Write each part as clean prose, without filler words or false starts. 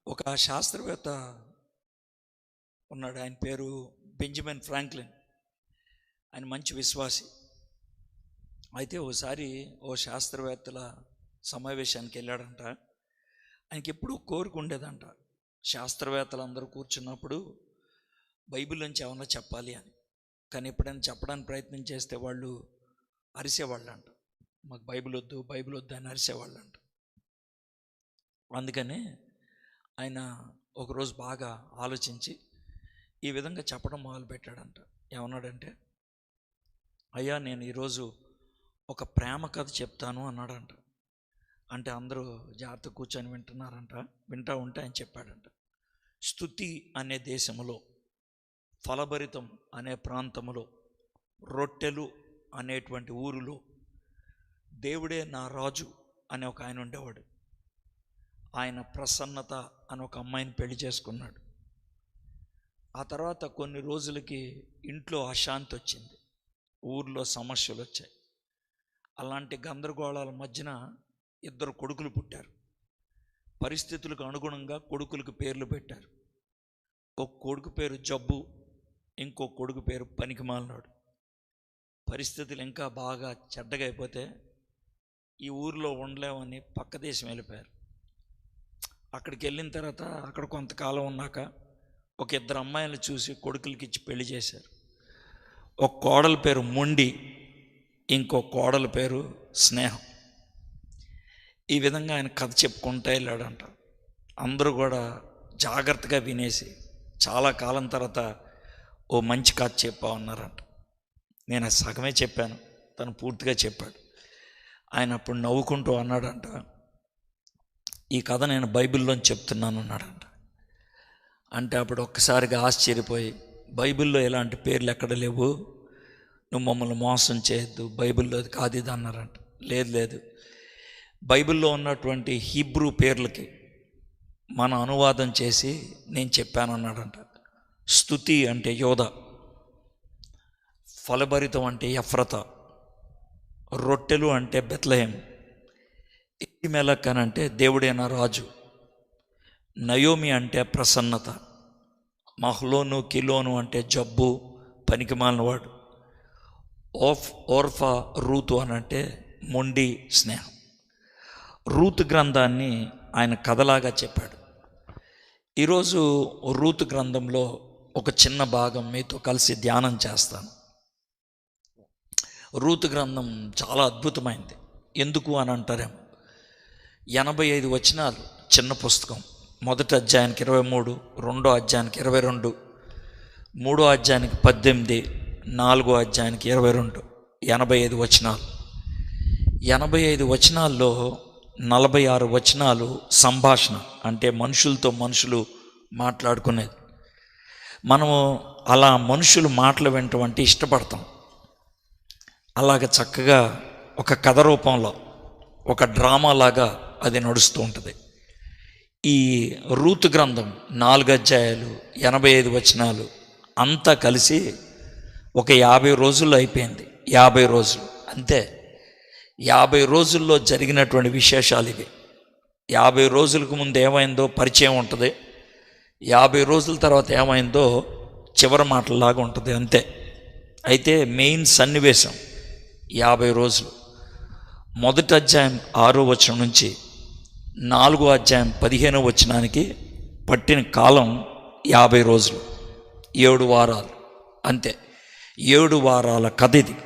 ఒక శాస్త్రవేత్త ఉన్నాడు. ఆయన పేరు బెంజమిన్ ఫ్రాంక్లిన్. ఆయన మంచి విశ్వాసి. అయితే ఓసారి ఓ శాస్త్రవేత్తల సమావేశానికి వెళ్ళాడంట. ఆయనకి ఎప్పుడూ కోరిక ఉండేదంట, శాస్త్రవేత్తలు అందరూ కూర్చున్నప్పుడు బైబిల్ నుంచి ఏమన్నా చెప్పాలి అని. కానీ ఎప్పుడైనా చెప్పడానికి ప్రయత్నం చేస్తే వాళ్ళు అరిసేవాళ్ళంట, మాకు బైబిల్ వద్దు అని అరిసేవాళ్ళంట. అందుకనే ఆయన ఒకరోజు బాగా ఆలోచించి ఈ విధంగా చెప్పడం మొదలుపెట్టాడంట. ఏమన్నాడంటే, అయ్యా నేను ఈరోజు ఒక ప్రేమ కథ చెప్తాను అన్నాడంట. అంటే అందరూ జాగ్రత్త కూర్చొని వింటున్నారంట. వింటూ ఉంటే ఆయన చెప్పాడంట, స్తుతి అనే దేశములో, ఫలభరితం అనే ప్రాంతములో, రొట్టెలు అనేటువంటి ఊరిలో దేవుడే నా రాజు అనే ఒక ఆయన ఉండేవాడు. ఆయన ప్రసన్నత అని ఒక అమ్మాయిని పెళ్లి చేసుకున్నాడు. ఆ తర్వాత కొన్ని రోజులకి ఇంట్లో అశాంతి వచ్చింది, ఊర్లో సమస్యలు వచ్చాయి. అలాంటి గందరగోళాల మధ్యన 2 కొడుకులు పుట్టారు. పరిస్థితులకు అనుగుణంగా కొడుకులకు పేర్లు పెట్టారు. ఒక కొడుకు పేరు జబ్బు, ఇంకో కొడుకు పేరు పనికిమాలినాడు. పరిస్థితులు ఇంకా బాగా చెడ్డగా అయిపోతే ఈ ఊరిలో ఉండలేమని పక్క దేశం వెళ్ళిపోయారు. అక్కడికి వెళ్ళిన తర్వాత అక్కడ కొంతకాలం ఉన్నాక ఒక 2 అమ్మాయిలు చూసి కొడుకులకి ఇచ్చి పెళ్లి చేశారు. ఒక కోడల పేరు మొండి, ఇంకో కోడల పేరు స్నేహం. ఈ విధంగా ఆయన కథ చెప్పుకుంటూ వెళ్ళాడంట. అందరూ కూడా జాగ్రత్తగా వినేసి చాలా కాలం తర్వాత ఓ మంచి కథ చెప్పామన్నారంట. నేను సగమే చెప్పాను, తను పూర్తిగా చెప్పాడు. ఆయన అప్పుడు నవ్వుకుంటూ అన్నాడంట, ఈ కథ నేను బైబిల్లోని చెప్తున్నాను అన్నాడంట. అంటే అప్పుడు ఒక్కసారిగా ఆశ్చర్యపోయి, బైబిల్లో ఇలాంటి పేర్లు ఎక్కడ లేవు, నువ్వు మమ్మల్ని మోసం చేయొద్దు, బైబిల్లో అది కాదు ఇది అన్నారంట. లేదు, బైబిల్లో ఉన్నటువంటి హీబ్రూ పేర్లకి మన అనువాదం చేసి నేను చెప్పాను అన్నాడంట. స్తుతి అంటే యోధ, ఫలభరితం అంటే ఎఫ్రత, రొట్టెలు అంటే బెత్లెహేం, ఎలిమెలక్ అని అంటే దేవుడైన రాజు, నయోమి అంటే ప్రసన్నత, మహ్లోను కిలోను అంటే జబ్బు పనికిమాలినవాడు, ఓర్ఫా రూతు అని అంటే మొండి స్నేహం. రూతు గ్రంథాన్ని ఆయన కథలాగా చెప్పాడు. ఈరోజు రూతు గ్రంథంలో ఒక చిన్న భాగం మీతో కలిసి ధ్యానం చేస్తాను. రూతు గ్రంథం చాలా అద్భుతమైంది. ఎందుకు అని అంటారేమో, 85 వచనాలు చిన్న పుస్తకం. 1వ అధ్యాయానికి 23, 2వ అధ్యాయానికి 22, 3వ అధ్యాయానికి 18, 4వ అధ్యాయానికి 22, 85 వచనాలు. 85 వచనాల్లో 46 వచనాలు సంభాషణ, అంటే మనుషులతో మనుషులు మాట్లాడుకునేది. మనము అలా మనుషులు మాటలు వినటం అంటే ఇష్టపడతాం. అలాగ చక్కగా ఒక కథ రూపంలో, ఒక డ్రామా లాగా అది నడుస్తూ ఉంటుంది. ఈ రూతు గ్రంథం 4 అధ్యాయాలు 85 వచనాలు అంతా కలిసి ఒక 50 రోజుల్లో అయిపోయింది. 50 రోజులు అంతే. 50 రోజుల్లో జరిగినటువంటి విశేషాలు ఇవి. 50 రోజులకు ముందు ఏమైందో పరిచయం ఉంటుంది, 50 రోజుల తర్వాత ఏమైందో చివరి మాటలాగా ఉంటుంది, అంతే. అయితే మెయిన్ సన్నివేశం 50 రోజులు. 1వ అధ్యాయం 6వ వచనం నుంచి 4వ అధ్యాయం 15వ వచనానికి పట్టిన కాలం 50 రోజులు, 7 వారాలు అంతే. 7 వారాల కథ ఇది.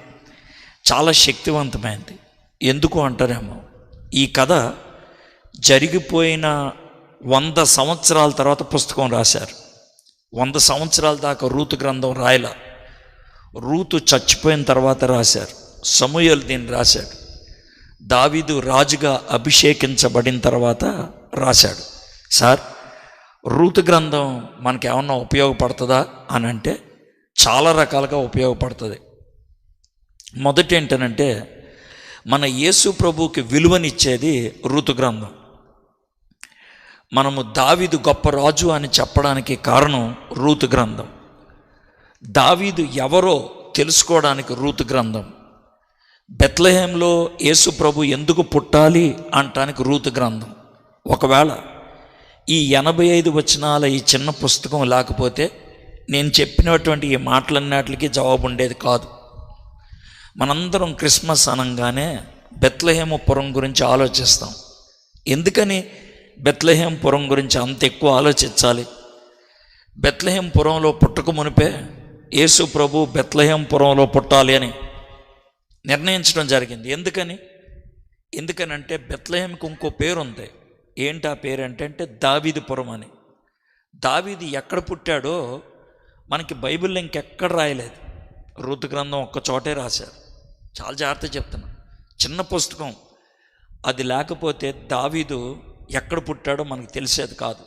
చాలా శక్తివంతమైనది. ఎందుకు అంటారేమో, ఈ కథ జరిగిపోయిన 100 సంవత్సరాల తర్వాత పుస్తకం రాశారు. 100 సంవత్సరాల దాకా రూతు గ్రంథం రాయల. రూతు చచ్చిపోయిన తర్వాత రాశారు. సమూయేలు దీన్ని రాశాడు. దావీదు రాజుగా అభిషేకించబడిన తర్వాత రాశాడు. సార్, రూతు గ్రంథం మనకేమన్నా ఉపయోగపడుతుందా అని అంటే చాలా రకాలుగా ఉపయోగపడుతుంది. మొదటి ఏంటనంటే, మన యేసు ప్రభువుకి విలువనిచ్చేది రూతు గ్రంథం. మనము దావీదు గొప్ప రాజు అని చెప్పడానికి కారణం రూతు గ్రంథం. దావీదు ఎవరో తెలుసుకోవడానికి రూతు గ్రంథం. బెత్లెహేంలో యేసు ప్రభు ఎందుకు పుట్టాలి అంటానికి రూతు గ్రంథం. ఒకవేళ ఈ 85 వచనాల ఈ చిన్న పుస్తకం లేకపోతే నేను చెప్పినటువంటి ఈ మాటలన్నిటికీ జవాబు ఉండేది కాదు. మనందరం క్రిస్మస్ అనగానే బెత్లెహేము పురం గురించి ఆలోచిస్తాం. ఎందుకని బెత్లెహేం పురం గురించి అంత ఎక్కువ ఆలోచించాలి? బెత్లెహేం పురంలో పుట్టక మునిపే యేసు ప్రభు బెత్లెహేం పురంలో పుట్టాలి అని నిర్ణయించడం జరిగింది. ఎందుకనంటే బెత్లెహేంకి ఇంకో పేరు ఉంది. ఏంటి ఆ పేరు అంటే దావీదుపురం అని. దావీదు ఎక్కడ పుట్టాడో మనకి బైబిల్లో ఇంకెక్కడ రాయలేదు. రూతు గ్రంథం ఒక్క చోటే రాశారు. చాలా జాగ్రత్తగా చెప్తున్నా, చిన్న పుస్తకం. అది లేకపోతే దావీదు ఎక్కడ పుట్టాడో మనకు తెలిసేది కాదు.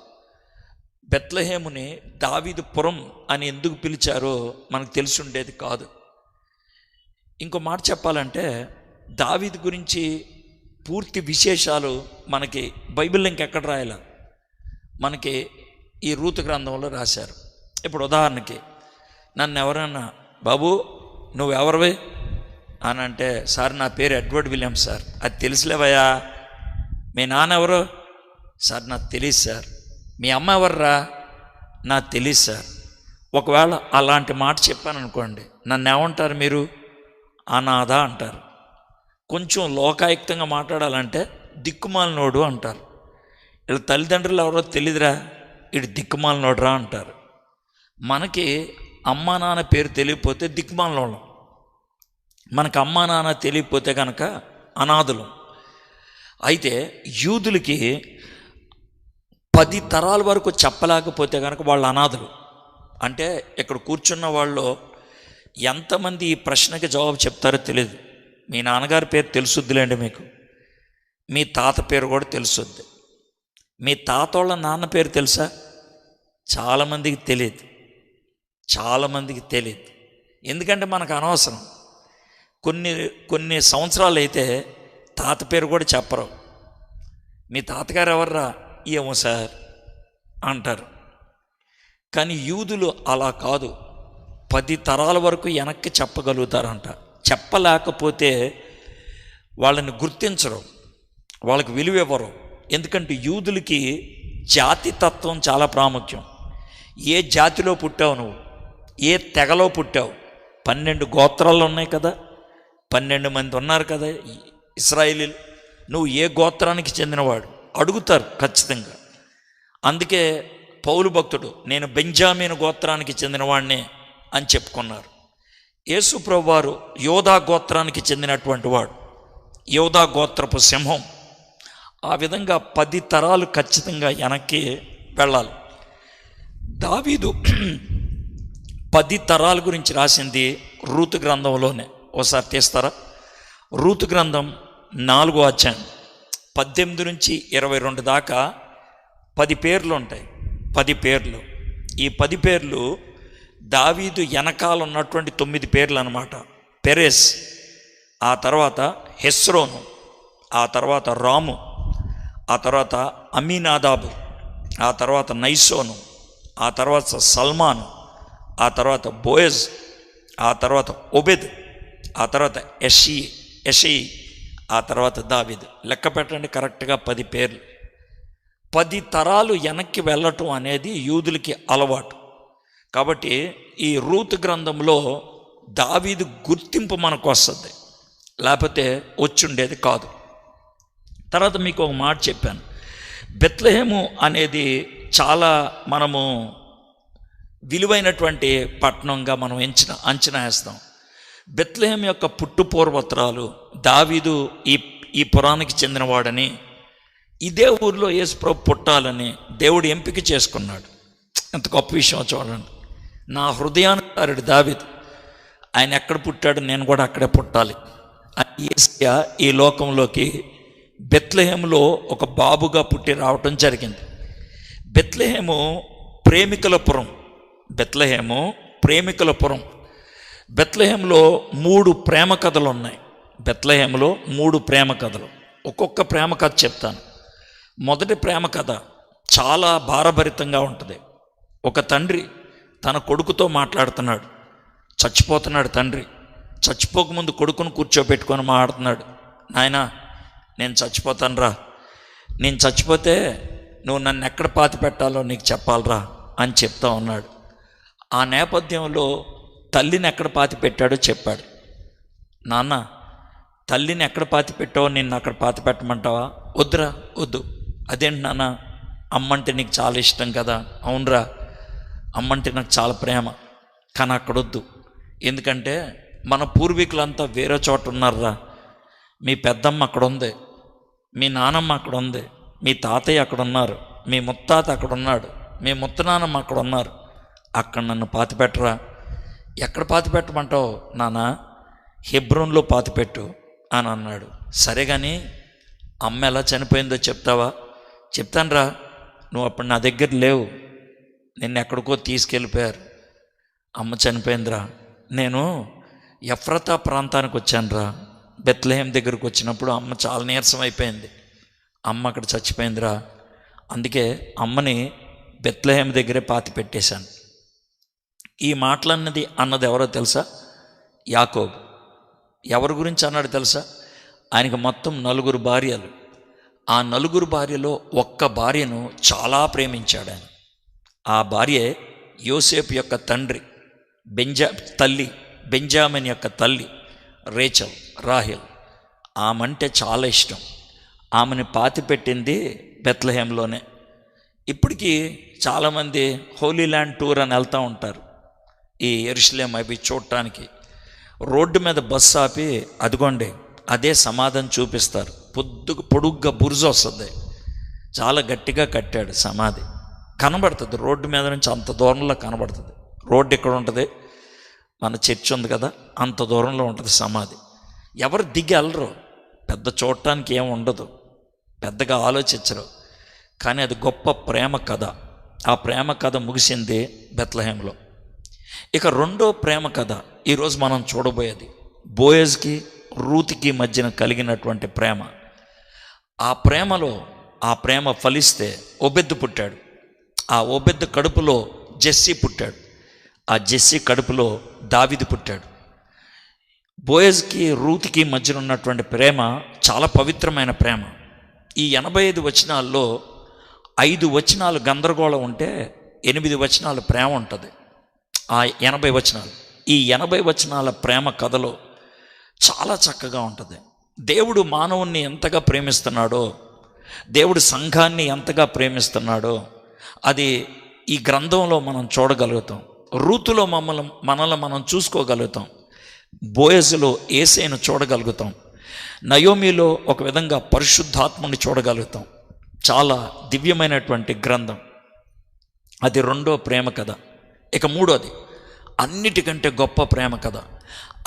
బెత్లెహేముని దావీదుపురం అని ఎందుకు పిలిచారో మనకు తెలిసి ఉండేది కాదు. ఇంకో మాట చెప్పాలంటే దావీదు గురించి పూర్తి విశేషాలు మనకి బైబిల్లో ఇంకెక్కడ రాయాల, మనకి ఈ రూతు గ్రంథంలో రాశారు. ఇప్పుడు ఉదాహరణకి నన్ను ఎవరైనా బాబు నువ్వెవరివే అని అంటే, సార్ నా పేరు ఎడ్వర్డ్ విలియమ్స్ సార్. అది తెలుసులేవయ్యా. మీ నాన్న ఎవరు సార్? నాకు తెలియదు సార్. మీ అమ్మ ఎవర్రా? నాకు తెలియదు సార్. ఒకవేళ అలాంటి మాట చెప్పాను అనుకోండి, నన్ను ఏమంటారు మీరు? అనాథ అంటారు. కొంచెం లోకాయుక్తంగా మాట్లాడాలంటే దిక్కుమాలినోడు అంటారు. వీళ్ళ తల్లిదండ్రులు ఎవరో తెలియదురా, ఇటు దిక్కుమాలినోడురా అంటారు. మనకి అమ్మా నాన్న పేరు తెలియకపోతే దిక్కుమాలినోళ్ళం, మనకు అమ్మా నాన్న తెలియకపోతే కనుక అనాథులం. అయితే యూదులకి 10 తరాల వరకు చెప్పలేకపోతే కనుక వాళ్ళు అనాథులు. అంటే ఇక్కడ కూర్చున్న వాళ్ళు ఎంతమంది ఈ ప్రశ్నకి జవాబు చెప్తారో తెలియదు. మీ నాన్నగారి పేరు తెలుసుద్దిలేండి మీకు, మీ తాత పేరు కూడా తెలుసుద్ది. మీ తాత వాళ్ళ నాన్న పేరు తెలుసా? చాలామందికి తెలియదు. ఎందుకంటే మనకు అనవసరం. కొన్ని సంవత్సరాలు అయితే తాత పేరు కూడా చెప్పరు. మీ తాతగారు ఎవర్రా? ఏమో సార్ అంటారు. కానీ యూదులు అలా కాదు, 10 తరాల వరకు వెనక్కి చెప్పగలుగుతారంట. చెప్పలేకపోతే వాళ్ళని గుర్తించరు, వాళ్ళకి విలువ ఇవ్వరు. ఎందుకంటే యూదులకి జాతి తత్వం చాలా ప్రాముఖ్యం. ఏ జాతిలో పుట్టావు నువ్వు, ఏ తెగలో పుట్టావు? 12 గోత్రాలు ఉన్నాయి కదా, 12 మంది ఉన్నారు కదా ఇశ్రాయేలీలు. నువ్వు ఏ గోత్రానికి చెందినవాడు అడుగుతారు ఖచ్చితంగా. అందుకే పౌలు భక్తుడు నేను బెంజామీను గోత్రానికి చెందినవాడిని అని చెప్పుకున్నారు. యేసు ప్రభువారు యోధా గోత్రానికి చెందినటువంటి వాడు, యోధా గోత్రపు సింహం. ఆ విధంగా 10 తరాలు ఖచ్చితంగా వెనక్కి వెళ్ళాలి. దావీదు 10 తరాల గురించి రాసింది రూతు గ్రంథంలోనే. ఒకసారి తీస్తారా? రూతు గ్రంథం 4వ అధ్యాయం 18 నుంచి 22 దాకా 10 పేర్లు ఉంటాయి. 10 పేర్లు. ఈ 10 పేర్లు దావీదు వెనకాల ఉన్నటువంటి 9 పేర్లు అన్నమాట. పెరెస్, ఆ తర్వాత హెస్రోను, ఆ తర్వాత రాము, ఆ తర్వాత అమీనాదాబు, ఆ తర్వాత నైసోను, ఆ తర్వాత సల్మాను, ఆ తర్వాత బోయజ్, ఆ తర్వాత ఒబెద్, ఆ తర్వాత యెషయి, ఆ తర్వాత దావీదు. లెక్క పెట్టండి కరెక్ట్గా 10 పేర్లు. 10 తరాలు వెనక్కి వెళ్ళటం అనేది యూదులకి అలవాటు. కాబట్టి ఈ రూతు గ్రంథంలో దావీదు గుర్తింపు మనకు వస్తుంది, లేకపోతే వచ్చుండేది కాదు. తర్వాత మీకు ఒక మాట చెప్పాను, బెత్లెహేము అనేది చాలా మనము విలువైనటువంటి పట్టణంగా మనం అంచనా వేస్తాం. బెత్లెహేము యొక్క పుట్టుపూర్వోత్తరాలు దావీదు ఈ పురానికి చెందినవాడని, ఇదే ఊరిలో యేసుప్రభు పుట్టాలని దేవుడు ఎంపిక చేసుకున్నాడు. ఎంత గొప్ప విషయం చూడండి. నా హృదయానుసారుడు దావీదు, ఆయన ఎక్కడ పుట్టాడు, నేను కూడా అక్కడే పుట్టాలి. యేసయ్య ఈ లోకంలోకి బెత్లెహేములో ఒక బాబుగా పుట్టి రావటం జరిగింది. బెత్లెహేము ప్రేమికుల పురం. బెత్లెహేములో 3 ప్రేమ కథలు ఉన్నాయి. బెత్లెహేములో 3 ప్రేమ కథలు. ఒక్కొక్క ప్రేమ కథ చెప్తాను. మొదటి ప్రేమ కథ చాలా భారభరితంగా ఉంటుంది. ఒక తండ్రి తన కొడుకుతో మాట్లాడుతున్నాడు. చచ్చిపోతున్నాడు తండ్రి. చచ్చిపోకముందు కొడుకును కూర్చోబెట్టుకొని మాట్లాడుతున్నాడు. నాయనా, నేను చచ్చిపోతాను రా. నేను చచ్చిపోతే నువ్వు నన్ను ఎక్కడ పాతి పెట్టాలో నీకు చెప్పాలరా అని చెప్తా ఉన్నాడు. ఆ నేపథ్యంలో తల్లిని ఎక్కడ పాతి పెట్టాడో చెప్పాడు. నాన్న, తల్లిని ఎక్కడ పాతి పెట్టావో నిన్ను అక్కడ పాతి పెట్టమంటావా? వద్దురా, వద్దు. అదేంటి నాన్న, అమ్మంటే నీకు చాలా ఇష్టం కదా? అవునరా, అమ్మంటే నాకు చాలా ప్రేమ, కానీ అక్కడొద్దు. ఎందుకంటే మన పూర్వీకులంతా వేరే చోట ఉన్నారురా. మీ పెద్దమ్మ అక్కడ ఉంది, మీ నానమ్మ అక్కడ ఉంది, మీ తాతయ్య అక్కడ ఉన్నారు, మీ ముత్తాత అక్కడ ఉన్నాడు, మీ ముత్తనానమ్మ అక్కడ ఉన్నారు. అక్కడ నన్ను పాతిపెట్టరా. ఎక్కడ పాతిపెట్టమంటావు నాన్న? హెబ్రోన్లో పాతిపెట్టు అని అన్నాడు. సరే కానీ అమ్మ ఎలా చనిపోయిందో చెప్తావా? చెప్తానురా, నువ్వు అప్పుడు నా దగ్గర లేవు, నిన్ను ఎక్కడికో తీసుకెళ్ళిపోయారు. అమ్మ చనిపోయిందిరా. నేను ఎఫ్రతా ప్రాంతానికి వచ్చానురా. బెత్లెహేం దగ్గరకు వచ్చినప్పుడు అమ్మ చాలా నీరసం అయిపోయింది. అమ్మ అక్కడ చచ్చిపోయిందిరా. అందుకే అమ్మని బెత్లెహేం దగ్గరే పాతి పెట్టేశాను. ఈ మాటలన్నది అన్నది ఎవరో తెలుసా? యాకోబు. ఎవరి గురించి అన్నాడు తెలుసా? ఆయనకు మొత్తం 4 భార్యలు. ఆ 4 భార్యలో ఒక్క భార్యను చాలా ప్రేమించాడు ఆయన. ఆ భార్యే యోసేపు యొక్క తండ్రి, తల్లి, బెంజామిన్ యొక్క తల్లి రేచల్, రాహేల్. ఆమంటే చాలా ఇష్టం. ఆమెను పాతి పెట్టింది బెత్లెహేంలోనే. ఇప్పటికీ చాలామంది హోలీ ల్యాండ్ టూర్ అని వెళ్తూ ఉంటారు. ఈ యెరూషలేం అవి చూడటానికి రోడ్డు మీద బస్సు ఆపి అదిగోండి అదే సమాధిని చూపిస్తారు. పొడుగ్గా బురుజు వస్తుంది, చాలా గట్టిగా కట్టాడు సమాధి. కనబడుతుంది రోడ్డు మీద నుంచి, అంత దూరంలో కనబడుతుంది. రోడ్డు ఎక్కడ ఉంటుంది? మన చర్చ్ ఉంది కదా, అంత దూరంలో ఉంటుంది సమాధి. ఎవరు దిగి వెళ్ళరు, పెద్ద చూడటానికి ఏం ఉండదు, పెద్దగా ఆలోచించరు. కానీ అది గొప్ప ప్రేమ కథ. ఆ ప్రేమ కథ ముగిసింది బెత్లెహేంలో. ఇక రెండో ప్రేమ కథ ఈరోజు మనం చూడబోయేది బోయజ్కి రూత్కి మధ్యన కలిగినటువంటి ప్రేమ. ఆ ప్రేమ ఫలిస్తే ఓబెద్దు పుట్టాడు. ఆ ఓబెద్దు కడుపులో జెస్సీ పుట్టాడు. ఆ జెస్సీ కడుపులో దావీదు పుట్టాడు. బోయజ్కి రూత్కి మధ్యన ఉన్నటువంటి ప్రేమ చాలా పవిత్రమైన ప్రేమ. ఈ 85 వచనాల్లో 5 వచనాలు గందరగోళం ఉంటే 8 వచనాలు ప్రేమ ఉంటుంది. ఆ 80 వచనాలు, ఈ 80 వచనాల ప్రేమ కథలో చాలా చక్కగా ఉంటుంది. దేవుడు మానవుణ్ణి ఎంతగా ప్రేమిస్తున్నాడో, దేవుడు సంఘాన్ని ఎంతగా ప్రేమిస్తున్నాడో అది ఈ గ్రంథంలో మనం చూడగలుగుతాం. రూతులో మనల్ని మనం చూసుకోగలుగుతాం. బోయజులో యేసేను చూడగలుగుతాం. నయోమిలో ఒక విధంగా పరిశుద్ధాత్మని చూడగలుగుతాం. చాలా దివ్యమైనటువంటి గ్రంథం అది. రెండో ప్రేమ కథ. ఇక మూడోది అన్నిటికంటే గొప్ప ప్రేమ కథ.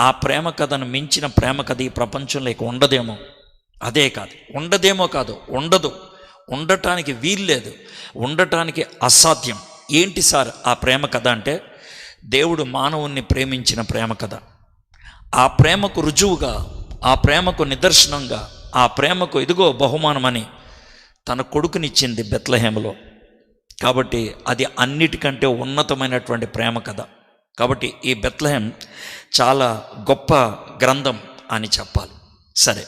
ఆ ప్రేమ కథను మించిన ప్రేమ కథ ఈ ప్రపంచంలో ఇక ఉండదేమో. అదే కాదు, ఉండదేమో కాదు, ఉండదు, ఉండటానికి వీల్లేదు, ఉండటానికి అసాధ్యం. ఏంటి సార్ ఆ ప్రేమ కథ అంటే, దేవుడు మానవుణ్ణి ప్రేమించిన ప్రేమ కథ. ఆ ప్రేమకు రుజువుగా, ఆ ప్రేమకు నిదర్శనంగా, ఆ ప్రేమకు ఇదిగో బహుమానమని తన కొడుకునిచ్చింది బెత్లెహేములో. కాబట్టి అది అన్నిటికంటే ఉన్నతమైనటువంటి ప్రేమ కథ. కాబట్టి ఈ బెత్లెహేం చాలా గొప్ప గ్రంథం అని చెప్పాలి. సరే,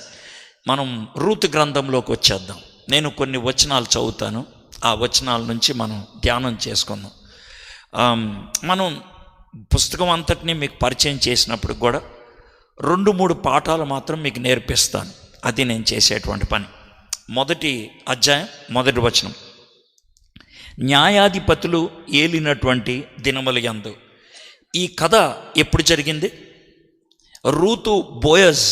మనం రూతు గ్రంథంలోకి వచ్చేద్దాం. నేను కొన్ని వచనాలు చదువుతాను, ఆ వచనాల నుంచి మనం ధ్యానం చేసుకుందాం. మనం పుస్తకం అంతటినీ మీకు పరిచయం చేసినప్పుడు కూడా 2-3 పాఠాలు మాత్రం మీకు నేర్పిస్తాను. అది నేను చేసేటువంటి పని. మొదటి అధ్యాయం, మొదటి వచనం. న్యాయాధిపతులు ఏలినటువంటి దినముల యందు. ఈ కథ ఎప్పుడు జరిగింది? రూతు బోయజ్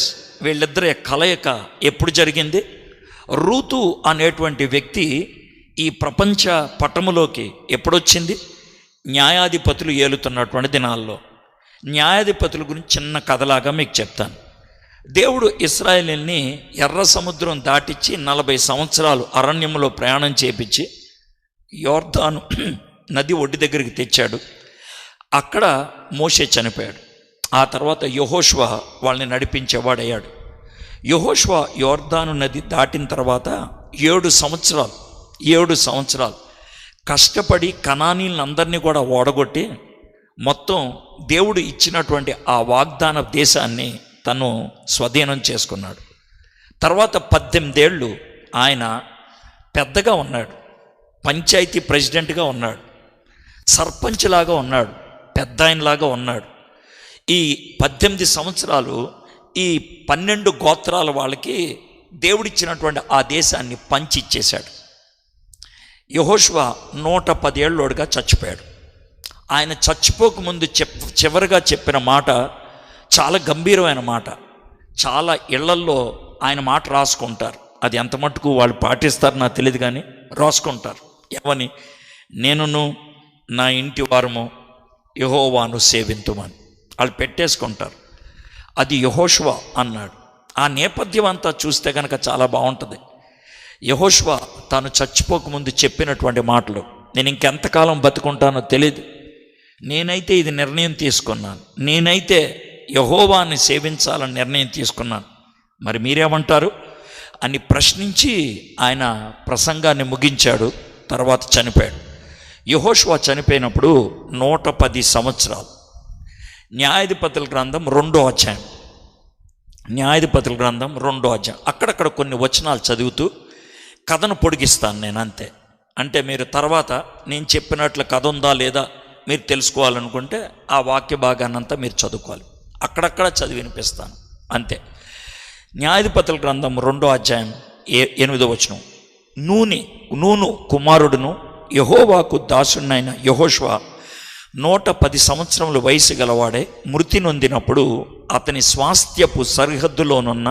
వీళ్ళిద్దరి కలయిక ఎప్పుడు జరిగింది? రూతు అనేటువంటి వ్యక్తి ఈ ప్రపంచ పటములోకి ఎప్పుడొచ్చింది? న్యాయాధిపతులు ఏలుతున్నటువంటి దినాల్లో. న్యాయాధిపతుల గురించి చిన్న కథలాగా మీకు చెప్తాను. దేవుడు ఇశ్రాయేలుని ఎర్ర సముద్రం దాటించి 40 సంవత్సరాలు అరణ్యంలో ప్రయాణం చేపించి యోర్దాను నది ఒడ్డు దగ్గరికి తెచ్చాడు. అక్కడ మోషే చనిపోయాడు. ఆ తర్వాత యెహోషువ వాళ్ళని నడిపించేవాడయ్యాడు. యెహోషువ యోర్దాను నది దాటిన తర్వాత 7 సంవత్సరాలు కష్టపడి కనానీలందరినీ కూడా ఓడగొట్టి మొత్తం దేవుడు ఇచ్చినటువంటి ఆ వాగ్దాన దేశాన్ని తను స్వాధీనం చేసుకున్నాడు. తర్వాత 18 ఏళ్ళు ఆయన పెద్దగా ఉన్నాడు. పంచాయతీ ప్రెసిడెంట్గా ఉన్నాడు, సర్పంచ్ లాగా ఉన్నాడు, పెద్ద ఆయనలాగా ఉన్నాడు. ఈ 18 సంవత్సరాలు ఈ 12 గోత్రాల వాళ్ళకి దేవుడిచ్చినటువంటి ఆ దేశాన్ని పంచి ఇచ్చేశాడు. యెహోషువ 110 ఏళ్ళోడుగా చచ్చిపోయాడు. ఆయన చచ్చిపోకముందు చివరిగా చెప్పిన మాట చాలా గంభీరమైన మాట. చాలా ఇళ్లల్లో ఆయన మాట రాసుకుంటారు. అది ఎంత మట్టుకు వాళ్ళు పాటిస్తారు నాకు తెలియదు, కానీ రాసుకుంటారు. ఏమని? నేనును నా ఇంటి వారము యెహోవాను సేవింతుమని వాళ్ళు పెట్టేసుకుంటారు. అది యెహోషువ అన్నాడు. ఆ నేపథ్యం అంతా చూస్తే కనుక చాలా బాగుంటుంది. యెహోషువ తాను చచ్చిపోకముందు చెప్పినటువంటి మాటలు, నేను ఇంకెంతకాలం బతుకుంటానో తెలియదు, నేనైతే ఇది నిర్ణయం తీసుకున్నాను, నేనైతే యెహోవాని సేవించాలని నిర్ణయం తీసుకున్నాను, మరి మీరేమంటారు అని ప్రశ్నించి ఆయన ప్రసంగాన్ని ముగించాడు. తర్వాత చనిపోయాడు. యెహోషువ చనిపోయినప్పుడు 110 సంవత్సరాలు. న్యాయాధిపతుల గ్రంథం 2వ అధ్యాయం, న్యాయాధిపతుల గ్రంథం 2వ అధ్యాయం, అక్కడక్కడ కొన్ని వచనాలు చదువుతూ కథను పొడిగిస్తాను నేను, అంతే. అంటే మీరు తర్వాత నేను చెప్పినట్లు కథ ఉందా లేదా మీరు తెలుసుకోవాలనుకుంటే ఆ వాక్య భాగాన్నంతా మీరు చదువుకోవాలి. అక్కడక్కడ చదివి వినిపిస్తాను, అంతే. న్యాయాధిపతుల గ్రంథం 2వ అధ్యాయం 8వ వచనం. నూను కుమారుడును యెహోవాకు దాసుడైన యెహోషువ 110 సంవత్సరముల వయసు గలవాడే మృతి నొందినప్పుడు అతని స్వాస్థ్యపు సరిహద్దులోనున్న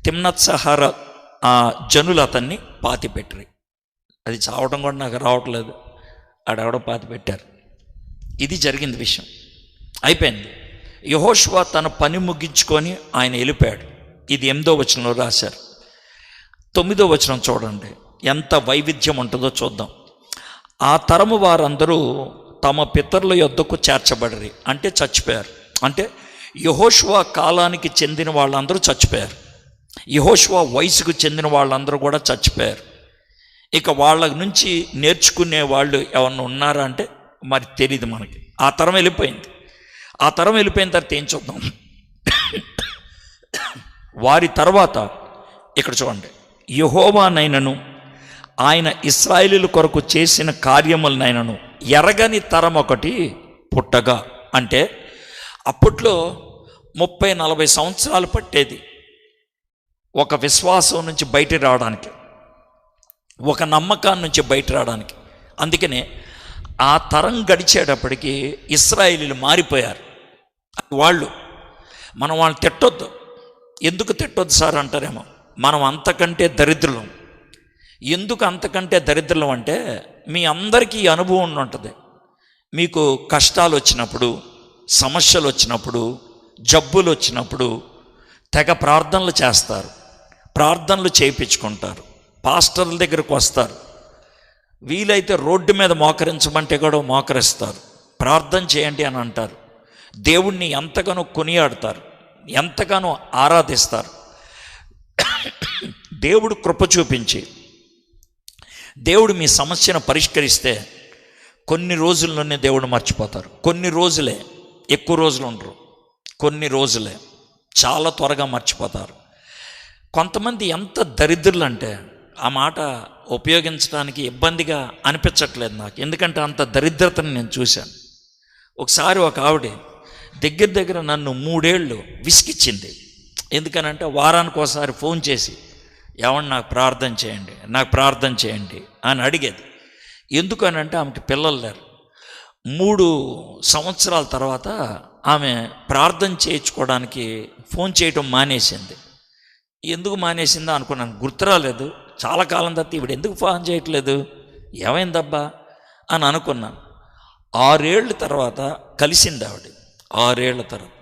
తిమ్నత్సహార జనులు అతన్ని పాతిపెట్టరు. అది చావడం కూడా నాకు రావట్లేదు, ఆడెవడో పాతిపెట్టారు. ఇది జరిగింది విషయం. అయిపోయింది. యెహోషువ తన పని ముగించుకొని ఆయన వెళ్ళిపోయాడు. ఇది 8వ వచనంలో రాశారు. 9వ వచనం చూడండి, ఎంత వైవిధ్యం ఉంటుందో చూద్దాం. ఆ తరము వారందరూ తమ పితరుల యొద్దకు చేర్చబడరి, అంటే చచ్చిపోయారు. అంటే యెహోషువ కాలానికి చెందిన వాళ్ళందరూ చచ్చిపోయారు. యెహోషువ వయసుకు చెందిన వాళ్ళందరూ కూడా చచ్చిపోయారు. ఇక వాళ్ళ నుంచి నేర్చుకునే వాళ్ళు ఎవరన్నా ఉన్నారా అంటే మరి తెలియదు మనకి. ఆ తరం వెళ్ళిపోయింది. ఆ తరం వెళ్ళిపోయిన తర్వాత ఏం చూద్దాం. వారి తర్వాత ఇక్కడ చూడండి, యెహోవానైనను ఆయన ఇశ్రాయేలీయుల కొరకు చేసిన కార్యములనైనను ఎరగని తరం ఒకటి పుట్టగా. అంటే అప్పట్లో 30-40 సంవత్సరాలు పట్టేది ఒక విశ్వాసం నుంచి బయట రావడానికి, ఒక నమ్మకాన్ని నుంచి బయట రావడానికి. అందుకనే ఆ తరం గడిచేటప్పటికి ఇశ్రాయేలీయులు మారిపోయారు. వాళ్ళు మనం వాళ్ళని తిట్టొద్దు. ఎందుకు తిట్టొద్దు సార్ అంటారేమో. మనం అంతకంటే దరిద్రులం. ఎందుకు అంతకంటే దరిద్రులం అంటే మీ అందరికీ ఈ అనుభవం ఉంటుంది. మీకు కష్టాలు వచ్చినప్పుడు, సమస్యలు వచ్చినప్పుడు, జబ్బులు వచ్చినప్పుడు తెగ ప్రార్థనలు చేస్తారు, ప్రార్థనలు చేయించుకుంటారు, పాస్టర్ల దగ్గరకు వస్తారు, వీలైతే రోడ్డు మీద మోకరించమంటే కూడా మోకరిస్తారు, ప్రార్థన చేయండి అని అంటారు. దేవుణ్ణి ఎంతగానో కొనియాడతారు, ఎంతగానో ఆరాధిస్తారు. దేవుడు కృప చూపించి దేవుడు మీ సమస్యను పరిష్కరిస్తే కొన్ని రోజుల్లోనే దేవుడు మర్చిపోతారు. కొన్ని రోజులే, ఎక్కువ రోజులు ఉండరు, కొన్ని రోజులే చాలా త్వరగా మర్చిపోతారు. కొంతమంది ఎంత దరిద్రులు అంటే ఆ మాట ఉపయోగించడానికి ఇబ్బందిగా అనిపించట్లేదు నాకు, ఎందుకంటే అంత దరిద్రతను నేను చూశాను. ఒకసారి ఒక ఆవిడ దగ్గర నన్ను 3 ఏళ్ళు విసిగిచ్చింది. ఎందుకనంటే వారానికి ఒకసారి ఫోన్ చేసి ఏమన్నా నాకు ప్రార్థన చేయండి, నాకు ప్రార్థన చేయండి అని అడిగేది. ఎందుకనంటే ఆమెకి పిల్లలు లేరు. 3 సంవత్సరాల తర్వాత ఆమె ప్రార్థన చేయించుకోవడానికి ఫోన్ చేయటం మానేసింది. ఎందుకు మానేసిందో అనుకున్నాను, గుర్తురాలేదు. చాలా కాలం తర్వాత ఇప్పుడు ఎందుకు ఫోన్ చేయట్లేదు, ఏమైందబ్బా అని అనుకున్నాను. 6 ఏళ్ళ తర్వాత కలిసింది ఆవిడ. 6 ఏళ్ల తర్వాత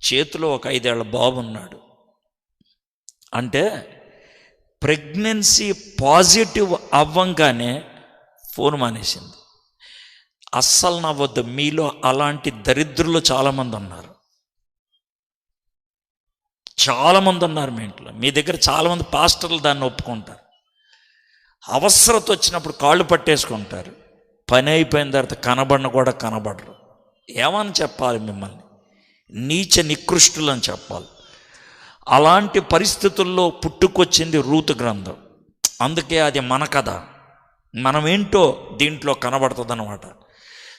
చేతిలో ఒక 5 ఏళ్ల బాబు ఉన్నాడు. అంటే ప్రెగ్నెన్సీ పాజిటివ్ అవ్వంగానే ఫోన్ మానేసింది. అస్సలు నవ్వద్దు, మీలో అలాంటి దరిద్రులు చాలామంది ఉన్నారు, చాలామంది ఉన్నారు మీ ఇంట్లో. మీ దగ్గర చాలామంది పాస్టర్లు దాన్ని ఒప్పుకుంటారు. అవసరత వచ్చినప్పుడు కాళ్ళు పట్టేసుకుంటారు, పని అయిపోయిన తర్వాత కనబడిన కూడా కనబడరు. ఏమని చెప్పాలి మిమ్మల్ని? నీచ నికృష్టులు అని చెప్పాలి. అలాంటి పరిస్థితుల్లో పుట్టుకొచ్చింది రూతు గ్రంథం. అందుకే అది మన కథ. మనమేంటో దీంట్లో కనబడుతుంది అన్నమాట.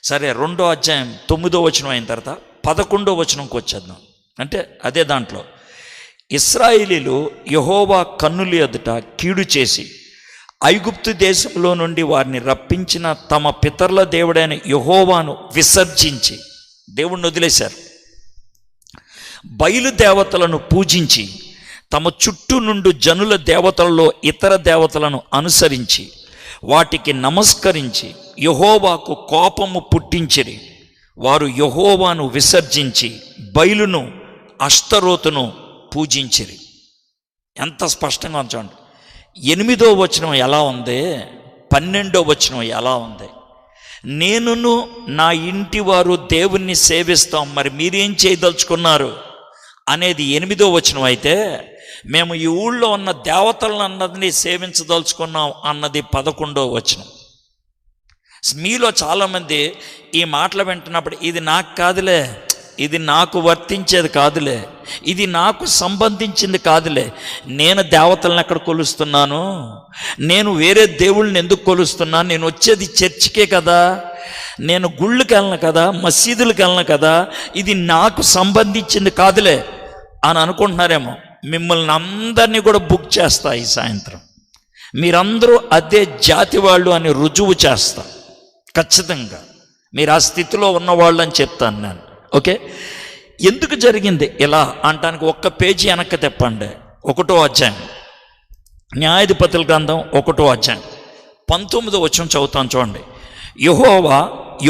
సరే, 2వ అధ్యాయం 9వ వచనం అయిన తర్వాత 11వ వచనంకి వచ్చేద్దాం. అంటే అదే దాంట్లో ఇశ్రాయేలీలు యెహోవా కన్నుల ఎదుట కీడు చేసి ఐగుప్తు దేశంలో నుండి వారిని రప్పించిన తమ పితరుల దేవుడైన యెహోవాను విసర్జించి దేవుణ్ణి వదిలేశారు. బయలు దేవతలను పూజించి తమ చుట్టూ నుండి జనుల దేవతలలో ఇతర దేవతలను అనుసరించి వాటికి నమస్కరించి యెహోవాకు కోపము పుట్టించిరి. వారు యెహోవాను విసర్జించి బయలును అష్టరోతును పూజించిరి. ఎంత స్పష్టంగా చూడండి. 8వ వచనం ఎలా ఉంది, 12వ వచనం ఎలా ఉంది? నేనును నా ఇంటి వారు దేవుణ్ణి సేవిస్తాం, మరి మీరేం చేయదలుచుకున్నారు అనేది 8వ వచనం అయితే, మేము ఈ ఊళ్ళో ఉన్న దేవతలను అన్నది సేవించదలుచుకున్నాం అన్నది 11వ వచనం. మీలో చాలామంది ఈ మాటలు వింటున్నప్పుడు ఇది నాకు కాదులే, ఇది నాకు వర్తించేది కాదులే, ఇది నాకు సంబంధించింది కాదులే, నేను దేవతలను ఎక్కడ కొలుస్తున్నాను, నేను వేరే దేవుళ్ళని ఎందుకు కొలుస్తున్నాను, నేను వచ్చేది చర్చికే కదా, నేను గుళ్ళకి వెళ్ళను కదా, మసీదులకు వెళ్ళను కదా, ఇది నాకు సంబంధించింది కాదులే అని అనుకుంటున్నారేమో. మిమ్మల్ని అందరినీ కూడా బుక్ చేస్తా ఈ సాయంత్రం. మీరందరూ అదే జాతి వాళ్ళు అని రుజువు చేస్తా. ఖచ్చితంగా మీరు ఆ స్థితిలో ఉన్నవాళ్ళు అని చెప్తాను నేను. ఓకే, ఎందుకు జరిగింది ఇలా అంటానికి ఒక్క పేజీ వెనక్కి తెప్పండి. 1వ అధ్యాయం న్యాయాధిపతుల గ్రంథం 1వ అధ్యాయం 19వ వచనం చదువుతాను చూడండి. యెహోవా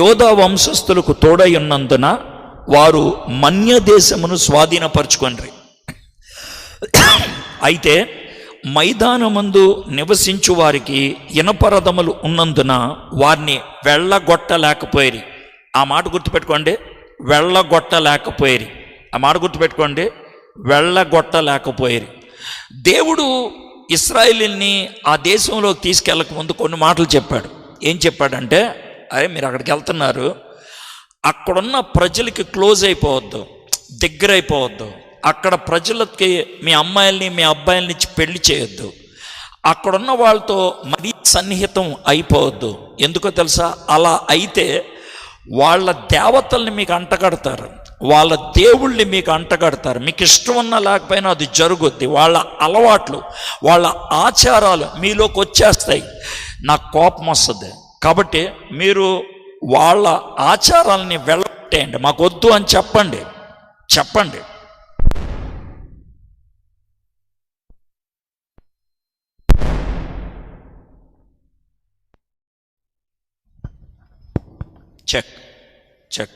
యోధా వంశస్థులకు తోడై ఉన్నందున వారు మన్య దేశమును స్వాధీనపరచుకొండ్రి. అయితే మైదానమందు నివసించు వారికి ఇనపరథములు ఉన్నందున వారిని వెళ్ళగొట్టలేకపోయిరి. ఆ మాట గుర్తుపెట్టుకోండి, వెళ్ళగొట్టలేకపోయిరి. ఆ మాట గుర్తుపెట్టుకోండి, వెళ్ళగొట్టలేకపోయిరి. దేవుడు ఇశ్రాయేలుని ఆ దేశంలోకి తీసుకెళ్ళక ముందు కొన్ని మాటలు చెప్పాడు. ఏం చెప్పాడంటే, అరే మీరు అక్కడికి వెళ్తున్నారు, అక్కడున్న ప్రజలకి క్లోజ్ అయిపోవద్దు, దగ్గర అయిపోవద్దు, అక్కడ ప్రజలకి మీ అమ్మాయిల్ని మీ అబ్బాయిల్ని ఇచ్చి పెళ్లి చేయొద్దు, అక్కడున్న వాళ్ళతో మరీ సన్నిహితం అయిపోవద్దు. ఎందుకో తెలుసా? అలా అయితే వాళ్ళ దేవతల్ని మీకు అంటగడతారు, వాళ్ళ దేవుళ్ళని మీకు అంటగడతారు. మీకు ఇష్టం ఉన్నా లేకపోయినా అది జరుగుద్ది. వాళ్ళ అలవాట్లు, వాళ్ళ ఆచారాలు మీలోకి వచ్చేస్తాయి. నాకు కోపం వస్తుంది. కాబట్టి మీరు వాళ్ళ ఆచారాలని వెళ్ళగొట్టేయండి, మాకు వద్దు అని చెప్పండి. చెక్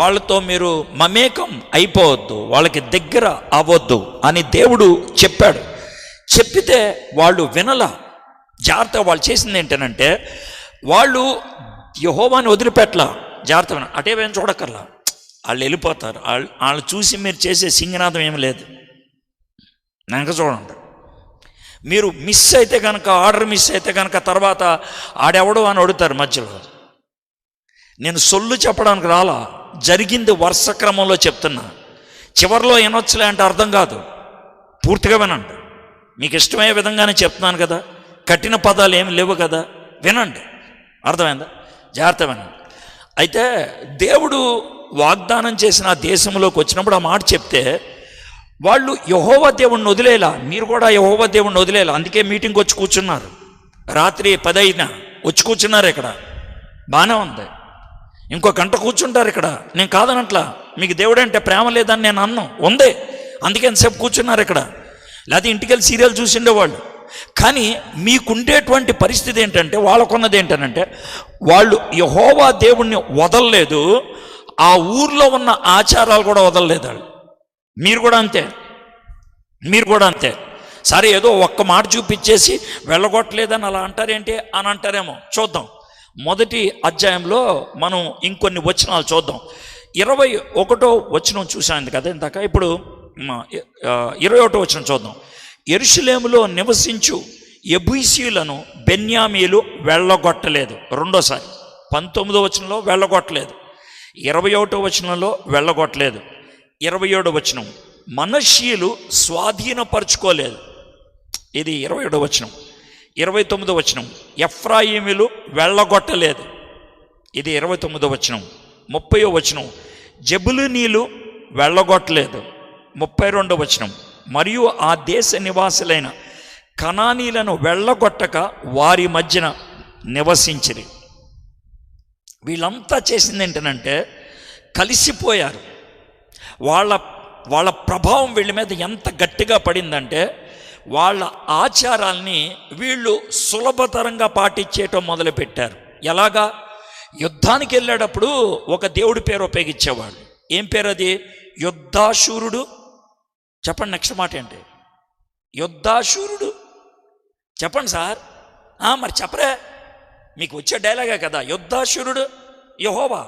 వాళ్ళతో మీరు మమేకం అయిపోవద్దు, వాళ్ళకి దగ్గర అవ్వద్దు అని దేవుడు చెప్పాడు. చెప్పితే వాళ్ళు వినలా. జాగ్రత్త. వాళ్ళు చేసింది ఏంటనంటే, వాళ్ళు యెహోవాని వదిలిపెట్టలా. జాగ్రత్త విన, అటే వేం చూడక్కర్లా, వాళ్ళు వెళ్ళిపోతారు. వాళ్ళు చూసి మీరు చేసే సింగనాదం ఏమి లేదు. వెనక చూడండి. మీరు మిస్ అయితే కనుక, ఆర్డర్ మిస్ అయితే కనుక తర్వాత ఆడెవడో అని అడుగుతారు మధ్యలో. నేను సొల్లు చెప్పడానికి రాలా, జరిగింది వరుస క్రమంలో చెప్తున్నా. చివరిలో వినొచ్చులే అంటే అర్థం కాదు, పూర్తిగా వినండి. మీకు ఇష్టమయ్యే విధంగానే చెప్తున్నాను కదా, కఠిన పదాలు ఏమి లేవు కదా, వినండి. అర్థమైందా? జాగ్రత్త వినండి. అయితే దేవుడు వాగ్దానం చేసిన ఆ దేశంలోకి వచ్చినప్పుడు ఆ మాట చెప్తే వాళ్ళు యెహోవా దేవుణ్ణి వదిలేలా. మీరు కూడా యెహోవా దేవుణ్ణి వదిలేలా. అందుకే మీటింగ్కి వచ్చి కూర్చున్నారు. రాత్రి 10 వచ్చి కూర్చున్నారు. ఇక్కడ బాగానే ఉంది. ఇంకో గంట కూర్చుంటారు ఇక్కడ. నేను కాదనట్లా, మీకు దేవుడు అంటే ప్రేమ లేదని నేను అన్నం ఉంది, అందుకే ఎంతసేపు కూర్చున్నారు ఇక్కడ. లేకపోతే ఇంటికి వెళ్ళి సీరియల్ చూసిండేవాళ్ళు. కానీ మీకుండేటువంటి పరిస్థితి ఏంటంటే, వాళ్ళకున్నది ఏంటనంటే, వాళ్ళు యెహోవా దేవుణ్ణి వదలలేదు, ఆ ఊర్లో ఉన్న ఆచారాలు కూడా వదలలేదు వాళ్ళు. మీరు కూడా అంతే. సరే, ఏదో ఒక్క మాట చూపించేసి వెళ్ళగొట్టలేదని అలా అంటారేంటి అని అంటారేమో. చూద్దాం. 1వ అధ్యాయంలో మనం ఇంకొన్ని వచనాలు చూద్దాం. 21వ వచనం చూసాను కదా ఇందాక. ఇప్పుడు 21వ వచనం చూద్దాం. యెరూషలేములో నివసించు యెబూసీయులను బెన్యామీలు వెళ్ళగొట్టలేదు. రెండోసారి 19వ వచనంలో వెళ్ళగొట్టలేదు, 21వ వచనంలో వెళ్ళగొట్టలేదు. 27వ వచనం మనష్షీయులు స్వాధీనపరచుకోలేదు. ఇది 27వ వచనం. 29వ వచనం, ఎఫ్రాయిములు వెళ్ళగొట్టలేదు. ఇది 29వ వచనం. 30వ వచనం, జెబులూనీలు వెళ్ళగొట్టలేదు. 32వ వచనం, మరియు ఆ దేశ నివాసులైన కనానీలను వెళ్ళగొట్టక వారి మధ్యన నివసించిరి. వీళ్ళంతా చేసింది ఏంటంటే కలిసిపోయారు. వాళ్ళ ప్రభావం వీళ్ళ మీద ఎంత గట్టిగా పడిందంటే వాళ్ళ ఆచారాల్ని వీళ్ళు సులభతరంగా పాటించేయటం మొదలుపెట్టారు. ఎలాగా? యుద్ధానికి వెళ్ళేటప్పుడు ఒక దేవుడి పేరు ఉపయోగించేవాళ్ళు. ఏం పేరు అది? యుద్ధాశూరుడు. చెప్పండి, నెక్స్ట్ మాట ఏంటి? యుద్ధాశూరుడు. చెప్పండి సార్. మరి చెప్పరే, మీకు వచ్చే డైలాగే కదా, యుద్ధాశూరుడు యెహోవా.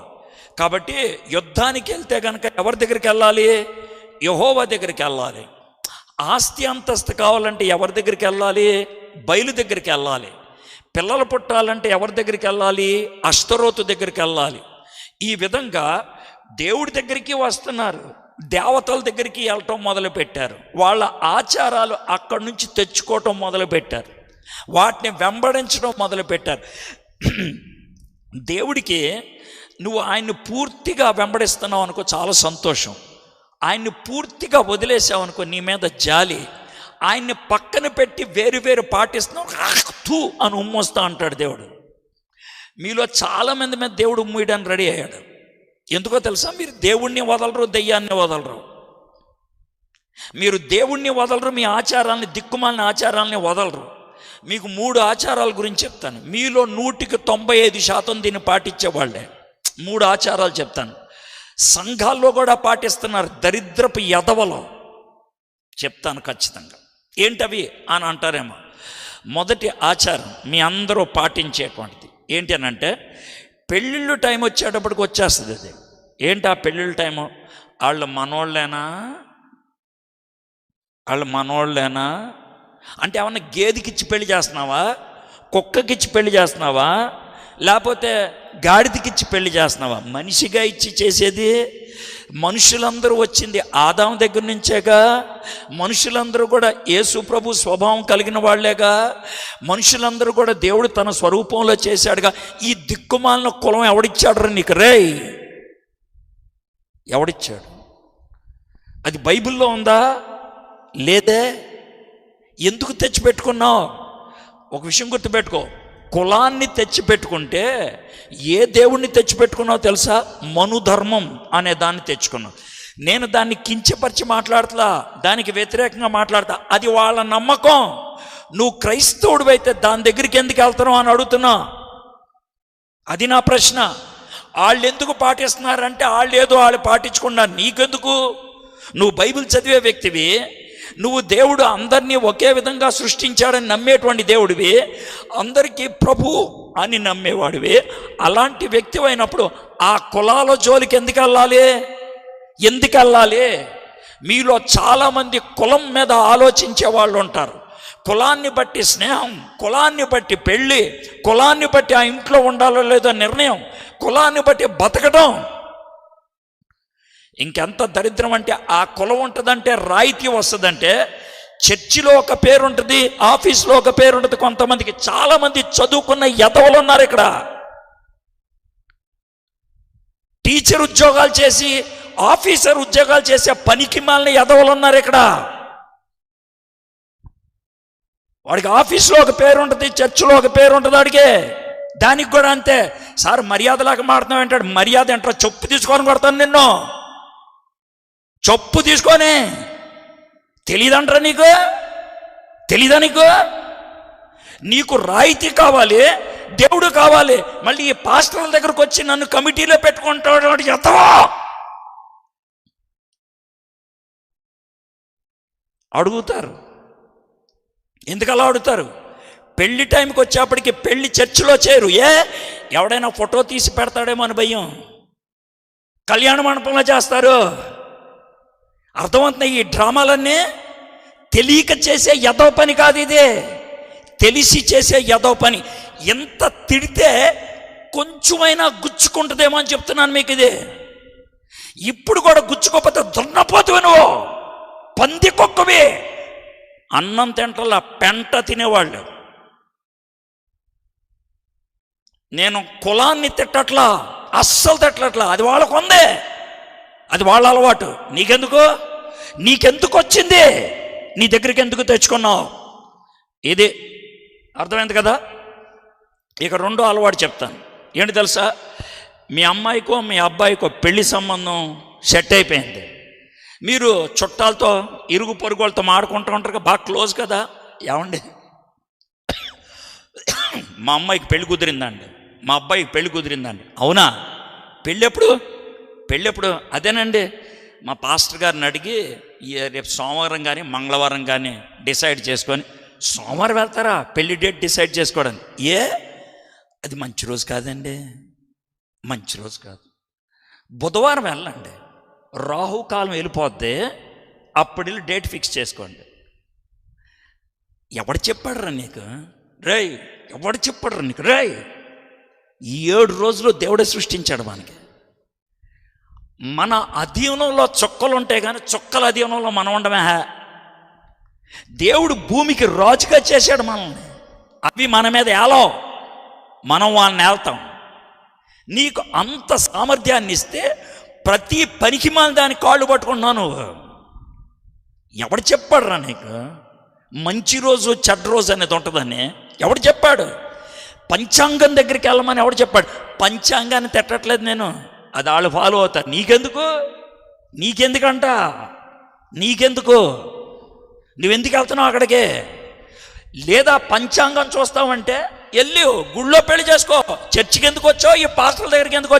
కాబట్టి యుద్ధానికి వెళ్తే కనుక ఎవరి దగ్గరికి వెళ్ళాలి? యెహోవా దగ్గరికి వెళ్ళాలి. ఆస్తి అంతస్తు కావాలంటే ఎవరి దగ్గరికి వెళ్ళాలి? బయలు దగ్గరికి వెళ్ళాలి. పిల్లలు పుట్టాలంటే ఎవరి దగ్గరికి వెళ్ళాలి? అష్టరోతు దగ్గరికి వెళ్ళాలి. ఈ విధంగా దేవుడి దగ్గరికి వస్తున్నారు, దేవతల దగ్గరికి వెళ్ళటం మొదలుపెట్టారు. వాళ్ళ ఆచారాలు అక్కడి నుంచి తెచ్చుకోవటం మొదలుపెట్టారు, వాటిని వెంబడించడం మొదలుపెట్టారు. దేవుడికి నువ్వు ఆయన్ని పూర్తిగా వెంబడిస్తున్నావు అనుకో, చాలా సంతోషం. ఆయన్ని పూర్తిగా వదిలేసావు అనుకో, నీ మీద జాలి. ఆయన్ని పక్కన పెట్టి వేరు వేరు పాటిస్తున్నావు తూ అని ఉమ్మొస్తా అంటాడు దేవుడు. మీలో చాలామంది మీద దేవుడు ఉమ్మేయడానికి రెడీ అయ్యాడు. ఎందుకో తెలుసా? మీరు దేవుణ్ణి వదలరు, దెయ్యాన్ని వదలరు. మీరు దేవుణ్ణి వదలరు, మీ ఆచారాలని, దిక్కుమాలిన ఆచారాలని వదలరు. మీకు 3 ఆచారాల గురించి చెప్తాను. మీలో 100% దీన్ని పాటించేవాళ్ళే. 3 ఆచారాలు చెప్తాను. సంఘాల్లో కూడా పాటిస్తున్నారు, దరిద్రపు ఎదవలో. చెప్తాను ఖచ్చితంగా. ఏంటవి అని అంటారేమో. మొదటి ఆచారం మీ అందరూ పాటించేటువంటిది ఏంటి అని అంటే, పెళ్ళిళ్ళు టైం వచ్చేటప్పటికి వచ్చేస్తుంది అది. ఏంటి ఆ పెళ్ళిళ్ళ టైము? వాళ్ళు మనోళ్ళేనా అంటే ఏమన్నా గేదెకిచ్చి పెళ్లి చేస్తున్నావా? కుక్కకిచ్చి పెళ్లి చేస్తున్నావా? లేకపోతే గాడిదకిచ్చి పెళ్లి చేస్తున్నావా? మనిషిగా ఇచ్చి చేసేది. మనుషులందరూ వచ్చింది ఆదాము దగ్గర నుంచేగా. మనుషులందరూ కూడా యేసు ప్రభు స్వభావం కలిగిన వాళ్ళేగా. మనుషులందరూ కూడా దేవుడు తన స్వరూపంలో చేశాడుగా. ఈ దిక్కుమాలిన కులం ఎవడిచ్చాడు నీకు? రేయ్, ఎవడిచ్చాడు? అది బైబిల్లో ఉందా? లేదే. ఎందుకు తెచ్చిపెట్టుకున్నావు? ఒక విషయం గుర్తుపెట్టుకో, కులాన్ని తెచ్చిపెట్టుకుంటే ఏ దేవుణ్ణి తెచ్చిపెట్టుకున్నావు తెలుసా? మనుధర్మం అనే దాన్ని తెచ్చుకున్నావు. నేను దాన్ని కించపరిచి మాట్లాడతా, దానికి వ్యతిరేకంగా మాట్లాడతా. అది వాళ్ళ నమ్మకం. నువ్వు క్రైస్తవుడు అయితే దాని దగ్గరికి ఎందుకు వెళ్తున్నావు అని అడుగుతున్నా. అది నా ప్రశ్న. వాళ్ళు ఎందుకు పాటిస్తున్నారంటే వాళ్ళు పాటించుకున్నారు, నీకెందుకు? నువ్వు బైబిల్ చదివే వ్యక్తివి, నువ్వు దేవుడు అందరినీ ఒకే విధంగా సృష్టించాడని నమ్మేటువంటి దేవుడివి, అందరికీ ప్రభు అని నమ్మేవాడివి. అలాంటి వ్యక్తి అయినప్పుడు ఆ కులాల జోలికి ఎందుకు వెళ్ళాలి? మీలో చాలామంది కులం మీద ఆలోచించే వాళ్ళు ఉంటారు. కులాన్ని బట్టి స్నేహం, కులాన్ని బట్టి పెళ్ళి, కులాన్ని బట్టి ఆ ఇంట్లో ఉండాలో లేదో నిర్ణయం, కులాన్ని బట్టి బతకడం. ఇంకెంత దరిద్రం అంటే, ఆ కులం ఉంటుందంటే రాయితీ వస్తుందంటే, చర్చిలో ఒక పేరు ఉంటుంది, ఆఫీస్లో ఒక పేరు ఉంటుంది. కొంతమందికి, చాలామంది చదువుకున్న ఎదవలు ఉన్నారు ఇక్కడ. టీచర్ ఉద్యోగాలు చేసి, ఆఫీసర్ ఉద్యోగాలు చేసే పనికి మాలిన ఎదవలు ఉన్నారు ఇక్కడ. వాడికి ఆఫీస్లో ఒక పేరు ఉంటుంది, చర్చిలో ఒక పేరు ఉంటుంది వాడికి. దానికి కూడా అంతే. సార్ మర్యాదలాగా మాడుతున్నావు అంటాడు. మర్యాద ఏంటో? చెప్పు తీసుకొని కొడతాను నిన్ను. చెప్పు తీసుకొని. తెలీదంటారా నీకు? తెలీదా నీకు? నీకు రాయితీ కావాలి, దేవుడు కావాలి. మళ్ళీ ఈ పాస్టర్ల దగ్గరకు వచ్చి నన్ను కమిటీలో పెట్టుకుంటాడు వాడు ఎంతవా అడుగుతారు. ఎందుకలా అడుగుతారు? పెళ్లి టైంకి వచ్చేప్పటికి పెళ్లి చర్చిలో చేరు. ఎవడైనా ఫోటో తీసి పెడతాడేమో అని భయం. కళ్యాణ మండపంలో చేస్తారు. అర్థమవుతుంది? ఈ డ్రామాలన్నీ తెలియక చేసే ఎదవ పని కాదు ఇది, తెలిసి చేసే ఎదవ పని. ఎంత తిడితే కొంచెమైనా గుచ్చుకుంటుందేమో అని చెప్తున్నాను మీకు. ఇది ఇప్పుడు కూడా గుచ్చుకోకపోతే దున్నపోతువి నువ్వు, పంది కుక్కవి. అన్నం తింటలా పెంట తినేవాళ్ళు. నేను కులాన్ని తిట్టట్లా, అస్సలు తిట్టట్లా. అది వాళ్ళకు ఉంది, అది వాళ్ళ అలవాటు. నీకెందుకు వచ్చింది? నీ దగ్గరికి ఎందుకు తెచ్చుకున్నావు? ఇది అర్థమైంది కదా. ఇక రెండో అలవాటు చెప్తాను. ఏంటి తెలుసా? మీ అమ్మాయికో మీ అబ్బాయికో పెళ్లి సంబంధం సెట్ అయిపోయింది. మీరు చుట్టాలతో ఇరుగు పొరుగు వాళ్ళతో మాడుకుంటూ ఉంటారు, బాగా క్లోజ్ కదా. ఏమండి, మా అమ్మాయికి పెళ్లి కుదిరిందండి, మా అబ్బాయికి పెళ్లి కుదిరిందండి. అవునా? పెళ్ళెప్పుడు? అదేనండి, మా పాస్టర్ గారిని అడిగి రేపు సోమవారం కానీ మంగళవారం కానీ డిసైడ్ చేసుకొని, సోమవారం వెళ్తారా పెళ్లి డేట్ డిసైడ్ చేసుకోవడానికి? అది మంచి రోజు కాదండి, మంచి రోజు కాదు. బుధవారం వెళ్ళండి, రాహుకాలం వెళ్ళిపోద్ది, అప్పుడు వెళ్ళి డేట్ ఫిక్స్ చేసుకోండి. ఎవడు చెప్పాడురా నీకు? ఎవడు చెప్పాడురా నీకు? ఈ 7 రోజులు దేవుడే సృష్టించాడు మనకి. మన అధీనంలో చుక్కలు ఉంటాయి కానీ చుక్కల అధీనంలో మనం ఉండమే. దేవుడు భూమికి రాజుగా చేశాడు మనల్ని. అవి మన మీద ఏలో, మనం వాళ్ళని ఏళ్తాం. నీకు అంత సామర్థ్యాన్ని ఇస్తే ప్రతి పనికి మాలిన దానికి కాళ్ళు పట్టుకుంటున్నావు నువ్వు. ఎవడు చెప్పాడురా నీకు మంచి రోజు చెడ్డ రోజు అనేది ఉంటుందని? ఎవడు చెప్పాడు? పంచాంగం దగ్గరికి వెళ్ళమని ఎవడు చెప్పాడు? పంచాంగాన్ని తిట్టట్లేదు నేను, అది వాళ్ళు ఫాలో అవుతారు. నీకెందుకు నువ్వెందుకు వెళ్తున్నావు అక్కడికి? లేదా పంచాంగం చూస్తావంటే వెళ్ళి గుళ్ళో పెళ్లి చేసుకో. చర్చికి ఎందుకు వచ్చావు? ఈ పాస్టర్ల దగ్గరికి ఎందుకు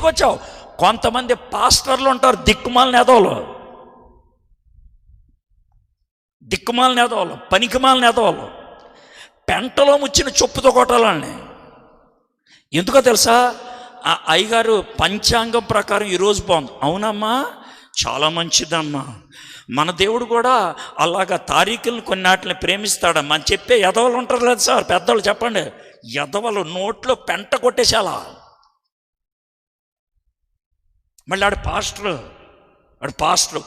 వచ్చావు? కొంతమంది పాస్టర్లు ఉంటారు దిక్కుమాలిన ఎదవలు, పనికిమాలిన ఎదవలు, పెంటలో ముచ్చిన చొప్పుతో కొట్టాలని. ఎందుకో తెలుసా? ఆ అయ్యగారు పంచాంగం ప్రకారం ఈరోజు బాగుంది. అవునమ్మా, చాలా మంచిదమ్మా, మన దేవుడు కూడా అలాగా తారీఖులను కొన్నిటిని ప్రేమిస్తాడమ్మా అని చెప్పే ఎదవలు ఉంటారు లేదు సార్? పెద్దవాళ్ళు చెప్పండి, ఎదవలు నోట్లో పెంట కొట్టేసేలా. మళ్ళీ ఆడు పాస్టర్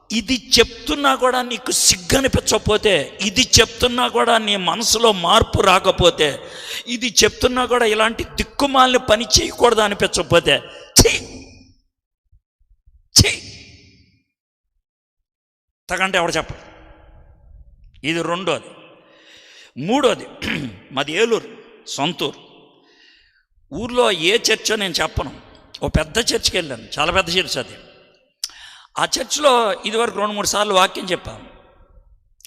ఇది చెప్తున్నా కూడా నీకు సిగ్గనిపించకపోతే, ఇది చెప్తున్నా కూడా నీ మనసులో మార్పు రాకపోతే, ఇది చెప్తున్నా కూడా ఇలాంటి దిక్కుమాలిన పని చేయకూడదు అనిపించకపోతే, తగంటే ఎవడు చెప్పడు. ఇది రెండోది. మూడోది, మాది ఏలూరు, సొంతూరు. ఊర్లో ఏ చర్చో నేను చెప్పను. ఓ పెద్ద చర్చికి వెళ్ళాను, చాలా పెద్ద చర్చ్ అది. ఆ చర్చిలో ఇదివరకు 2-3 సార్లు వాక్యం చెప్పాను.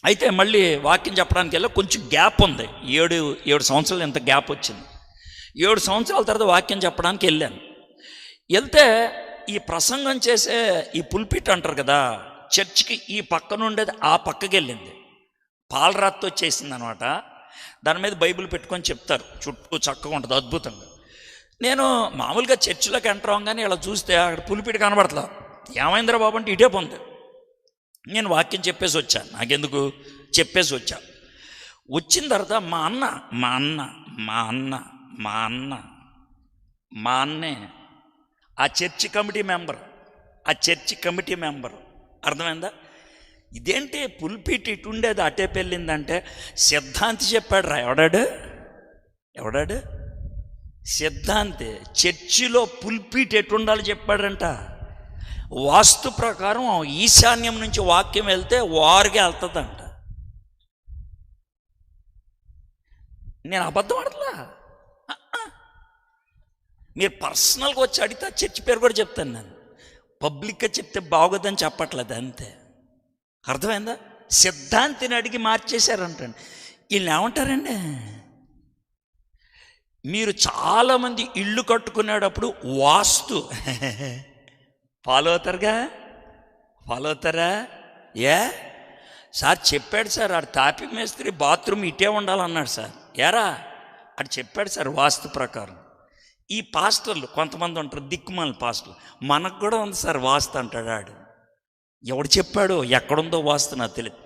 అయితే మళ్ళీ వాక్యం చెప్పడానికి వెళ్ళి కొంచెం గ్యాప్ ఉంది, 7 సంవత్సరాలు ఎంత గ్యాప్ వచ్చింది. 7 సంవత్సరాల తర్వాత వాక్యం చెప్పడానికి వెళ్తే ఈ ప్రసంగం చేసే ఈ పుల్పిట్ అంటారు కదా, చర్చికి ఈ పక్కన ఉండేది ఆ పక్కకి వెళ్ళింది. పాలరాతితో చేసింది అనమాట. దాని మీద బైబిల్ పెట్టుకొని చెప్తారు, చుట్టూ చక్కగా ఉంటుంది, అద్భుతంగా. నేను మామూలుగా చర్చిలోకి ఎంటర్ అవ్వగానే ఇలా చూస్తే అక్కడ పులిపిటి కనబడట్లా. ఏమైందిరా బాబు అంటే ఇటే పొంది. నేను వాక్యం చెప్పేసి వచ్చాను, నాకెందుకు చెప్పేసి వచ్చా. వచ్చిన తర్వాత మా అన్నే ఆ చర్చి కమిటీ మెంబర్. అర్థమైందా? ఇదేంటి పుల్పిట్ ఇటు ఉండేది అటే పెళ్ళిందంటే సిద్ధాంతి చెప్పాడు రా. ఎవడాడు సిద్ధాంతి చర్చిలో పుల్పిట్ ఎటు ఉండాలి చెప్పాడంట. వాస్తు ప్రకారం ఈశాన్యం నుంచి వాక్యం వెళ్తే వారుగా వెళ్తుందంట. నేను అబద్ధం ఆడలా. మీరు పర్సనల్గా వచ్చి అడిగితే చర్చి పేరు కూడా చెప్తాను. నేను పబ్లిక్గా చెప్తే బాగోదని చెప్పట్లేదు, అంతే. అర్థమైందా? సిద్ధాంతిని అడిగి మార్చేశారంటండి. వీళ్ళు ఏమంటారండి, మీరు చాలామంది ఇళ్ళు కట్టుకునేటప్పుడు వాస్తు ఫాలో అవుతారా? సార్ చెప్పాడు సార్, ఆడు తాపి మేస్త్రి బాత్రూమ్ ఇటే ఉండాలన్నాడు సార్. ఆడు చెప్పాడు సార్ వాస్తు ప్రకారం. ఈ పాస్టర్లు కొంతమంది ఉంటారు దిక్కుమాల పాస్టర్లు, మనకు కూడా ఉంది సార్ వాస్తు అంటాడు. ఆడు ఎవడు చెప్పాడో ఎక్కడుందో వాస్తు నాకు తెలియదు.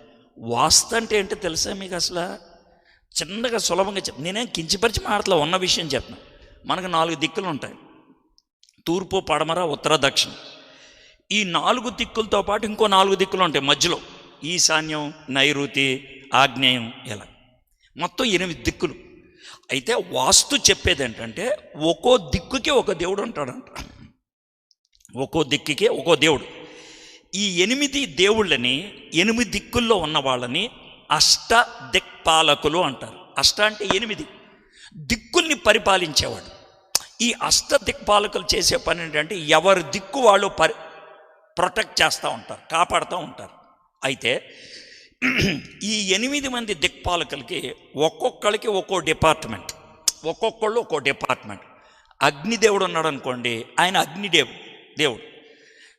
వాస్తు అంటే ఏంటో తెలుసా మీకు? అసలు చిన్నగా సులభంగా నేనేం కించిపరిచి మాటలో ఉన్న విషయం చెప్తాను. మనకు 4 దిక్కులు ఉంటాయి, తూర్పు, పడమర, ఉత్తర, దక్షిణం. ఈ 4 దిక్కులతో పాటు ఇంకో 4 దిక్కులు ఉంటాయి మధ్యలో, ఈశాన్యం, నైరుతి, ఆగ్నేయం, ఇలా మొత్తం 8 దిక్కులు. అయితే వాస్తు చెప్పేది ఏంటంటే ఒక్కో దిక్కుకి ఒక దేవుడు ఉంటాడంట. ఒక్కో దిక్కుకి ఒక్కో దేవుడు. ఈ 8 దేవుళ్ళని 8 దిక్కుల్లో ఉన్న వాళ్ళని అష్ట దిక్పాలకులు అంటారు. అష్ట అంటే 8 దిక్కుల్ని పరిపాలించేవాడు. ఈ అష్ట దిక్పాలకులు చేసే పని ఏంటంటే ఎవరి దిక్కు వాళ్ళు ప్రొటెక్ట్ చేస్తూ ఉంటారు, కాపాడుతూ ఉంటారు. అయితే ఈ 8 మంది దిక్పాలకులకి ఒక్కొక్కరికి ఒక్కో డిపార్ట్మెంట్, ఒక్కొక్కళ్ళు ఒక్కో డిపార్ట్మెంట్. అగ్నిదేవుడు ఉన్నాడు అనుకోండి, ఆయన దేవుడు.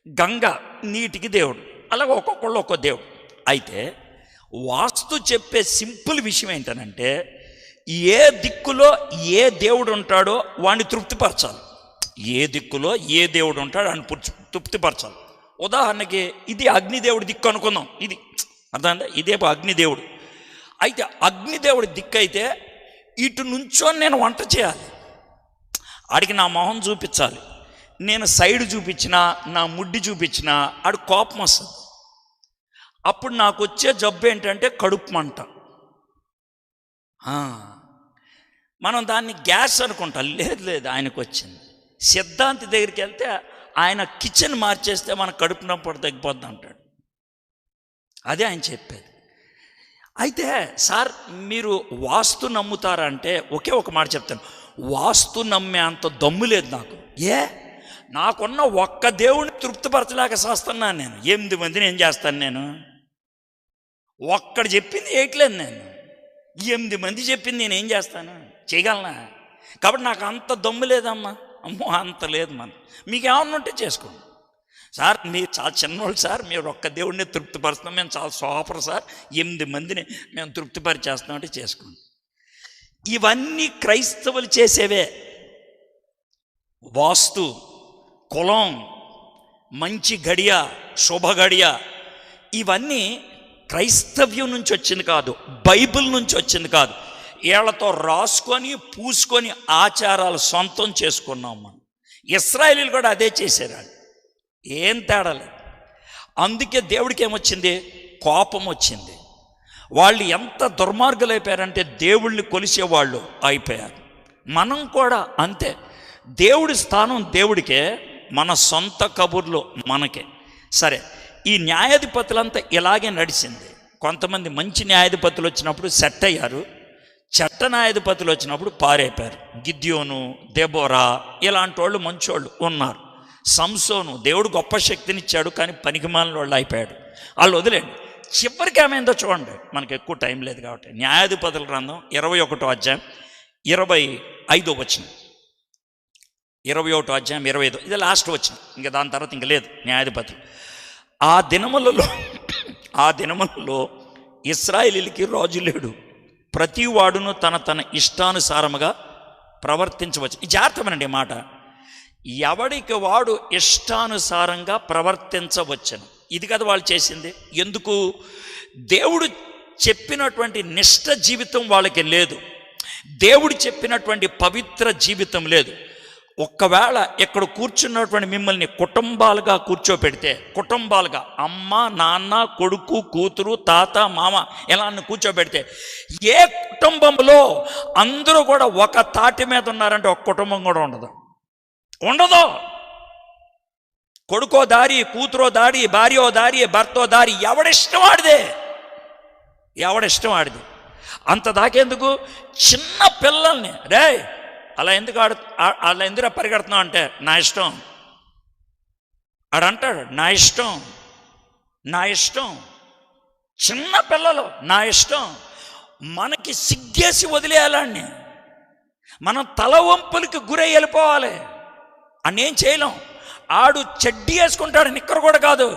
గంగ నీటికి దేవుడు. అలాగే ఒక్కొక్కళ్ళు ఒక్కో దేవుడు. అయితే వాస్తు చెప్పే సింపుల్ విషయం ఏంటనంటే ఏ దిక్కులో ఏ దేవుడు ఉంటాడో వాడిని తృప్తిపరచాలి. ఏ దిక్కులో ఏ దేవుడు ఉంటాడో అని తృప్తిపరచాలి. ఉదాహరణకి ఇది అగ్నిదేవుడి దిక్కు అనుకుందాం. ఇది అర్థమైందా? ఇదే అగ్నిదేవుడు. అయితే అగ్నిదేవుడి దిక్కు అయితే ఇటు నుంచొని నేను వంట చేయాలి, ఆడికి నా మొహం చూపించాలి. నేను సైడ్ చూపించినా, నా ముడ్డి చూపించినా ఆడు కోపం వస్తుంది. అప్పుడు నాకు వచ్చే జబ్బు ఏంటంటే కడుపు మంట. మనం దాన్ని గ్యాస్ అనుకుంటాం. లేదు, ఆయనకు వచ్చింది. సిద్ధాంతి దగ్గరికి వెళ్తే ఆయన కిచెన్ మార్చేస్తే మన కడుపు నొప్పి తగ్గిపోద్ది అంటాడు. అదే ఆయన చెప్పేది. అయితే సార్ మీరు వాస్తు నమ్ముతారా అంటే ఒకే ఒక మాట చెప్తాను, వాస్తు నమ్మే అంత దమ్ము లేదు నాకు. నాకున్న ఒక్క దేవుడిని తృప్తిపరచలేక చేస్తున్నాను నేను. 8 మందిని ఏం చేస్తాను నేను? ఒక్కడు చెప్పింది వేయట్లేదు నేను. 8 మంది చెప్పింది నేను ఏం చేస్తాను? చేయగలనా? కాబట్టి నాకు అంత దమ్ము లేదమ్మా. అమ్మో అంత లేదు. మీకు ఏమన్నా ఉంటే చేసుకోండి సార్. మీరు చాలా చిన్నోళ్ళు సార్, మీరు ఒక్క దేవుడిని తృప్తిపరుస్తున్నాం, మేము చాలా సూపర్ సార్, 8 మందిని మేము తృప్తిపరిచేస్తున్నామంటే చేసుకోండి. ఇవన్నీ క్రైస్తవులు చేసేవే. వాస్తు, కులం, మంచి గడియ, శుభ గడియ, ఇవన్నీ క్రైస్తవ్యం నుంచి వచ్చింది కాదు, బైబిల్ నుంచి వచ్చింది కాదు. వీళ్ళతో రాసుకొని పూసుకొని ఆచారాలు సొంతం చేసుకున్నాం మనం. ఇశ్రాయేలీలు కూడా అదే చేశారు. ఏం తేడా లేదు. అందుకే దేవుడికి ఏమొచ్చింది? కోపం వచ్చింది. వాళ్ళు ఎంత దుర్మార్గులు అయిపోయారంటే దేవుళ్ళని కొలిసేవాళ్ళు అయిపోయారు. మనం కూడా అంతే. దేవుడి స్థానం దేవుడికే, మన సొంత కబుర్లు మనకే. సరే, ఈ న్యాయాధిపతులంతా ఇలాగే నడిచింది. కొంతమంది మంచి న్యాయాధిపతులు వచ్చినప్పుడు సెట్ అయ్యారు, చెట్ట న్యాయాధిపతులు వచ్చినప్పుడు పారైపోయారు. గిద్యోను, దెబోరా ఇలాంటి వాళ్ళు మంచోళ్ళు ఉన్నారు. సంసోను దేవుడు గొప్ప శక్తినిచ్చాడు, కానీ పనికిమాలిన వాళ్ళు అయిపోయాడు. వాళ్ళు వదిలేండి. చివరికి ఏమైందో చూడండి, మనకు ఎక్కువ టైం లేదు కాబట్టి. న్యాయాధిపతుల గ్రంథం 21వ అధ్యాయం 25వ వచనం. 21వ అధ్యాయం 25, ఇది లాస్ట్ వచనం. ఇంకా దాని తర్వాత ఇంక లేదు న్యాయాధిపతులు. ఆ దినములలో ఇశ్రాయేలీయులకి రాజు లేడు, ప్రతి వాడును తన ఇష్టానుసారముగా ప్రవర్తించవచ్చు. ఈ జాగ్రత్తమనండి మాట. ఎవడికి వాడు ఇష్టానుసారంగా ప్రవర్తించవచ్చును. ఇది కదా వాళ్ళు చేసింది. ఎందుకు? దేవుడు చెప్పినటువంటి నిష్ఠ జీవితం వాళ్ళకి లేదు, దేవుడు చెప్పినటువంటి పవిత్ర జీవితం లేదు. ఒక్కవేళ ఇక్కడ కూర్చున్నటువంటి మిమ్మల్ని కుటుంబాలుగా కూర్చోపెడితే, కుటుంబాలుగా అమ్మ, నాన్న, కొడుకు, కూతురు, తాత, మామ ఇలా కూర్చోబెడితే, ఏ కుటుంబంలో అందరూ కూడా ఒక తాటి మీద ఉన్నారంటే ఒక కుటుంబం కూడా ఉండదు. కొడుకో దారి, కూతురో దారి, భార్యో దారి, భర్తో దారి, ఎవడిష్టం ఆడిది. అంత దాకేందుకు? చిన్న పిల్లల్ని అలా ఎందుకు పరిగెడుతున్నావు అంటే నా ఇష్టం. ఆడంటాడు నా ఇష్టం. చిన్న పిల్లలు నా ఇష్టం. మనకి సిగ్గేసి వదిలేయాలని, మనం తల వంపులకి గురై వెళ్ళిపోవాలి. అన్నేం చేయలేం. ఆడు చెడ్డీ వేసుకుంటాడు, నిక్కరు కూడా కాదు,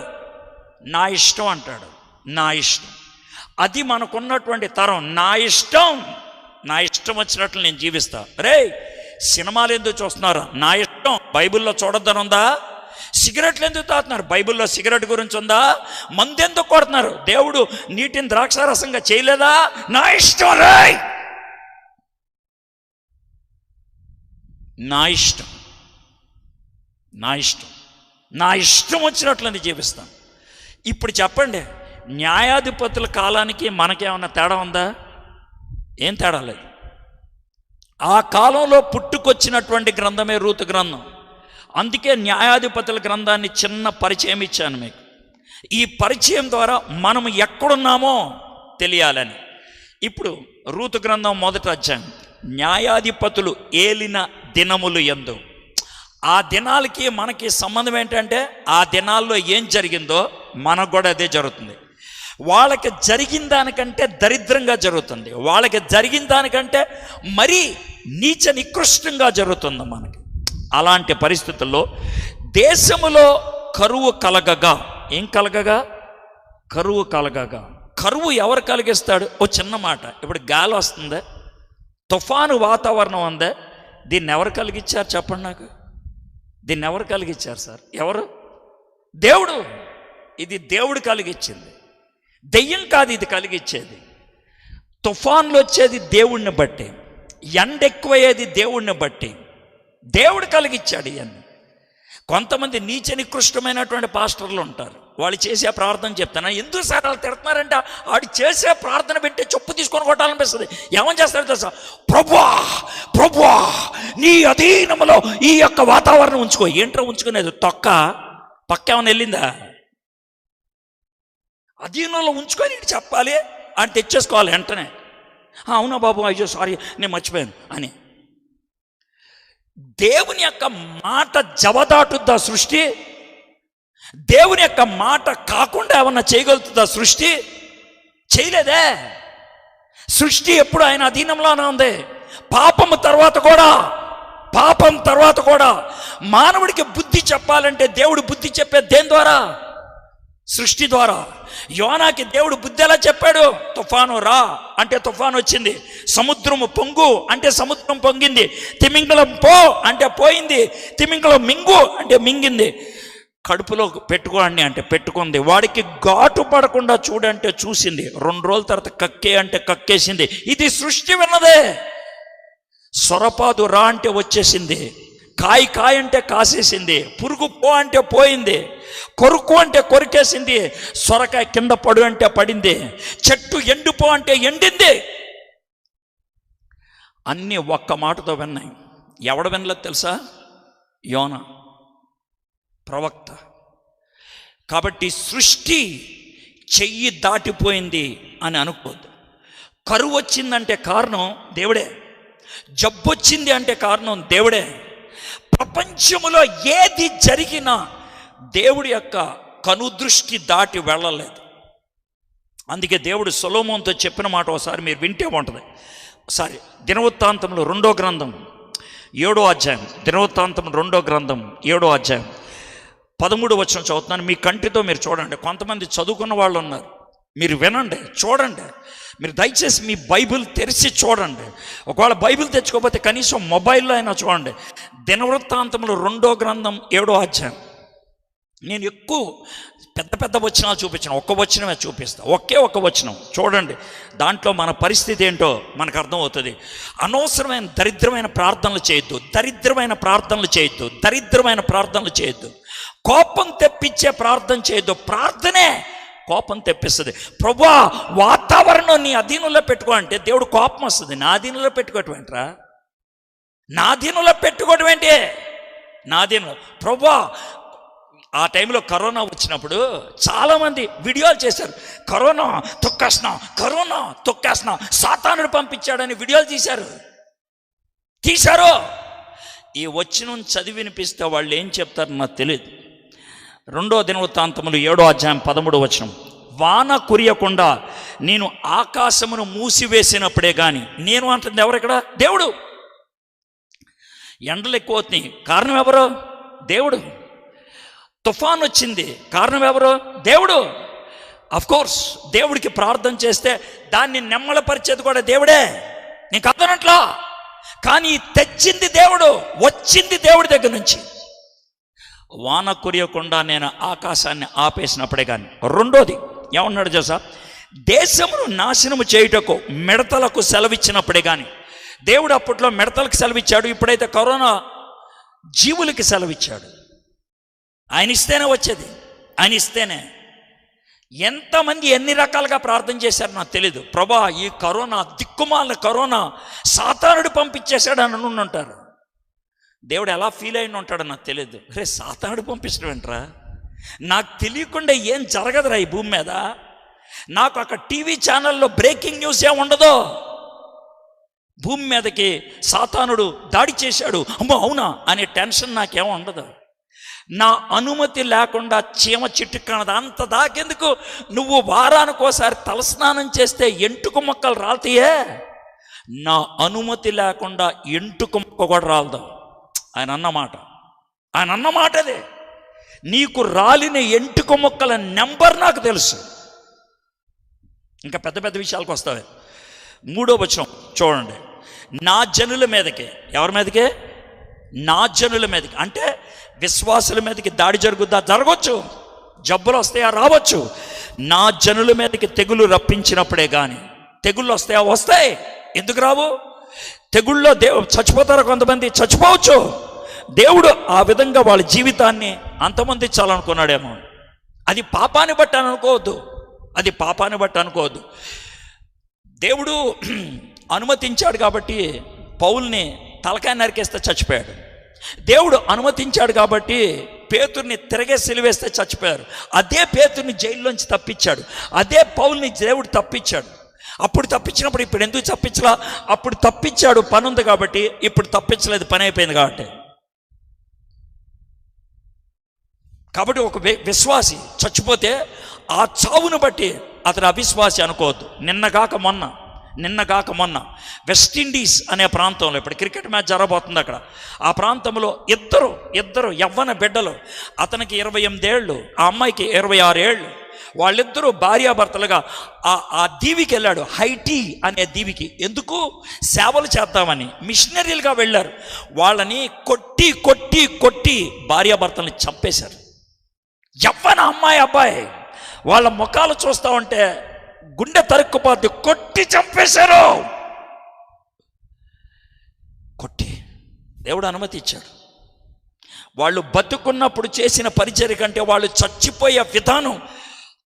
నా ఇష్టం అంటాడు. నా ఇష్టం, అది మనకున్నటువంటి తరం. నా ఇష్టం వచ్చినట్లు నేను జీవిస్తా. సినిమాలు ఎందుకు చూస్తున్నారు? నా ఇష్టం. బైబిల్లో చూడొద్దని ఉందా? సిగరెట్లు ఎందుకు తాగుతున్నారు? బైబిల్లో సిగరెట్ గురించి ఉందా? మందు ఎందుకు కొడుతున్నారు? దేవుడు నీటిని ద్రాక్షారసంగా చేయలేదా? నా ఇష్టం. నా ఇష్టం వచ్చినట్లు నేను జీవిస్తాను. ఇప్పుడు చెప్పండి, న్యాయాధిపతుల కాలానికి మనకేమన్నా తేడా ఉందా? ఏం తేడా లేదు. ఆ కాలంలో పుట్టుకొచ్చినటువంటి గ్రంథమే రూతు గ్రంథం. అందుకే న్యాయాధిపతుల గ్రంథాన్ని చిన్న పరిచయం ఇచ్చాను మీకు. ఈ పరిచయం ద్వారా మనం ఎక్కడున్నామో తెలియాలని. ఇప్పుడు రూతు గ్రంథం 1వ అధ్యాయం. న్యాయాధిపతులు ఏలిన దినములు యందు. ఆ దినాలకి మనకి సంబంధం ఏంటంటే ఆ దినాల్లో ఏం జరిగిందో మనకు కూడా అదే జరుగుతుంది. వాళ్ళకి జరిగిన దానికంటే దరిద్రంగా జరుగుతుంది, వాళ్ళకి జరిగిన దానికంటే మరీ నీచ నికృష్టంగా జరుగుతుంది మనకి. అలాంటి పరిస్థితుల్లో దేశములో కరువు కలగగా, ఏం కలగగా? కరువు కలగగా. కరువు ఎవరు కలిగిస్తాడు? ఓ చిన్న మాట, ఇప్పుడు గాలి వస్తుందే, తుఫాను వాతావరణం ఉందే, దీన్ని ఎవరు కలిగించారు చెప్పండి నాకు? దీన్ని ఎవరు కలిగించారు సార్? ఎవరు? దేవుడు. ఇది దేవుడు కలిగించింది, దెయ్యం కాదు ఇది కలిగించేది. తుఫాన్లు వచ్చేది దేవుణ్ణి బట్టి, ఎండ ఎక్కువయ్యేది దేవుణ్ణి బట్టి. దేవుడు కలిగించాడు ఇవన్నీ. కొంతమంది నీచ నికృష్టమైనటువంటి పాస్టర్లు ఉంటారు, వాళ్ళు చేసే ప్రార్థన చెప్తాను. ఎందుకు సార్ వాళ్ళు తిడుతున్నారంటే వాడు చేసే ప్రార్థన పెట్టి చెప్పు తీసుకొని కొట్టాలనిపిస్తుంది. ఏమని చేస్తాడు తెలుసా? ప్రభువా ప్రభువా నీ అధీనంలో ఈ యొక్క వాతావరణం ఉంచుకో. ఏంట్రా ఉంచుకునేది? పక్క ఏమైనా వెళ్ళిందా? అధీనంలో ఉంచుకొని ఇటు చెప్పాలి అని తెచ్చేసుకోవాలి వెంటనే. అవునా బాబు, అయ్యో సారీ నేను మర్చిపోయాను అని. దేవుని యొక్క మాట జవదాటుద్దా సృష్టి? దేవుని యొక్క మాట కాకుండా ఏమన్నా చేయగలుగుతుందా సృష్టి? చేయలేదే. సృష్టి ఎప్పుడు ఆయన అధీనంలోనే ఉంది. పాపం తర్వాత కూడా మానవుడికి బుద్ధి చెప్పాలంటే దేవుడు బుద్ధి చెప్పేది దేని ద్వారా? సృష్టి ద్వారా. యోనాకి దేవుడు బుద్ధి ఎలా చెప్పాడు? తుఫాను రా అంటే తుఫాను వచ్చింది, సముద్రము పొంగు అంటే సముద్రం పొంగింది, తిమింగలం పో అంటే పోయింది, తిమింగలం మింగు అంటే మింగింది, కడుపులో పెట్టుకోండి అంటే పెట్టుకుంది, వాడికి ఘాటు పడకుండా చూడంటే చూసింది, 2 రోజుల తర్వాత కక్కే అంటే కక్కేసింది. ఇది సృష్టి విన్నదే. సొరపాదు రా అంటే వచ్చేసింది, కాయ అంటే కాసేసింది, పురుగు పో అంటే పోయింది, కొరుకు అంటే కొరికేసింది, సొరకాయ కింద పడు అంటే పడింది, చెట్టు ఎండిపో అంటే ఎండింది. అన్నీ ఒక్క మాటతో విన్నాయి. ఎవడు వినలేదు తెలుసా? యోనా ప్రవక్త. కాబట్టి సృష్టి చెయ్యి దాటిపోయింది అని అనుకోద్దు. కరువు వచ్చిందంటే కారణం దేవుడే, జబ్బు వచ్చింది అంటే కారణం దేవుడే. ప్రపంచంలో ఏది జరిగినా దేవుడి యొక్క కనుదృష్టి దాటి వెళ్ళలేదు. అందుకే దేవుడు సొలొమోనుతో చెప్పిన మాట ఒకసారి మీరు వింటే ఉంటుంది. ఒకసారి దినవృత్తాంతంలో 2వ గ్రంథం 7వ అధ్యాయం, దినవృత్తాంతం 2వ గ్రంథం 7వ అధ్యాయం 13వ వచనం చదువుతున్నాను. మీ కంటితో మీరు చూడండి. కొంతమంది చదువుకున్న వాళ్ళు ఉన్నారు, మీరు వినండి, చూడండి. మీరు దయచేసి మీ బైబిల్ తెరిచి చూడండి. ఒకవేళ బైబిల్ తెచ్చుకోకపోతే కనీసం మొబైల్లో అయినా చూడండి. దినవృత్తాంతంలో 2వ గ్రంథం 7వ అధ్యాయం. నేను ఎక్కువ పెద్ద వచనాలు చూపించాను, ఒక్క వచనమే చూపిస్తా, ఒకే ఒక్క వచనం చూడండి. దాంట్లో మన పరిస్థితి ఏంటో మనకు అర్థమవుతుంది. అనవసరమైన దరిద్రమైన ప్రార్థనలు చేయొద్దు. కోపం తెప్పించే ప్రార్థన చేయొద్దు. ప్రార్థనే కోపం తెప్పిస్తుంది. ప్రభువా వాతావరణం నీ అధీనంలో పెట్టుకో అంటే దేవుడు కోపం వస్తుంది. నా అధీనంలో పెట్టుకోవటం ఏంట్రా? నా అధీనంలో పెట్టుకోవటం ఏంటి? నా అధీనంలో. ప్రభువా ఆ టైంలో కరోనా వచ్చినప్పుడు చాలామంది వీడియోలు చేశారు. కరోనా తొక్కేస్తున్నాం, సాతానుడు పంపించాడని వీడియోలు తీశారు. ఈ వచనం చదివి వినిపిస్తే వాళ్ళు ఏం చెప్తారో నాకు తెలియదు. 2వ దినవృత్తాంతములు 7వ అధ్యాయం 13వ వచనం. వాన కురియకుండా నేను ఆకాశమును మూసివేసినప్పుడే కానీ, నేను అంటుంది ఎవరు ఇక్కడ? దేవుడు. ఎండలు ఎక్కువ అవుతున్నాయి, కారణం ఎవరు? దేవుడు. తుఫాన్ వచ్చింది, కారణం ఎవరు? దేవుడు. కోర్స్ దేవుడికి ప్రార్థన చేస్తే దాన్ని నెమ్మలపరిచేది కూడా దేవుడే, నీకు అర్థనట్లా. కానీ తెచ్చింది దేవుడు, వచ్చింది దేవుడి దగ్గర నుంచి. వాన కురియకుండా నేను ఆకాశాన్ని ఆపేసినప్పుడే కానీ. 2వది ఏమన్నాడు తెలుసా? దేశమును నాశనము చేయుటకు మిడతలకు సెలవిచ్చినప్పుడే కానీ. దేవుడు అప్పట్లో మిడతలకు సెలవిచ్చాడు, ఇప్పుడైతే కరోనా జీవులకి సెలవిచ్చాడు. ఆయన ఇస్తేనే వచ్చేది, ఆయన ఇస్తేనే. ఎంతమంది ఎన్ని రకాలుగా ప్రార్థన చేశారు నాకు తెలీదు. ప్రభా, ఈ కరోనా, దిక్కుమాల కరోనా సాతానుడు పంపించేశాడు అని ఉంటారు. దేవుడు ఎలా ఫీల్ అయిన ఉంటాడో నాకు తెలియదు. రే, సాతానుడు పంపించడం ఏంట్రా? నాకు తెలియకుండా ఏం జరగదురా ఈ భూమి మీద. నాకు అక్కడ టీవీ ఛానల్లో బ్రేకింగ్ న్యూస్ ఏం ఉండదు. భూమి మీదకి సాతానుడు దాడి చేశాడు, అమ్మో అవునా అనే టెన్షన్ నాకేం ఉండదు. నా అనుమతి లేకుండా చీమ చిట్టుకనదు. అంత దాకెందుకు? నువ్వు వారానికోసారి తలస్నానం చేస్తే ఎంటుక మొక్కలు రాలుతాయే, నా అనుమతి లేకుండా ఎంటుక మొక్క కూడా రాలదు. ఆయన అన్నమాట అదే. నీకు రాలిన ఎంటుక మొక్కల నెంబర్ నాకు తెలుసు. ఇంకా పెద్ద పెద్ద విషయాలకు వస్తాయి. 3వ వచనం చూడండి. నా జనుల మీదకే, ఎవరి మీదకే? నా జనుల మీదకి అంటే విశ్వాసుల మీదకి దాడి జరగవచ్చు, జబ్బులు వస్తాయా, రావచ్చు. నా జనుల మీదకి తెగులు రప్పించినప్పుడే కానీ. తెగుళ్ళు వస్తాయా? వస్తాయి. ఎందుకు రావు? తెగుళ్ళలో చచ్చిపోతారు కొంతమంది, చచ్చిపోవచ్చు. దేవుడు ఆ విధంగా వాళ్ళ జీవితాన్ని అంతమొందించాలనుకున్నాడేమో. అది పాపాన్ని బట్టి అనుకోవద్దు. దేవుడు అనుమతించాడు కాబట్టి పౌల్ని తలకాయ నరికేస్తే చచ్చిపోయాడు. దేవుడు అనుమతించాడు కాబట్టి పేతుర్ని తిరగే సిలువేస్తే చచ్చిపోయారు. అదే పేతుర్ని జైల్లోంచి తప్పించాడు. అదే పౌల్ని దేవుడు తప్పించాడు. అప్పుడు తప్పించినప్పుడు ఇప్పుడు ఎందుకు తప్పించలా? అప్పుడు తప్పించాడు, పని ఉంది కాబట్టి. ఇప్పుడు తప్పించలేదు, పని అయిపోయింది కాబట్టి ఒక విశ్వాసి చచ్చిపోతే ఆ చావును బట్టి అతను అవిశ్వాసి అనుకోవద్దు. నిన్నగాక మొన్న వెస్టిండీస్ అనే ప్రాంతంలో ఇప్పుడు క్రికెట్ మ్యాచ్ జరగబోతుంది. అక్కడ ఆ ప్రాంతంలో ఇద్దరు యవ్వన బిడ్డలు, అతనికి 28 ఏళ్ళు, ఆ అమ్మాయికి 26 ఏళ్ళు. వాళ్ళిద్దరూ భార్యాభర్తలుగా ఆ దీవికి వెళ్ళాడు, హైటీ అనే దీవికి. ఎందుకు? సేవలు చేద్దామని మిషనరీలుగా వెళ్ళారు. వాళ్ళని కొట్టి భార్యాభర్తల్ని చంపేశారు. యవ్వన అబ్బాయి వాళ్ళ ముఖాలు చూస్తూ ఉంటే గుండె తరుక్కుపోద్ది. కొట్టి చంపేశారు. దేవుడు అనుమతి ఇచ్చాడు. వాళ్ళు బతుకున్నప్పుడు చేసిన పరిచర్య కంటే వాళ్ళు చచ్చిపోయే విధానం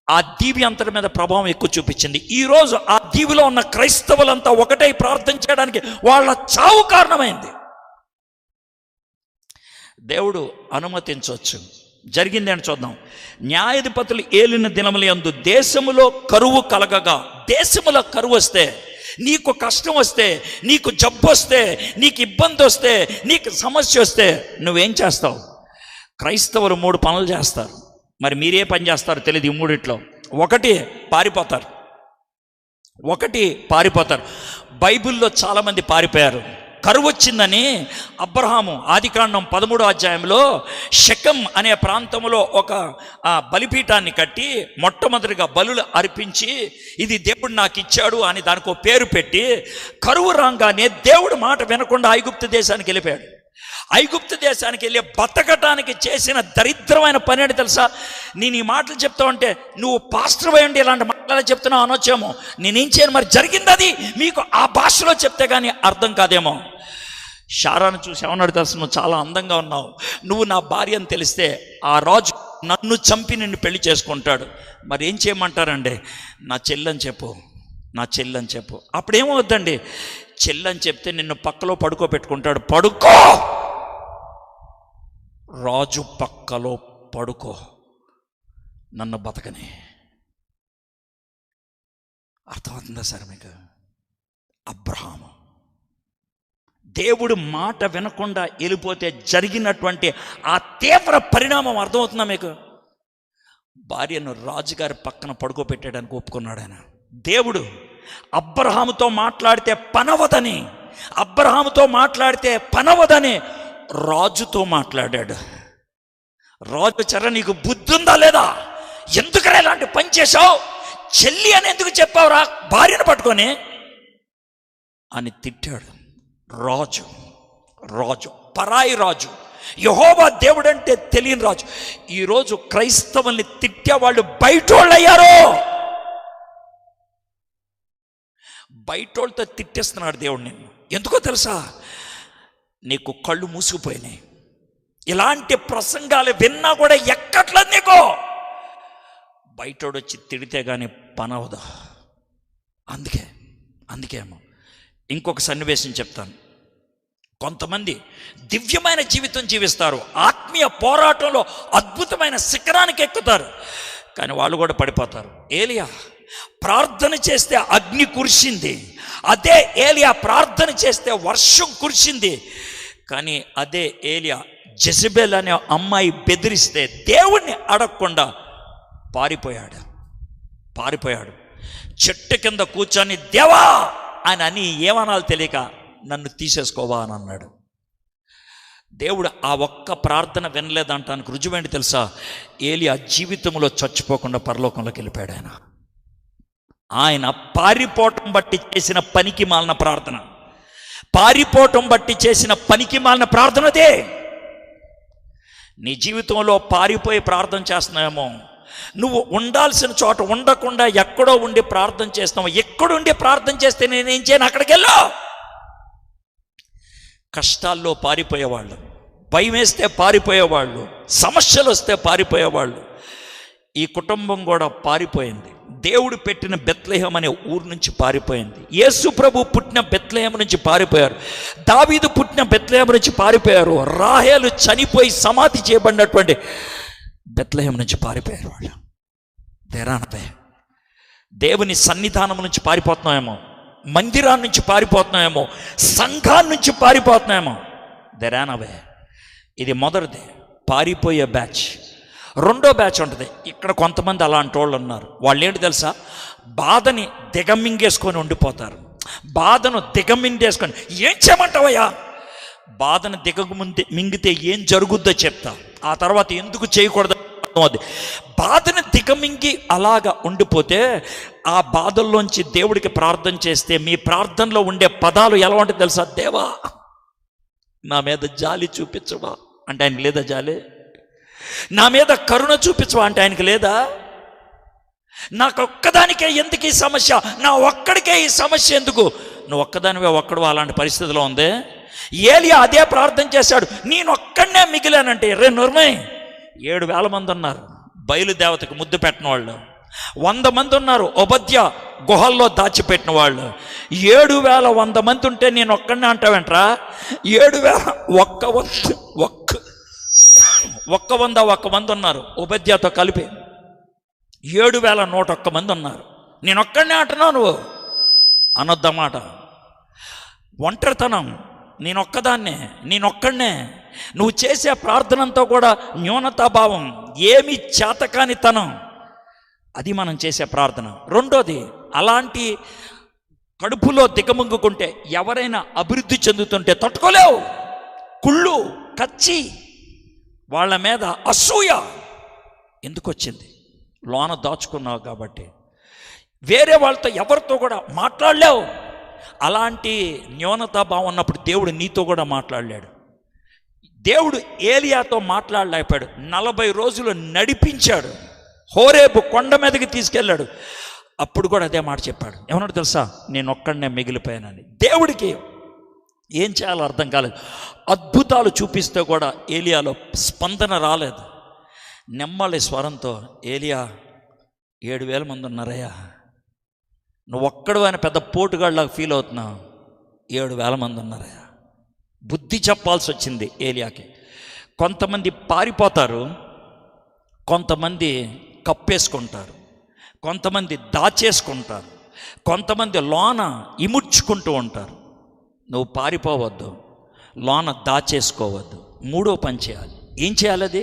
ఆ దీవి అంతటి మీద ప్రభావం ఎక్కువ చూపించింది. ఈరోజు ఆ దీవిలో ఉన్న క్రైస్తవులంతా ఒకటై ప్రార్థన చేయడానికి వాళ్ళ చావు కారణమైంది. దేవుడు అనుమతించవచ్చు. జరిగింది అని చూద్దాం. న్యాయాధిపతులు ఏలిన దినములందు దేశములో కరువు కలగగా, దేశములో కరువు వస్తే, నీకు కష్టం వస్తే, నీకు జబ్బు వస్తే, నీకు ఇబ్బంది వస్తే, నీకు సమస్య వస్తే నువ్వేం చేస్తావు? క్రైస్తవులు 3 పనులు చేస్తారు. మరి మీరే పని చేస్తారు తెలియదు. ఈ 3 ఒకటి పారిపోతారు. బైబిల్లో చాలామంది పారిపోయారు. కరువు వచ్చిందని అబ్రహాము ఆదికాండం 13వ అధ్యాయంలో షెకెం అనే ప్రాంతంలో ఒక బలిపీఠాన్ని కట్టి మొట్టమొదటిగా బలులు అర్పించి ఇది దేవుడు నాకు ఇచ్చాడు అని దానికి ఒక పేరు పెట్టి, కరువు రాగానే దేవుడు మాట వినకుండా ఐగుప్తు దేశానికి వెళ్ళిపోయాడు. ఐగుప్తు దేశానికి వెళ్ళి బతకటానికి చేసిన దరిద్రమైన పని అని తెలుసా? నేను ఈ మాటలు చెప్తా ఉంటే నువ్వు పాస్టర్ అయ్యండి ఇలాంటి మాటలు చెప్తున్నావు అనొచ్చేమో. నేనేం చేయను? మరి జరిగింది అది మీకు ఆ భాషలో చెప్తే కానీ అర్థం కాదేమో. శారాను చూసి ఏమన్నాడు తెలుసు? నువ్వు చాలా అందంగా ఉన్నావు, నువ్వు నా భార్య అని తెలిస్తే ఆ రాజు నన్ను చంపి నిన్ను పెళ్లి చేసుకుంటాడు. మరి ఏం చేయమంటారండి? నా చెల్లని చెప్పు. అప్పుడేమవుద్దండి? చెల్లని చెప్తే నిన్ను పక్కలో పడుకోబెట్టుకుంటాడు. పడుకో, రాజు పక్కలో పడుకో, నన్ను బతకని. అర్థమవుతుందా సార్ మీకు? అబ్రహాము దేవుడు మాట వినకుండా వెళ్ళిపోతే జరిగినటువంటి ఆ తీవ్ర పరిణామం అర్థమవుతుందా మీకు? భార్యను రాజుగారి పక్కన పడుకోబెట్టడానికి ఒప్పుకున్నాడు ఆయన. దేవుడు అబ్రహాముతో మాట్లాడితే పనవదని రాజుతో మాట్లాడాడు. రాజు చెర్ర నీకు బుద్ధి ఉందా లేదా? ఎందుకరా ఇలాంటి పని చేశావు? చెల్లి అని ఎందుకు చెప్పావురా భార్యను పట్టుకొని అని తిట్టాడు. రాజు పరాయి రాజు, యెహోవా దేవుడు అంటే తెలియని రాజు. ఈరోజు క్రైస్తవుల్ని తిట్టేవాళ్ళు బయటోళ్ళు అయ్యారు. బయటోళ్ళతో తిట్టేస్తున్నాడు దేవుడు నిన్ను. ఎందుకో తెలుసా? నీకు కళ్ళు మూసుకుపోయినాయి. ఇలాంటి ప్రసంగాలు విన్నా కూడా ఎక్కట్లేదు నీకు. బయటోడు వచ్చి తిడితే కానీ పని అవదు. అందుకేమో ఇంకొక సన్నివేశం చెప్తాను. కొంతమంది దివ్యమైన జీవితం జీవిస్తారు, ఆత్మీయ పోరాటంలో అద్భుతమైన శిఖరానికి ఎక్కుతారు, కానీ వాళ్ళు కూడా పడిపోతారు. ఏలియా ప్రార్థన చేస్తే అగ్ని కురిసింది, అదే ఏలియా ప్రార్థన చేస్తే వర్షం కురిసింది. కానీ అదే ఏలియా జెజబెల్ అనే అమ్మాయి బెదిరిస్తే దేవుణ్ణి అడగకుండా పారిపోయాడు. చెట్టు కింద కూర్చొని దేవా అని ఏమనాలో తెలియక నన్ను తీసేసుకోవా అని అన్నాడు. దేవుడు ఆ ఒక్క ప్రార్థన వినలేదంటానికి రుజువేంటి తెలుసా? ఏలియా జీవితంలో చచ్చిపోకుండా పరలోకంలోకి వెళ్ళిపోయాడు. ఆయన పారిపోవటం బట్టి చేసిన పనికి మాలిన ప్రార్థనదే. నీ జీవితంలో పారిపోయి ప్రార్థన చేస్తున్నావేమో, నువ్వు ఉండాల్సిన చోట ఉండకుండా ఎక్కడో ఉండి ప్రార్థన చేస్తున్నావు. ఎక్కడుండి ప్రార్థన చేస్తే నేనేం చేయను, అక్కడికి వెళ్ళు. కష్టాల్లో పారిపోయేవాళ్ళు, భయం వేస్తే పారిపోయేవాళ్ళు, సమస్యలు వస్తే పారిపోయేవాళ్ళు. ఈ కుటుంబం కూడా పారిపోయింది. దేవుడు పెట్టిన బెత్లెహేం అనే ఊరు నుంచి పారిపోయింది. యేసు ప్రభు పుట్టిన బెత్లెహేం నుంచి పారిపోయారు. దావీదు పుట్టిన బెత్లెహేం నుంచి పారిపోయారు. రాహేలు చనిపోయి సమాధి చేయబడినటువంటి బెత్లెహేం నుంచి పారిపోయారు వాళ్ళు. దేరానవే దేవుని సన్నిధానం నుంచి పారిపోతున్నామేమో, మందిరాన్ని నుంచి పారిపోతున్నామేమో, సంఘాన్ని నుంచి పారిపోతున్నామేమో. దేరానవే ఇది మొదటిది, పారిపోయే బ్యాచ్. రెండో బ్యాచ్ ఉంటుంది. ఇక్కడ కొంతమంది అలాంటి వాళ్ళు ఉన్నారు. వాళ్ళు ఏంటి తెలుసా? బాధని దిగమింగేసుకొని ఉండిపోతారు. బాధను దిగమింగేసుకొని ఏం చేయమంటావయ్యా? బాధను మింగితే ఏం జరుగుద్దో చెప్తా, ఆ తర్వాత ఎందుకు చేయకూడదు. బాధను దిగమింగి అలాగా ఉండిపోతే ఆ బాధల్లోంచి దేవుడికి ప్రార్థన చేస్తే మీ ప్రార్థనలో ఉండే పదాలు ఎలా ఉంటుంది తెలుసా? దేవా నా మీద జాలి చూపించవా అంటే ఆయనకి లేదా జాలి? నా మీద కరుణ చూపించవా అంటే ఆయనకి లేదా? నాకొక్కదానికే ఎందుకు ఈ సమస్య, నా ఒక్కడికే ఈ సమస్య ఎందుకు? నువ్వు ఒక్కదానివే ఒక్కడు అలాంటి పరిస్థితిలో ఉంది. ఏలియా అదే ప్రార్థన చేశాడు, నేను ఒక్కడనే మిగిలానంటే. 7,000 మంది ఉన్నారు బయలుదేవతకు ముద్దు పెట్టిన వాళ్ళు. 100 మంది ఉన్నారు ఒబద్య గుహల్లో దాచిపెట్టిన వాళ్ళు. 7,100 మంది ఉంటే నేను ఒక్కడనే అంటావేంట్రా? 7,100 మంది ఉన్నారు ఒబద్యతో కలిపి. 7,101 మంది ఉన్నారు. నేను ఒక్కడనే అంటున్నావు, నువ్వు అనొద్దన్నమాట. ఒంటరితనం, నేనొక్కడనే. నువ్వు చేసే ప్రార్థనంతో కూడా న్యూనతాభావం, ఏమి చేతకానితనం, అది మనం చేసే ప్రార్థన. రెండోది, అలాంటి కడుపులో దిగముంగుకుంటే ఎవరైనా అభివృద్ధి చెందుతుంటే తట్టుకోలేవు. కుళ్ళు, కచ్చి, వాళ్ళ మీద అసూయ ఎందుకు వచ్చింది? లోన దాచుకున్నావు కాబట్టి. వేరే వాళ్ళతో ఎవరితో కూడా మాట్లాడలేవు. అలాంటి న్యూనతాభావం ఉన్నప్పుడు దేవుడు నీతో కూడా మాట్లాడలేడు. దేవుడు ఏలియాతో మాట్లాడలేకపోయాడు. 40 రోజులు నడిపించాడు, హోరేబు కొండ మీదకి తీసుకెళ్ళాడు. అప్పుడు కూడా అదే మాట చెప్పాడు. ఏమన్నాడు తెలుసా? నేను ఒక్కడనే మిగిలిపోయానని. దేవుడికి ఏం చేయాలో అర్థం కాలేదు. అద్భుతాలు చూపిస్తే కూడా ఏలియాలో స్పందన రాలేదు. నెమ్మలి స్వరంతో, ఏలియా 7,000 మంది ఉన్నారయ్యా, నువ్వు ఒక్కడు అని పెద్ద పోటుగాళ్ళలాగా ఫీల్ అవుతున్నావు. 7,000 మంది ఉన్నారయ్యా. బుద్ధి చెప్పాల్సి వచ్చింది ఏలియాకి. కొంతమంది పారిపోతారు, కొంతమంది కప్పేసుకుంటారు, కొంతమంది దాచేసుకుంటారు, కొంతమంది లోన ఇముడ్చుకుంటూ ఉంటారు. నువ్వు పారిపోవద్దు, లోన దాచేసుకోవద్దు. మూడో పని చేయాలి. ఏం చేయాలి? అది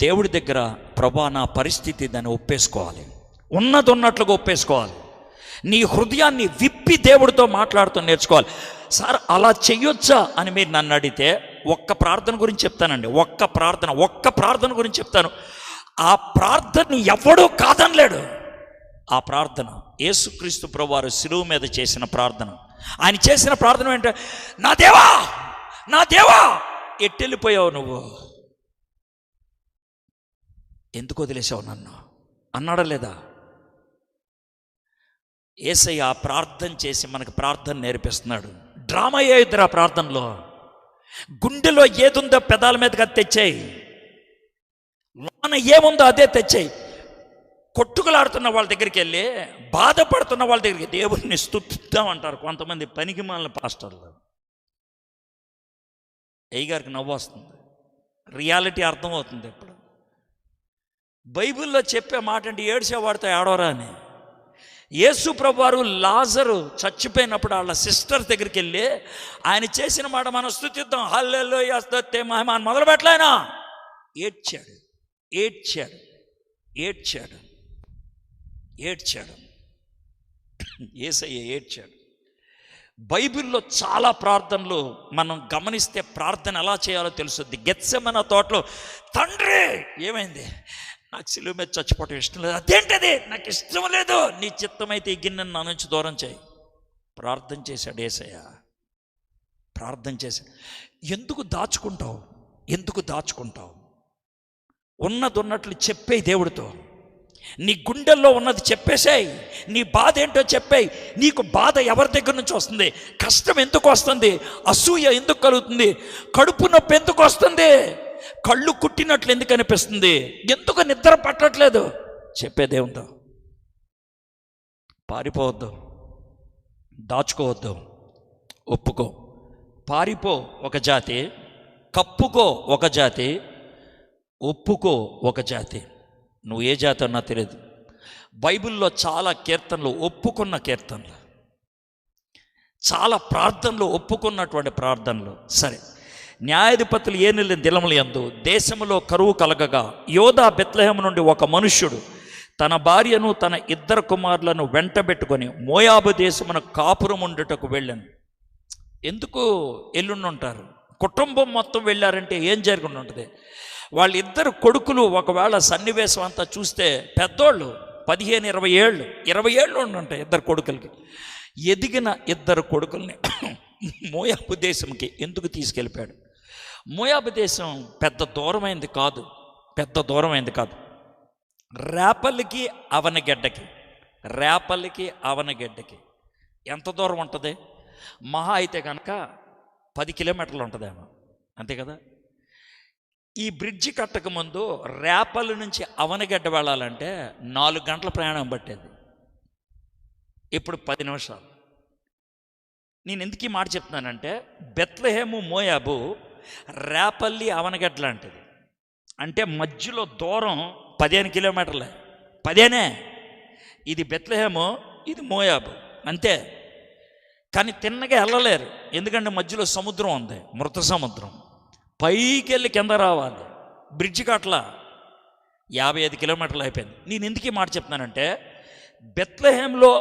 దేవుడి దగ్గర, ప్రభా నా పరిస్థితి, దాన్ని ఒప్పేసుకోవాలి. ఉన్నది ఉన్నట్లుగా ఒప్పేసుకోవాలి. నీ హృదయాన్ని విప్పి దేవుడితో మాట్లాడుతూ నేర్చుకోవాలి. సార్ అలా చెయ్యొచ్చా అని మీరు నన్ను అడిగితే ఒక్క ప్రార్థన గురించి చెప్తానండి. ఒక్క ప్రార్థన గురించి చెప్తాను. ఆ ప్రార్థనని ఎవడూ కాదనలేడు. ఆ ప్రార్థన యేసుక్రీస్తు ప్రభువారు శిలువ మీద చేసిన ప్రార్థన. ఆయన చేసిన ప్రార్థన ఏంటంటే, నా దేవా ఎట్టెళ్ళిపోయావు నువ్వు, ఎందుకు వదిలేసావు నన్ను అన్నాడా లేదా? యేసయ్య ప్రార్థన చేసి మనకు ప్రార్థన నేర్పిస్తున్నాడు. డ్రామా అయ్యేదిరా ప్రార్థనలో. గుండెలో ఏదుందో పెదాల మీదకి అది తెచ్చాయి, లోన ఏముందో అదే తెచ్చాయి. కొట్టుకులాడుతున్న వాళ్ళ దగ్గరికి వెళ్ళి, బాధపడుతున్న వాళ్ళ దగ్గరికి దేవుడిని స్తుతిద్దామంటారు కొంతమంది పనికిమాలిన పాస్టర్లు. అయ్యగారికి నవ్వు వస్తుంది, రియాలిటీ అర్థమవుతుంది. ఇప్పుడు బైబిల్లో చెప్పే మాట అంటే ఏడ్చేవాడితో ఏడవరా అని. యేసు ప్రభువారు లాజరు చచ్చిపోయినప్పుడు వాళ్ళ సిస్టర్ దగ్గరికి వెళ్ళి ఆయన చేసిన మాట మనం స్తుతిద్దాం, హల్లెలూయా స్తుతి మహిమ అని మొదలు పెట్టలేనా. ఏడ్చాడు ఏడ్చాడు ఏడ్చాడు ఏడ్చాడు యేసయ్య ఏడ్చాడు. బైబిల్లో చాలా ప్రార్థనలు మనం గమనిస్తే ప్రార్థన ఎలా చేయాలో తెలుస్తుంది. గెత్సెమనే తోటలో, తండ్రి ఏమైంది, నాకు సిలువ మీద చచ్చిపోవటం ఇష్టం లేదు. అదేంటది, నాకు ఇష్టం లేదు, నీ చిత్తమైతే ఈ గిన్నెను నా నుంచి దూరం చేయి. ప్రార్థన చేశాడు యేసయ్య, ప్రార్థన చేశాడు. ఎందుకు దాచుకుంటావు, ఎందుకు దాచుకుంటావు? ఉన్నది ఉన్నట్లు చెప్పేయి దేవుడితో. నీ గుండెల్లో ఉన్నది చెప్పేసాయి. నీ బాధ ఏంటో చెప్పాయి. నీకు బాధ ఎవరి దగ్గర నుంచి వస్తుంది, కష్టం ఎందుకు వస్తుంది, అసూయ ఎందుకు కలుగుతుంది, కడుపు నొప్పి ఎందుకు వస్తుంది, కళ్ళు కుట్టినట్లు ఎందుకు అనిపిస్తుంది, ఎందుకు నిద్ర పట్టట్లేదు, చెప్పేదేముందో. పారిపోవద్దు, దాచుకోవద్దు, ఒప్పుకో. పారిపో ఒక జాతి, కప్పుకో ఒక జాతి, ఒప్పుకో ఒక జాతి. నువ్వు ఏ జాతి అన్నా తెలియదు. బైబిల్లో చాలా కీర్తనలు ఒప్పుకున్న కీర్తనలు, చాలా ప్రార్థనలు ఒప్పుకున్నటువంటి ప్రార్థనలు. సరే, న్యాయాధిపతులు 7 దినముల యందు దేశంలో కరువు కలగగా యోధా బెత్లెహేము నుండి ఒక మనుష్యుడు తన భార్యను తన 2 కుమారులను వెంటబెట్టుకొని మోయాబు దేశమున కాపురం ఉండుటకు వెళ్ళాను. ఎందుకు ఎల్లుండుంటారు? కుటుంబం మొత్తం వెళ్ళారంటే ఏం జరిగి ఉంటుంది? వాళ్ళిద్దరు కొడుకులు ఒకవేళ సన్నివేశం అంతా చూస్తే పెద్దోళ్ళు 15-20 ఏళ్ళు 20 ఏళ్ళు ఉండుంటాయి 2 కొడుకులకి. ఎదిగిన 2 కొడుకుల్ని మోయాబు దేశంకి ఎందుకు తీసుకెళ్ళిపోయాడు? మోయాబు దేశం పెద్ద దూరమైంది కాదు, పెద్ద దూరమైంది కాదు. రేపల్లికి అవనగెడ్డకి ఎంత దూరం ఉంటుంది? మహా అయితే కనుక 10 కిలోమీటర్లు ఉంటుందేమో, అంతే కదా. ఈ బ్రిడ్జి కట్టక ముందు రేపల్లి నుంచి అవనగడ్డ వెళ్ళాలంటే 4 గంటల ప్రయాణం పట్టేది. ఇప్పుడు 10 నిమిషాలు. నేను ఎందుకు ఈ మాట చెప్తున్నానంటే, బెత్లెహేము మోయాబు రేపల్లి అవనగడ్డ లాంటిది. అంటే మధ్యలో దూరం 15 కిలోమీటర్లే, 15. ఇది బెత్లెహేము, ఇది మోయాబు, అంతే. కానీ తిన్నగా వెళ్ళలేరు, ఎందుకంటే మధ్యలో సముద్రం ఉంది, మృత సముద్రం. పైకి వెళ్ళి కింద రావాలి. బ్రిడ్జికి అట్లా 55 కిలోమీటర్లు అయిపోయింది. నేను ఎందుకు ఈ మాట చెప్తున్నానంటే, బెత్లెహేంలో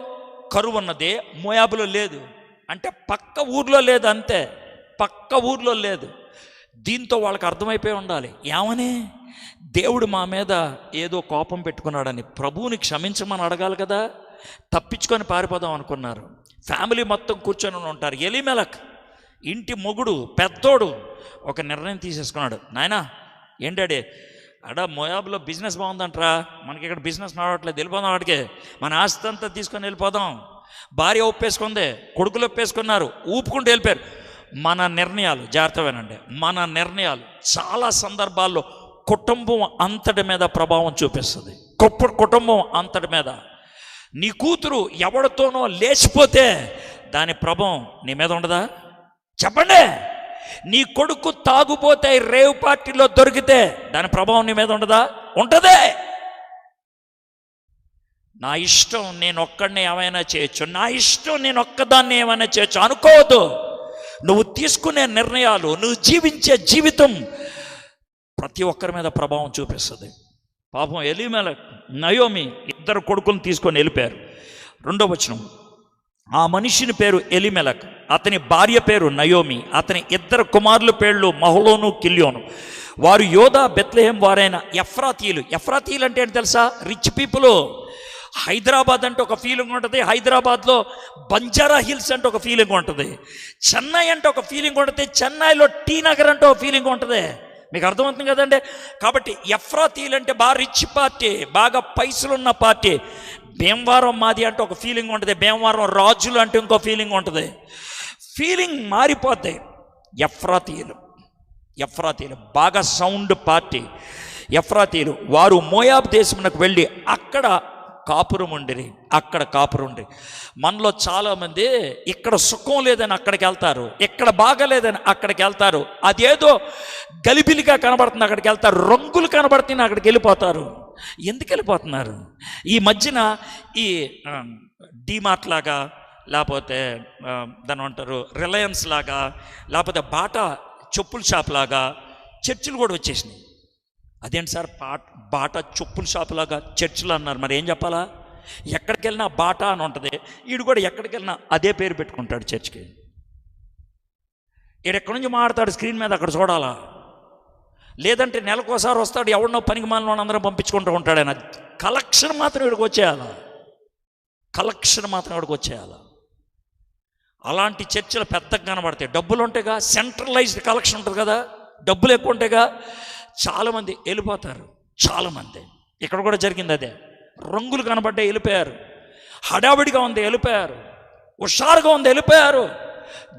కరువు ఉన్నది, మోయాబులో లేదు. అంటే పక్క ఊర్లో లేదు, అంతే, పక్క ఊర్లో లేదు. దీంతో వాళ్ళకి అర్థమైపోయి ఉండాలి, ఏమని, దేవుడు మా మీద ఏదో కోపం పెట్టుకున్నాడని. ప్రభువుని క్షమించమని అడగాలి కదా. తప్పించుకొని పారిపోదాం అనుకున్నారు. ఫ్యామిలీ మొత్తం కూర్చొని ఉంటారు. ఎలీమెలెకు ఇంటి మొగుడు పెద్దోడు ఒక నిర్ణయం తీసేసుకున్నాడు. నాయనా ఏంటాడే, మోయాబులో బిజినెస్ బాగుందంటరా, మనకి ఇక్కడ బిజినెస్ నడవట్లేదు, వెళ్ళిపోదాం అడిగే, మన ఆస్తి అంతా తీసుకొని వెళ్ళిపోదాం. భార్య ఒప్పేసుకుంది, కొడుకులు ఒప్పేసుకున్నారు, ఊపుకుంటూ వెళ్ళిపోయారు. మన నిర్ణయాలు, జాగ్రత్త వినండి, మన నిర్ణయాలు చాలా సందర్భాల్లో కుటుంబం అంతటి మీద ప్రభావం చూపిస్తుంది. కుటుంబం అంతటి మీద. నీ కూతురు ఎవరితోనో లేచిపోతే దాని ప్రభావం నీ మీద ఉండదా? చెప్పండి. నీ కొడుకు తాగుపోతే రేవ్ పార్టీలో దొరికితే దాని ప్రభావం నీ మీద ఉండదా? ఉంటదే. నా ఇష్టం, నేను ఒక్కడిని ఏమైనా చేయొచ్చు, నా ఇష్టం, నేను ఒక్కదాన్ని ఏమైనా చేయొచ్చు అనుకోవద్దు. నువ్వు తీసుకునే నిర్ణయాలు, నువ్వు జీవించే జీవితం ప్రతి ఒక్కరి మీద ప్రభావం చూపిస్తుంది. పాపం ఎలీమెలెకు, నయోమి 2 కొడుకులను తీసుకొని వెళ్ళిపోయారు. 2వ వచనం, ఆ మనిషిని పేరు ఎలీమెలెకు, అతని భార్య పేరు నయోమి, అతని 2 కుమారుల పేర్లు మహలోను కిల్యోను. వారు యోధా బెత్లెహేం వారైన ఎఫ్రాతీయులు. ఎఫ్రాతీయులు అంటే ఏంటి తెలుసా? Rich people. హైదరాబాద్ అంటే ఒక ఫీలింగ్ ఉంటుంది, హైదరాబాద్లో బంజారా హిల్స్ అంటే ఒక ఫీలింగ్ ఉంటుంది, చెన్నై అంటే ఒక ఫీలింగ్ ఉంటుంది, చెన్నైలో టీ నగర్ అంటే ఒక ఫీలింగ్ ఉంటుంది. మీకు అర్థమవుతుంది కదండి. కాబట్టి ఎఫ్రాతీయులు అంటే బాగా రిచ్ పార్టీ, బాగా పైసలున్న పార్టీ. భీమవరం మాది అంటే ఒక ఫీలింగ్ ఉంటుంది, భీమవరం రాజులు అంటే ఇంకో ఫీలింగ్ ఉంటుంది. ఫీలింగ్ మారిపోతాయి. ఎఫ్రాతీయులు బాగా సౌండ్ పార్టీ. ఎఫ్రాతీయులు. వారు మోయాబు దేశమునకు వెళ్ళి అక్కడ కాపురం ఉండిరి. మనలో చాలామంది ఇక్కడ సుఖం లేదని అక్కడికి వెళ్తారు, ఇక్కడ బాగలేదని అక్కడికి వెళ్తారు, అదేదో గలిబిలిగా కనబడుతుంది అక్కడికి వెళ్తారు, రంగులు కనబడుతుంది అక్కడికి వెళ్ళిపోతారు. ఎందుకు వెళ్ళిపోతున్నారు? ఈ మధ్యన ఈ డీమార్ట్ లాగా, లేకపోతే దాని అంటారు రిలయన్స్ లాగా, లేకపోతే బాటా చెప్పుల షాప్ లాగా చర్చిలు కూడా వచ్చేసినాయి. అదేంటి సార్ బాటా చెప్పుల షాప్ లాగా చర్చిలు అన్నారు, మరి ఏం చెప్పాలా? ఎక్కడికి వెళ్ళినా బాటా అని ఉంటుంది, వీడు కూడా ఎక్కడికి వెళ్ళినా అదే పేరు పెట్టుకుంటాడు చర్చికి. ఈడెక్కడి నుంచి మాట్లాడతాడు స్క్రీన్ మీద అక్కడ చూడాలా, లేదంటే నెలకోసారి వస్తాడు, ఎవరినో పనికి మాలిన అందరం పంపించుకుంటూ ఉంటాడు. ఆయన కలెక్షన్ మాత్రం ఇక్కడికి వచ్చేయాలా. అలాంటి చర్చలు పెద్దగా కనబడతాయి. డబ్బులు ఉంటాయిగా, సెంట్రలైజ్డ్ కలెక్షన్ ఉంటుంది కదా, డబ్బులు ఎక్కువ ఉంటాయిగా, చాలామంది వెళ్ళిపోతారు. చాలామంది ఇక్కడ కూడా జరిగింది అదే. రంగులు కనబడ్డాయి, వెళ్ళిపోయారు. హడావిడిగా ఉంది, వెళ్ళిపోయారు. హుషారుగా ఉంది, వెళ్ళిపోయారు.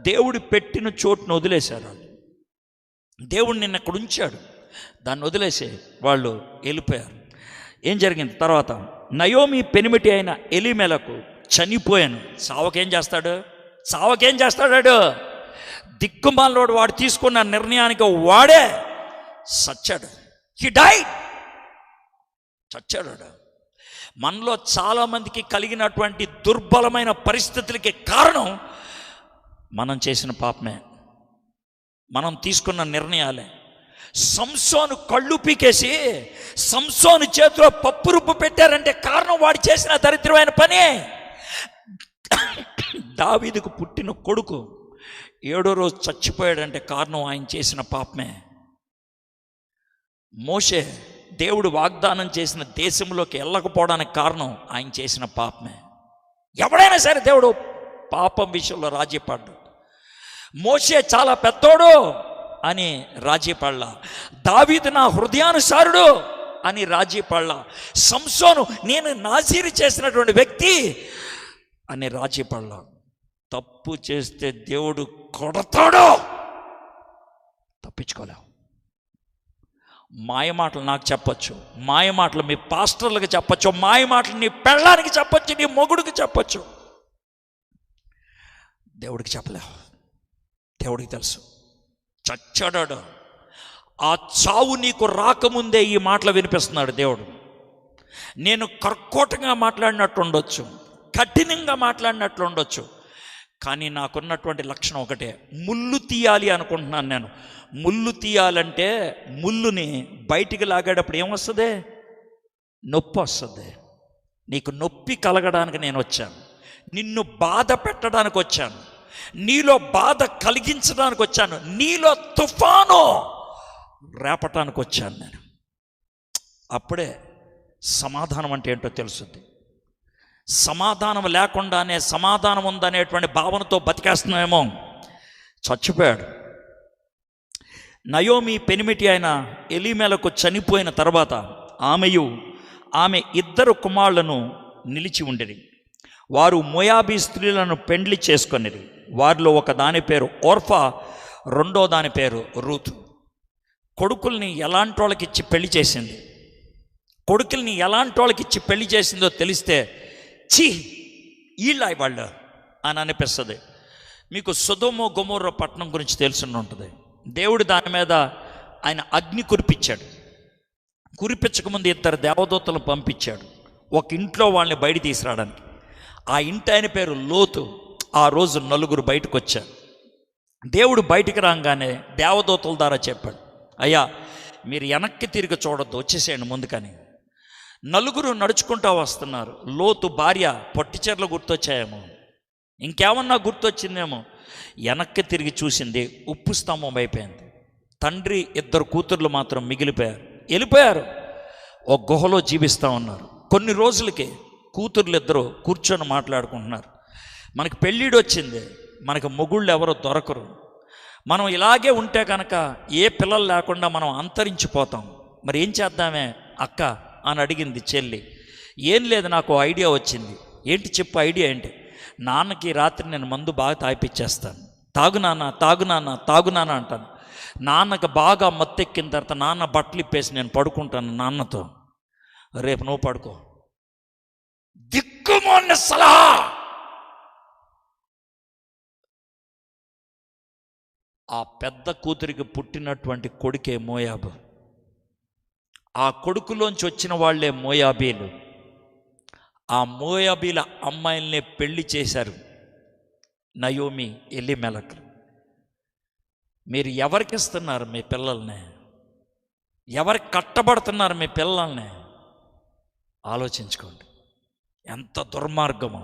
దేవుడు పెట్టిన చోటును వదిలేశారు వాళ్ళు. దేవుడు నిన్న ఇక్కడ ఉంచాడు, దాన్ని వదిలేసి వాళ్ళు వెళ్ళిపోయారు. ఏం జరిగింది తర్వాత? నయోమి పెనిమిటి అయిన ఎలీమెలకు చనిపోయాను. సావకేం చేస్తాడు? దిక్కుమాలోడు వాడు తీసుకున్న నిర్ణయానికి వాడే చచ్చాడు. హి డైడ్, చచ్చాడు. మనలో చాలామందికి కలిగినటువంటి దుర్బలమైన పరిస్థితులకి కారణం మనం చేసిన పాపమే, మనం తీసుకున్న నిర్ణయాలే. సంసోను కళ్ళు పీకేసి సంసోను చేతిలో పప్పు రుబ్బు పెట్టారంటే కారణం వాడు చేసిన దరిద్రమైన పని. దావీదుకు పుట్టిన కొడుకు 7వ రోజు చచ్చిపోయాడంటే కారణం ఆయన చేసిన పాపమే. మోషే దేవుడు వాగ్దానం చేసిన దేశంలోకి వెళ్ళకపోవడానికి కారణం ఆయన చేసిన పాపమే. ఎవడైనా సరే దేవుడు పాపం విషయంలో రాజీ పడ్డాడు. మోషే చాలా పెద్దోడు అని రాజీ పడలా, దావీదు నా హృదయానుసారుడు అని రాజీ పడలా, సంసోను నేను నాజీరు చేసినటువంటి వ్యక్తి అని రాజీ పడలా. తప్పు చేస్తే దేవుడు కొడతాడు, తప్పించుకోలేవు. మాయ మాటలు నాకు చెప్పచ్చు, మాయ మాటలు మీ పాస్టర్లకు చెప్పచ్చు, మాయ మాటలు నీ పెళ్ళానికి చెప్పచ్చు, నీ మొగుడికి చెప్పచ్చు, దేవుడికి చెప్పలేవు. దేవుడికి తెలుసు. చచ్చాడాడు. ఆ చావు నీకు రాకముందే ఈ మాటలు వినిపిస్తున్నాడు దేవుడు. నేను కర్కోటంగా మాట్లాడినట్టు ఉండొచ్చు, కఠినంగా మాట్లాడినట్లు ఉండొచ్చు, కానీ నాకున్నటువంటి లక్షణం ఒకటే, ముళ్ళు తీయాలి అనుకుంటున్నాను నేను. ముళ్ళు తీయాలంటే ముళ్ళుని బయటికి లాగేటప్పుడు ఏమొస్తుంది? నొప్పి వస్తుంది. నీకు నొప్పి కలగడానికి నేను వచ్చాను, నిన్ను బాధ పెట్టడానికి వచ్చాను, నీలో బాధ కలిగించడానికి వచ్చాను, నీలో తుఫాను రేపటానికి వచ్చాను నేను. అప్పుడే సమాధానం అంటే ఏంటో తెలుస్తుంది. సమాధానం లేకుండానే సమాధానం ఉందనేటువంటి భావనతో బతికేస్తున్నామేమో. చచ్చిపోయాడు. నయోమి పెనిమిటి అయిన ఎలీమెలకు చనిపోయిన తర్వాత ఆమె 2 కుమారులను నిలిచి ఉండిరి. వారు మోయాబీ స్త్రీలను పెండ్లి చేసుకొనిరి. వారిలో ఒక దాని పేరు ఓర్ఫా, రెండో దాని పేరు రూతు. కొడుకుల్ని ఎలాంటి వాళ్ళకి ఇచ్చి పెళ్లి చేసింది, కొడుకుల్ని ఎలాంటి వాళ్ళకి ఇచ్చి పెళ్లి చేసిందో తెలిస్తే చీ వీళ్ళ వాళ్ళు అని అనిపిస్తుంది. మీకు సొదొమ గొమొర్రా పట్టణం గురించి తెలిసి ఉంటుంది. దేవుడు దాని మీద ఆయన అగ్ని కురిపించాడు. కురిపించకముందు 2 దేవదూతలను పంపించాడు ఒక ఇంట్లో వాళ్ళని బయట తీసుకురావడానికి. ఆ ఇంటి ఆయన పేరు లోతు. ఆ రోజు 4 బయటకు వచ్చారు. దేవుడు బయటికి రాగానే దేవదూతల ద్వారా చెప్పాడు, అయ్యా మీరు వెనక్కి తిరిగి చూడొద్దు, వచ్చేసేయండి ముందుకని. 4 నడుచుకుంటూ వస్తున్నారు. లోతు భార్య పొట్టిచెర్లు గుర్తొచ్చాయేమో, ఇంకేమన్నా గుర్తొచ్చిందేమో. వెనక్కి తిరిగి చూసింది, ఉప్పు స్తంభం అయిపోయింది. తండ్రి 2 కూతుర్లు మాత్రం మిగిలిపోయారు, వెళ్ళిపోయారు. ఒక గుహలో జీవిస్తూ ఉన్నారు. కొన్ని రోజులకి కూతుర్లు 2 కూర్చొని మాట్లాడుకుంటున్నారు, మనకు పెళ్ళిడు వచ్చింది, మనకు మొగుళ్ళు ఎవరో దొరకరు, మనం ఇలాగే ఉంటే కనుక ఏ పిల్లలు లేకుండా మనం అంతరించిపోతాం, మరి ఏం చేద్దామే అక్క అని అడిగింది చెల్లి. ఏం లేదు, నాకు ఐడియా వచ్చింది. ఏంటి చెప్పు, ఐడియా ఏంటి? నాన్నకి రాత్రి నేను మందు బాగా తాగిపిచ్చేస్తాను, తాగు నాన్న, తాగు నాన్న, తాగు నాన్న అంటాను. నాన్నకు బాగా మత్తెక్కిన తర్వాత నాన్న బట్టలు ఇప్పేసి నేను పడుకుంటాను నాన్నతో. రేపు నువ్వు పడుకో. దిక్కుమాలిన సలహా. ఆ పెద్ద కూతురికి పుట్టినటువంటి కొడుకే మోయాబు. ఆ కొడుకులోంచి వచ్చిన వాళ్ళే మోయాబీలు. ఆ మోయాబీల అమ్మాయిల్ని పెళ్లి చేశారు నయోమి, ఎలీమెలెకు. మీరు ఎవరికి ఇస్తున్నారు మీ పిల్లల్ని? ఎవరికి కట్టబడుతున్నారు మీ పిల్లల్ని? ఆలోచించుకోండి. ఎంత దుర్మార్గమో.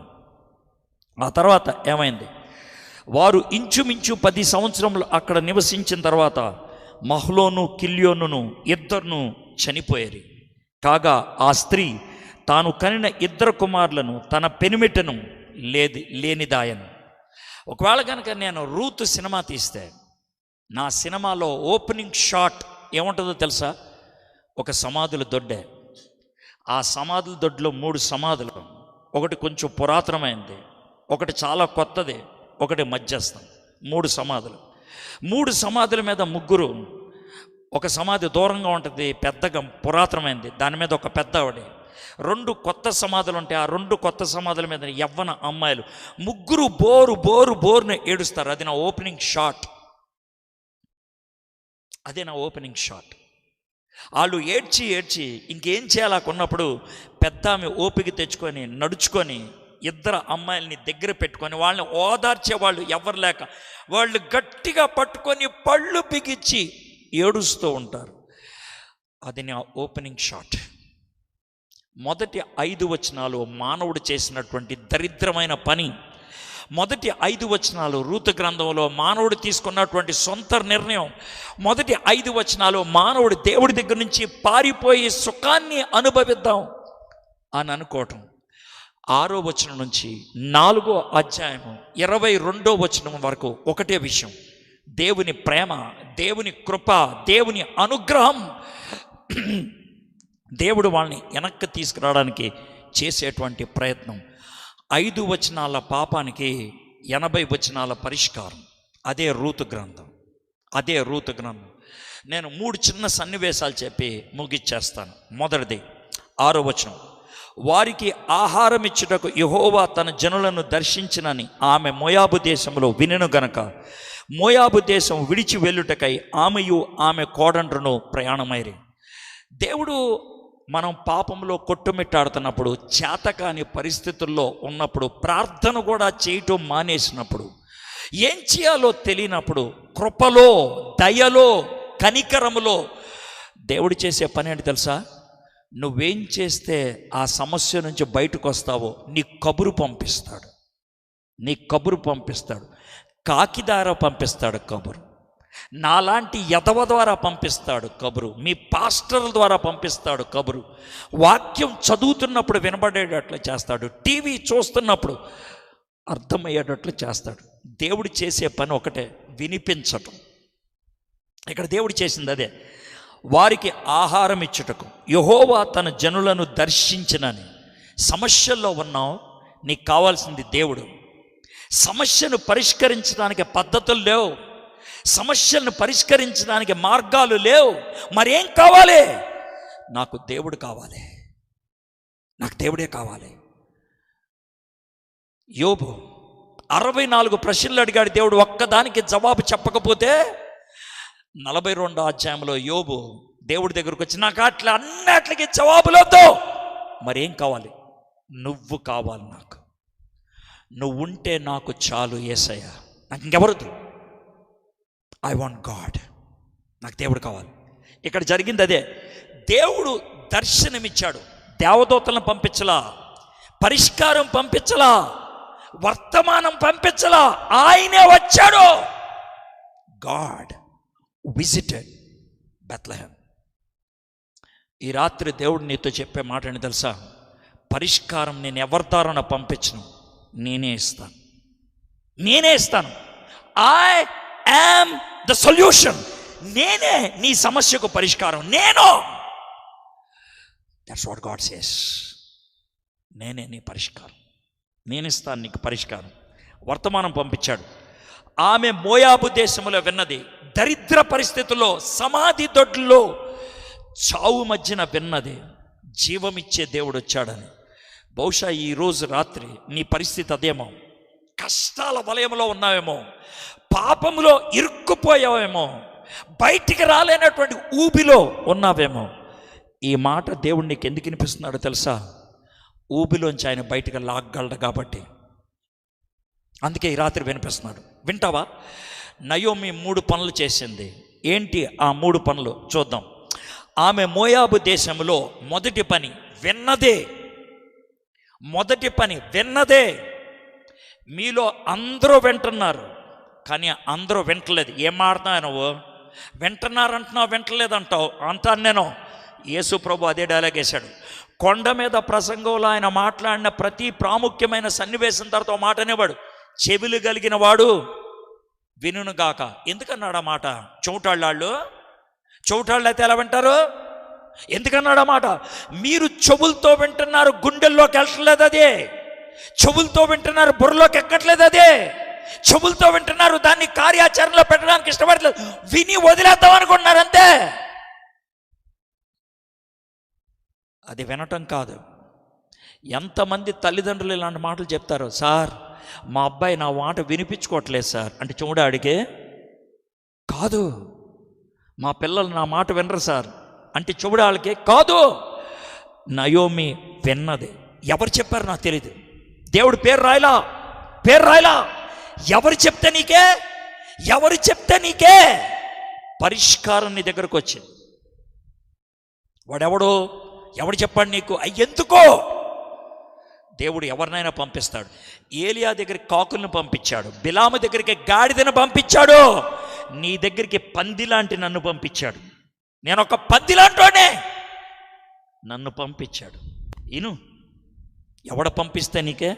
ఆ తర్వాత ఏమైంది? వారు ఇంచుమించు 10 సంవత్సరములు అక్కడ నివసించిన తర్వాత మహ్లోను కిల్యోనును ఇద్దరును చనిపోయారు. కాగా ఆ స్త్రీ తాను కనిన 2 కుమారులను తన పెనిమిటను లేనిదాయను. ఒకవేళ కనుక నేను రూతు సినిమా తీస్తే నా సినిమాలో ఓపెనింగ్ షాట్ ఏముంటుందో తెలుసా? ఒక సమాధుల దొడ్డే. ఆ సమాధుల దొడ్లో 3 సమాధులు. ఒకటి కొంచెం పురాతనమైనది, ఒకటి చాలా కొత్తది, ఒకటి మధ్యస్థం. 3 సమాధులు. 3 సమాధుల మీద ముగ్గురు. ఒక సమాధి దూరంగా ఉంటుంది, పెద్దగా పురాతనమైనది, దాని మీద ఒక పెద్ద ఆవిడ. 2 కొత్త సమాధులు ఉంటాయి. ఆ 2 కొత్త సమాధుల మీద యవ్వన అమ్మాయిలు. ముగ్గురు బోరుని ఏడుస్తారు. అది నా ఓపెనింగ్ షాట్. అదే నా ఓపెనింగ్ షాట్. వాళ్ళు ఏడ్చి ఇంకేం చేయాలనుకున్నప్పుడు పెద్ద ఆమె ఓపిక తెచ్చుకొని నడుచుకొని 2 అమ్మాయిల్ని దగ్గర పెట్టుకొని వాళ్ళని ఓదార్చేవాళ్ళు ఎవరు లేక వాళ్ళు గట్టిగా పట్టుకొని పళ్ళు బిగించి ఏడుస్తూ ఉంటారు. అది నా ఓపెనింగ్ షాట్. మొదటి 5 వచనాలు మానవుడు చేసినటువంటి దరిద్రమైన పని. మొదటి 5 వచనాలు రూతు గ్రంథంలో మానవుడు తీసుకున్నటువంటి సొంత నిర్ణయం. మొదటి 5 వచనాలు మానవుడు దేవుడి దగ్గర నుంచి పారిపోయి సుఖాన్ని అనుభవిద్దాం అని అనుకోవటం. 6వ వచనం నుంచి 4వ అధ్యాయము 22వ వచనం వరకు ఒకటే విషయం. దేవుని ప్రేమ, దేవుని కృప, దేవుని అనుగ్రహం. దేవుడు వాళ్ళని వెనక్కి తీసుకురావడానికి చేసేటువంటి ప్రయత్నం. 5 వచనాల పాపానికి 80 వచనాల పరిష్కారం. అదే రూతు గ్రంథం. నేను 3 చిన్న సన్నివేశాలు చెప్పి ముగిచ్చేస్తాను. మొదటిది 6వ వచనం. వారికి ఆహారం ఇచ్చుటకు యెహోవా తన జనులను దర్శించినని ఆమె మోయాబు దేశంలో వినెను గనక మోయాబు దేశం విడిచి వెళ్ళుటకై ఆమెయు ఆమె కోడండ్రును ప్రయాణమైరి. దేవుడు మనం పాపంలో కొట్టుమిట్టాడుతున్నప్పుడు, చేతకాని పరిస్థితుల్లో ఉన్నప్పుడు, ప్రార్థన కూడా చేయటం మానేసినప్పుడు, ఏం చేయాలో తెలియనప్పుడు, కృపలో, దయలో, కనికరములో దేవుడు చేసే పని ఏంటి తెలుసా? నువ్వేం చేస్తే ఆ సమస్య నుంచి బయటకు వస్తావో నీ కబురు పంపిస్తాడు. కాకి ద్వారా పంపిస్తాడు కబురు. నాలాంటి యదవ ద్వారా పంపిస్తాడు కబురు. మీ పాస్టర్ల ద్వారా పంపిస్తాడు కబురు. వాక్యం చదువుతున్నప్పుడు వినబడేటట్లు చేస్తాడు. టీవీ చూస్తున్నప్పుడు అర్థమయ్యేటట్లు చేస్తాడు. దేవుడు చేసే పని ఒకటే, వినిపించటం. ఇక్కడ దేవుడు చేసింది అదే. వారికి ఆహారం ఇచ్చుటకు యెహోవా తన జనులను దర్శించినని. సమస్యల్లో ఉన్నావు, నీకు కావాల్సింది దేవుడు. సమస్యను పరిష్కరించడానికి పద్ధతులు లేవు, సమస్యలను పరిష్కరించడానికి మార్గాలు లేవు. మరేం కావాలి? నాకు దేవుడు కావాలి, నాకు దేవుడే కావాలి. యోబు 64 ప్రశ్నలు అడిగాడు దేవుడు. ఒక్కదానికి జవాబు చెప్పకపోతే 42వ అధ్యాయంలో యోబు దేవుడి దగ్గరకు వచ్చి, నాకు అన్నిటికీ జవాబులొద్దు, మరేం కావాలి? నువ్వు కావాలి నాకు. నువ్వు ఉంటే నాకు చాలు యేసయ్య, నాకు ఇంకెవరొద్దు. I want God. నాకు దేవుడు కావాలి. ఇక్కడ జరిగింది అదే. దేవుడు దర్శనమిచ్చాడు. దేవదూతలను పంపించలా, పరిష్కారం పంపించలా, వర్తమానం పంపించలా, ఆయనే వచ్చాడు. God visited Bethlehem. ఈ రాత్రి దేవుడు నీతో చెప్పే మాట ఏంటి తెలుసా? పరిష్కారం నేను ఎవరి ద్వారా పంపించను, నేనే ఇస్తాను. I am the solution. నేనే నీ సమస్యకు పరిష్కారం. That's what God says. నేనే నీ పరిష్కారం, నేను ఇస్తాను నీకు పరిష్కారం. వర్తమానం పంపించాడు. ఆమె మోయాబు దేశంలో విన్నది, దరిద్ర పరిస్థితుల్లో, సమాధి దొడ్లో, చావు మధ్యన విన్నది జీవమిచ్చే దేవుడు వచ్చాడని. బహుశా ఈరోజు రాత్రి నీ పరిస్థితి అదేమో. కష్టాల వలయంలో ఉన్నావేమో, పాపంలో ఇరుక్కుపోయావేమో, బయటికి రాలేనటువంటి ఊబిలో ఉన్నావేమో. ఈ మాట దేవుడు నీకు ఎందుకు వినిపిస్తున్నాడో తెలుసా? ఊబిలోంచి ఆయన బయటికి లాగలడు కాబట్టి. అందుకే ఈ రాత్రి వినిపిస్తున్నాడు. వింటావా? నయోమి 3 పనులు చేసింది. ఏంటి ఆ 3 పనులు చూద్దాం. ఆమె మోయాబు దేశంలో మొదటి పని విన్నదే. మొదటి పని విన్నదే. మీలో అందరూ వింటున్నారు, కానీ అందరూ వింటలేదు. ఏం మాట్లాడుతున్నావు నువ్వు? వింటున్నారు అంటున్నావు, వింటలేదు అంటావు అంటాను నేను. యేసు ప్రభు అదే డైలాగ్ వేశాడు. కొండ మీద ప్రసంగంలో ఆయన మాట్లాడిన ప్రతి ప్రాముఖ్యమైన సన్నివేశం తర్వాత మాట అనేవాడు, చెవులు కలిగిన వాడు వినుగాక. ఎందుకన్నాడు ఆ మాట? చెవుటాళ్ళు అయితే ఎలా వింటారు? ఎందుకన్నాడు ఆ మాట? మీరు చెవులతో వింటున్నారు, గుండెల్లోకి వెళ్ళట్లేదు అదే. చెవులతో వింటున్నారు, బుర్రలోకి ఎక్కట్లేదు అదే. చెవులతో వింటున్నారు, దాన్ని కార్యాచరణలో పెట్టడానికి ఇష్టపడలేదు. విని వదిలేద్దాం అనుకుంటున్నారు అంతే. అది వినటం కాదు. ఎంతమంది తల్లిదండ్రులు ఇలాంటి మాటలు చెప్తారు? సార్, మా అబ్బాయి నా మాట వినిపించుకోవట్లేదు సార్ అంటే చూడాడికే కాదు. మా పిల్లలు నా మాట వినరు సార్ అంటే చూడాళ్ళకే కాదు. నయోమి విన్నది. ఎవరు చెప్పారు నాకు తెలియదు. దేవుడు పేరు రాయలా. ఎవరు చెప్తే నీకే పరిష్కారం నీ దగ్గరకు వచ్చింది. ఎవడు చెప్పాడు నీకు? ఎందుకో దేవుడు ఎవరినైనా పంపిస్తాడు. ఏలియా దగ్గరికి కాకులను పంపించాడు, బిలాము దగ్గరికి గాడిదను పంపించాడు, నీ దగ్గరికి పంది లాంటి నన్ను పంపించాడు. నేను ఒక పంది లాంటోనే, నన్ను పంపించాడు. ఎవడ పంపిస్తే నీకే?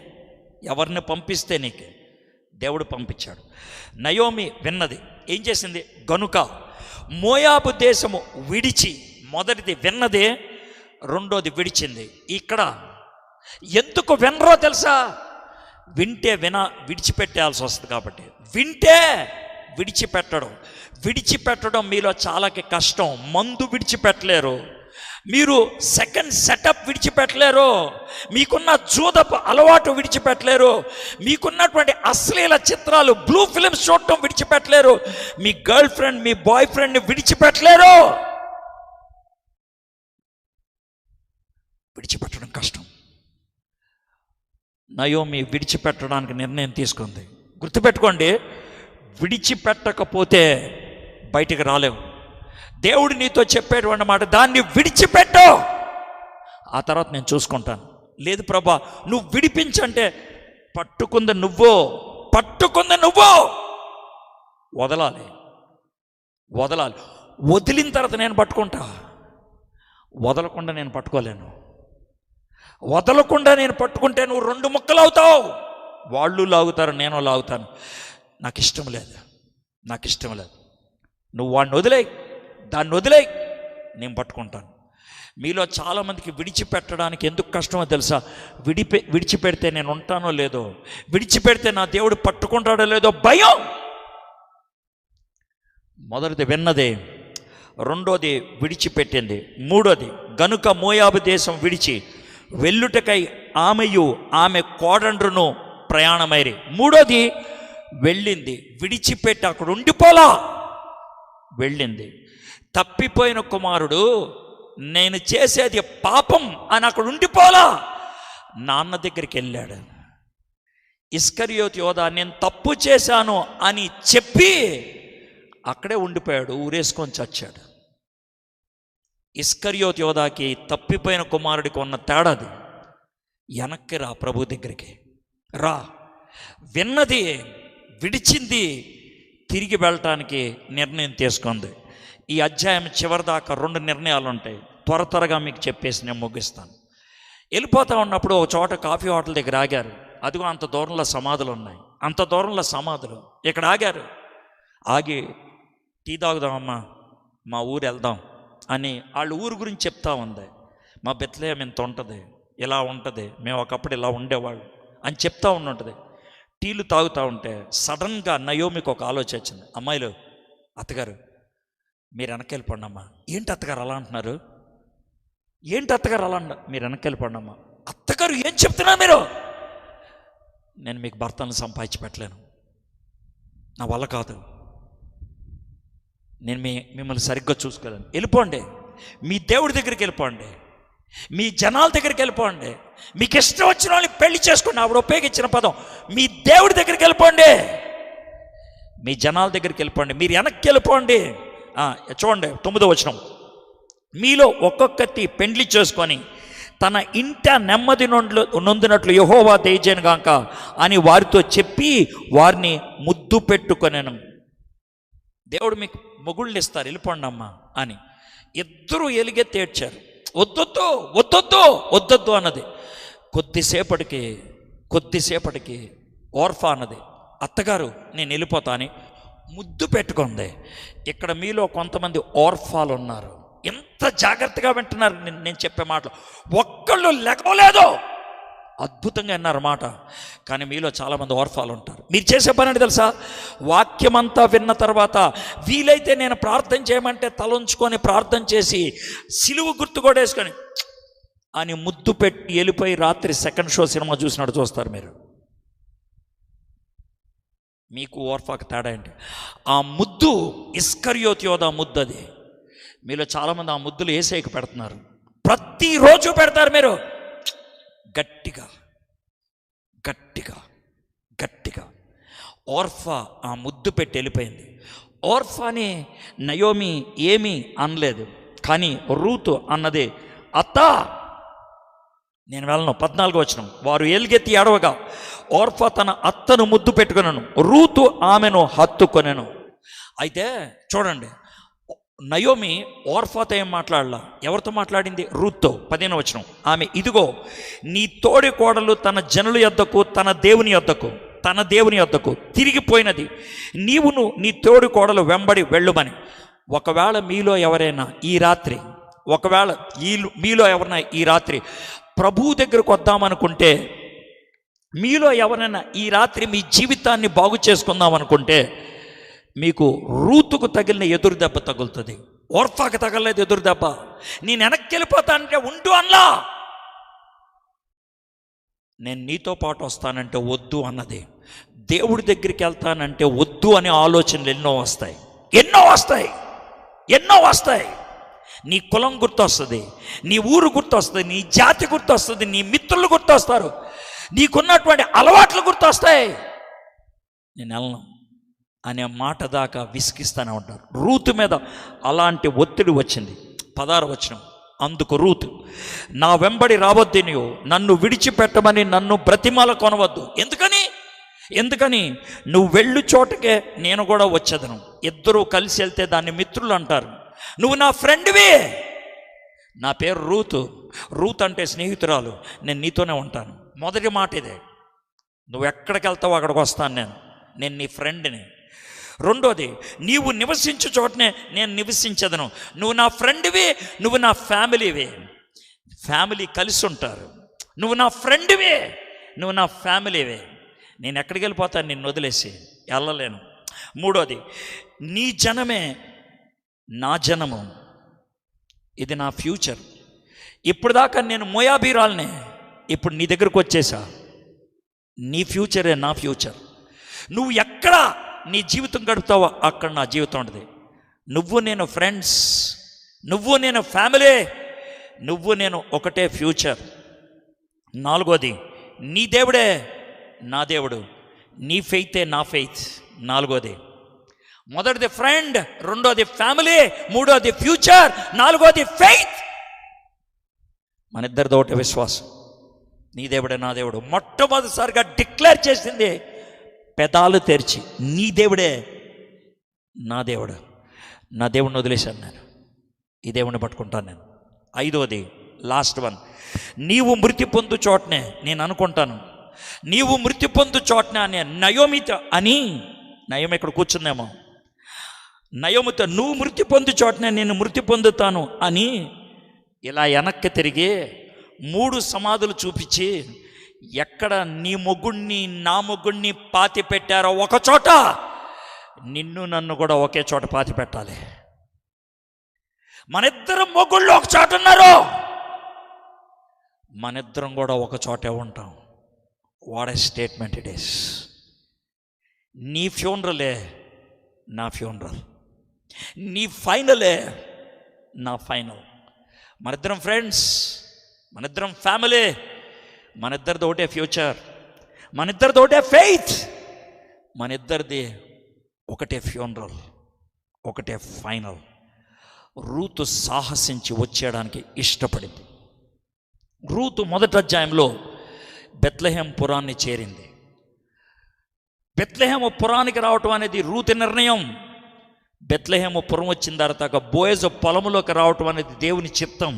ఎవరిని పంపిస్తే నీకే? దేవుడు పంపించాడు. నయోమి విన్నది. ఏం చేసింది? గనుక మోయాబు దేశము విడిచి, మొదటిది విన్నదే, రెండోది విడిచింది. ఇక్కడ ఎందుకు వినరో తెలుసా? వింటే విడిచిపెట్టాల్సి వస్తుంది కాబట్టి. వింటే విడిచిపెట్టడం మీలో చాలా కష్టం. మందు విడిచిపెట్టలేరు, మీరు సెకండ్ సెటప్ విడిచిపెట్టలేరు, మీకున్న జూదపు అలవాటు విడిచిపెట్టలేరు, మీకున్నటువంటి అశ్లీల చిత్రాలు, బ్లూ ఫిల్మ్స్ చూడటం విడిచిపెట్టలేరు, మీ గర్ల్ ఫ్రెండ్, మీ బాయ్ ఫ్రెండ్ని విడిచిపెట్టలేరు. విడిచిపెట్టడం కష్టం. నయోమి విడిచిపెట్టడానికి నిర్ణయం తీసుకుంది. గుర్తుపెట్టుకోండి, విడిచిపెట్టకపోతే బయటికి రాలేవు. దేవుడు నీతో చెప్పేటువంటి మాట, దాన్ని విడిచిపెట్టు, ఆ తర్వాత నేను చూసుకుంటాను. లేదు ప్రభా నువ్వు విడిపించంటే, పట్టుకుంది నువ్వు వదలాలి. వదిలిన తర్వాత నేను పట్టుకుంటా. వదలకుండా నేను పట్టుకోలేను. వదలకుండా నేను పట్టుకుంటే నువ్వు 2 ముక్కలు అవుతావు. వాళ్ళు లాగుతారు, నేను లాగుతాను. నాకు ఇష్టం లేదు. నువ్వు దాన్ని వదిలేయి, నేను పట్టుకుంటాను. మీలో చాలామందికి విడిచిపెట్టడానికి ఎందుకు కష్టమో తెలుసా? విడిచిపెడితే నేను ఉంటానో లేదో, విడిచిపెడితే నా దేవుడు పట్టుకుంటాడో లేదో భయం. మొదటిది విన్నదే, రెండోది విడిచిపెట్టింది, మూడోది గనుక మోయాబు దేశం విడిచి వెళ్ళుటకై ఆమెయు ఆమె కోడండ్రును ప్రయాణమైరి. మూడోది వెళ్ళింది, విడిచిపెట్టి అక్కడ ఉండిపోలా, వెళ్ళింది. తప్పిపోయిన కుమారుడు నేను చేసేది పాపం అని అక్కడ ఉండిపోలా, నాన్న దగ్గరికి వెళ్ళాడు. ఇస్కరియోతు యోధా నేను తప్పు చేశాను అని చెప్పి అక్కడే ఉండిపోయాడు, ఊరేసుకొని చచ్చాడు. ఇస్కరియోతు యోధాకి తప్పిపోయిన కుమారుడికి ఉన్న తేడాది. వెనక్కి రా, ప్రభు దగ్గరికి రా. విన్నది, విడిచింది, తిరిగి వెళ్ళటానికి నిర్ణయం తీసుకుంది. ఈ అధ్యాయం చివరిదాకా 2 నిర్ణయాలు ఉంటాయి. త్వరగా మీకు చెప్పేసి నేను ముగిస్తాను. వెళ్ళిపోతూ ఉన్నప్పుడు ఒక చోట కాఫీ హోటల్ దగ్గర ఆగారు. అదిగో అంత దూరంలో సమాధులు ఉన్నాయి, ఇక్కడ ఆగారు. ఆగి టీ తాగుదామమ్మా, మా ఊరు వెళ్దాం అని వాళ్ళ ఊరు గురించి చెప్తా ఉంది. మా బెత్లెహేమ్ ఇంత ఉంటుంది, ఇలా ఉంటుంది, మేము ఒకప్పుడు ఇలా ఉండేవాళ్ళు అని చెప్తా ఉంటుంది. టీలు తాగుతూ ఉంటే సడన్గా నయోమికి ఒక ఆలోచన వచ్చింది. అమ్మాయిలు, అత్తగారు మీరు వెనక్కి వెళ్ళిపోండి అమ్మా. ఏంటి అత్తగారు అలా అంటున్నారు? ఏంటి అత్తగారు అలా అంట? మీరు వెనక్కి వెళ్ళిపోండి అమ్మా. అత్తగారు ఏం చెప్తున్నా మీరు? నేను మీకు భర్తను సంపాదించి పెట్టలేను, నా వల్ల కాదు, నేను మిమ్మల్ని సరిగ్గా చూసుకోలేను. వెళ్ళిపోండి, మీ దేవుడి దగ్గరికి వెళ్ళిపోండి, మీ జనాల దగ్గరికి వెళ్ళిపోండి, మీకు ఇష్టం వచ్చిన వాళ్ళని పెళ్లి చేసుకోండి. ఆవిడ ఉపయోగించిన పదం, మీ దేవుడి దగ్గరికి వెళ్ళిపోండి, మీ జనాల దగ్గరికి వెళ్ళిపోండి, మీరు వెనక్కి వెళ్ళిపోండి. చూడండి 9వ వచనం, మీలో ఒక్కొక్కటి పెండ్లి చేసుకొని తన ఇంట నెమ్మది నొందినట్లు యెహోవా దయచేయను గాక అని వారితో చెప్పి వారిని ముద్దు పెట్టుకొనెను. దేవుడు మీకు మొగుళ్ళు ఇస్తారు, వెళ్ళిపోండి అమ్మా అని. ఇద్దరు ఎలుగెత్తి ఏడ్చారు. వద్దొద్దు వద్దొద్దు వద్దొద్దు అన్నది. కొద్దిసేపటికి ఓర్ఫా అన్నది, అత్తగారు నేను వెళ్ళిపోతా అని ముద్దు పెట్టుకుంది. ఇక్కడ మీలో కొంతమంది ఓర్ఫాలు ఉన్నారు. ఎంత జాగ్రత్తగా వింటున్నారు నేను చెప్పే మాటలు. ఒక్కళ్ళు లెగవలేదు, అద్భుతంగా విన్నారు మాట. కానీ మీలో చాలామంది ఓర్ఫాలు ఉంటారు. మీరు చేసే పని అంటే తెలుసా? వాక్యమంతా విన్న తర్వాత వీలైతే నేను ప్రార్థన చేయమంటే తలంచుకొని ప్రార్థన చేసి సిలువ గుర్తు కూడా వేసుకొని అని ముద్దు పెట్టి వెళ్ళిపోయి రాత్రి సెకండ్ షో సినిమా చూసినట్టు చూస్తారు మీరు. మీకు ఓర్ఫాకు తేడా ఏంటి? ఆ ముద్దు ఇస్కరియోతు యోధా ముద్దు. అది మీలో చాలామంది ఆ ముద్దులు యేసయ్యకు పెడుతున్నారు. ప్రతిరోజు పెడతారు మీరు. గట్టిగా గట్టిగా గట్టిగా ఓర్ఫా ఆ ముద్దు పెట్టి వెళ్ళిపోయింది. ఓర్ఫాని నయోమి ఏమీ అనలేదు. కానీ రూతు అన్నది, అత్త నేను వెళ్ళను. 14వ వచనం, వారు ఎలుగెత్తి ఏడవగా ఓర్ఫా తన అత్తను ముద్దు పెట్టుకొనెను, రూతు ఆమెను హత్తుకొనెను. అయితే చూడండి, నయోమి ఓర్ఫాతో ఏం మాట్లాడలా, ఎవరితో మాట్లాడింది? రూత్తో. 15వ వచనం, ఆమె ఇదిగో నీ తోడి కోడలు తన జనుల యొద్దకు తన దేవుని యొద్దకు తిరిగిపోయినది, నీవును నీ తోడి కోడలు వెంబడి వెళ్ళుమని. ఒకవేళ మీలో ఎవరైనా ఈ రాత్రి ప్రభు దగ్గరకు వద్దామనుకుంటే, మీలో ఎవరైనా ఈ రాత్రి మీ జీవితాన్ని బాగు చేసుకుందాం అనుకుంటే, మీకు రూతుకు తగిలిన ఎదురు దెబ్బ తగులుతుంది. ఓర్ఫాకి తగలలేదు ఎదురు దెబ్బ. నేను వెనక్కి వెళ్ళిపోతానంటే ఉండు అన్నా, నేను నీతో పాటు వస్తానంటే వద్దు అన్నది. దేవుడి దగ్గరికి వెళ్తానంటే వద్దు అనే ఆలోచనలు ఎన్నో వస్తాయి. నీ కులం గుర్తొస్తుంది, నీ ఊరు గుర్తొస్తుంది, నీ జాతి గుర్తొస్తుంది, నీ మిత్రులు గుర్తొస్తారు, నీకున్నటువంటి అలవాట్లు గుర్తొస్తాయి. నేను వెళ్ళను అనే మాట దాకా విసిగిస్తూనే ఉంటారు. రూతు మీద అలాంటి ఒత్తిడి వచ్చింది. 16వ వచనం, అందుకు రూతు, నా వెంబడి రావద్దు, నీవు నన్ను విడిచిపెట్టమని నన్ను బ్రతిమాల కొనవద్దు. ఎందుకని నువ్వు వెళ్ళు చోటకే నేను కూడా వచ్చేదను. ఇద్దరూ కలిసి వెళ్తే దాన్ని మిత్రులు అంటారు. నువ్వు నా ఫ్రెండ్వి, నా పేరు రూత్ అంటే స్నేహితురాలు, నేను నీతోనే ఉంటాను. మొదటి మాట ఇదే, నువ్వు ఎక్కడికి వెళ్తావో అక్కడికి వస్తాను, నేను నీ ఫ్రెండ్ని. రెండోది, నీవు నివసించు చోటనే నేను నివసించదను. నువ్వు నా ఫ్రెండ్వి, నువ్వు నా ఫ్యామిలీవి. ఫ్యామిలీ కలిసి ఉంటారు. నువ్వు నా ఫ్రెండ్వి, నువ్వు నా ఫ్యామిలీవే. నేను ఎక్కడికి వెళ్ళిపోతాను నిన్ను వదిలేసి? వెళ్ళలేను. మూడోది, నీ జనమే నా జనము, ఇది నా ఫ్యూచర్. ఇప్పుడు దాకా నేను మోయాబీరాల్నే, ఇప్పుడు నీ దగ్గరకు వచ్చేసా. నీ ఫ్యూచరే నా ఫ్యూచర్. నువ్వు ఎక్కడ నీ జీవితం గడుపుతావో అక్కడ నా జీవితం ఉంటుంది. నువ్వు నేను ఫ్రెండ్స్, నువ్వు నేను ఫ్యామిలీ, నువ్వు నేను ఒకటే ఫ్యూచర్. నాలుగోది, నీ దేవుడే నా దేవుడు, నీ ఫెయితే నా ఫెయిత్. నాలుగోది, మొదటిది ఫ్రెండ్, రెండోది ఫ్యామిలీ, మూడోది ఫ్యూచర్, నాలుగోది ఫెయిత్. మన ఇద్దరిది ఒకటే విశ్వాసం, నీ దేవుడే నా దేవుడు. మొట్టమొదటిసారిగా డిక్లేర్ చేసింది పెదాలు తెరిచి, నీ దేవుడే నా దేవుడు. నా దేవుడిని వదిలేశాను నేను, ఈ దేవుడిని పట్టుకుంటాను నేను. ఐదోది, లాస్ట్ వన్, నీవు మృతి పొందు చోటనే నేను అనుకుంటాను, నీవు మృతి పొందు చోటనే అని నయోమితో అని, నయోమి ఇక్కడ కూర్చుందేమో, నయోమితో నువ్వు మృతి పొందు చోటనే నేను మృతి పొందుతాను అని ఇలా వెనక్కి తిరిగి 3 సమాధులు చూపించి ఎక్కడ నీ మొగుణ్ణి నా మొగుణ్ణి పాతి పెట్టారో ఒక చోట నిన్ను నన్ను కూడా ఒకే చోట పాతి పెట్టాలి. మనిద్దరం మొగుళ్ళు ఒక చోట ఉన్నారు, మనిద్దరం కూడా ఒక చోటే ఉంటాం. What a statement it is. నీ ఫ్యూనరలే నా ఫ్యూనరల్, నీ ఫైనలే నా ఫైనల్. మనిద్దరం ఫ్రెండ్స్, మనిద్దరం ఫ్యామిలీ, మనిద్దరిది ఒకటే ఫ్యూచర్, మనిద్దరిది ఒకటే ఫెయిత్, మనిద్దరిది ఒకటే ఫ్యూనరల్, ఒకటే ఫైనల్. రూతు సాహసించి వచ్చేయడానికి ఇష్టపడింది. రూతు మొదటి అధ్యాయంలో బెత్లెహేం పురాన్ని చేరింది. బెత్లెహేము పురానికి రావటం అనేది రూతు నిర్ణయం. బెత్లెహేము పురం వచ్చిన తర్వాత బోయజు పొలములోకి రావటం అనేది దేవుని చిత్తం.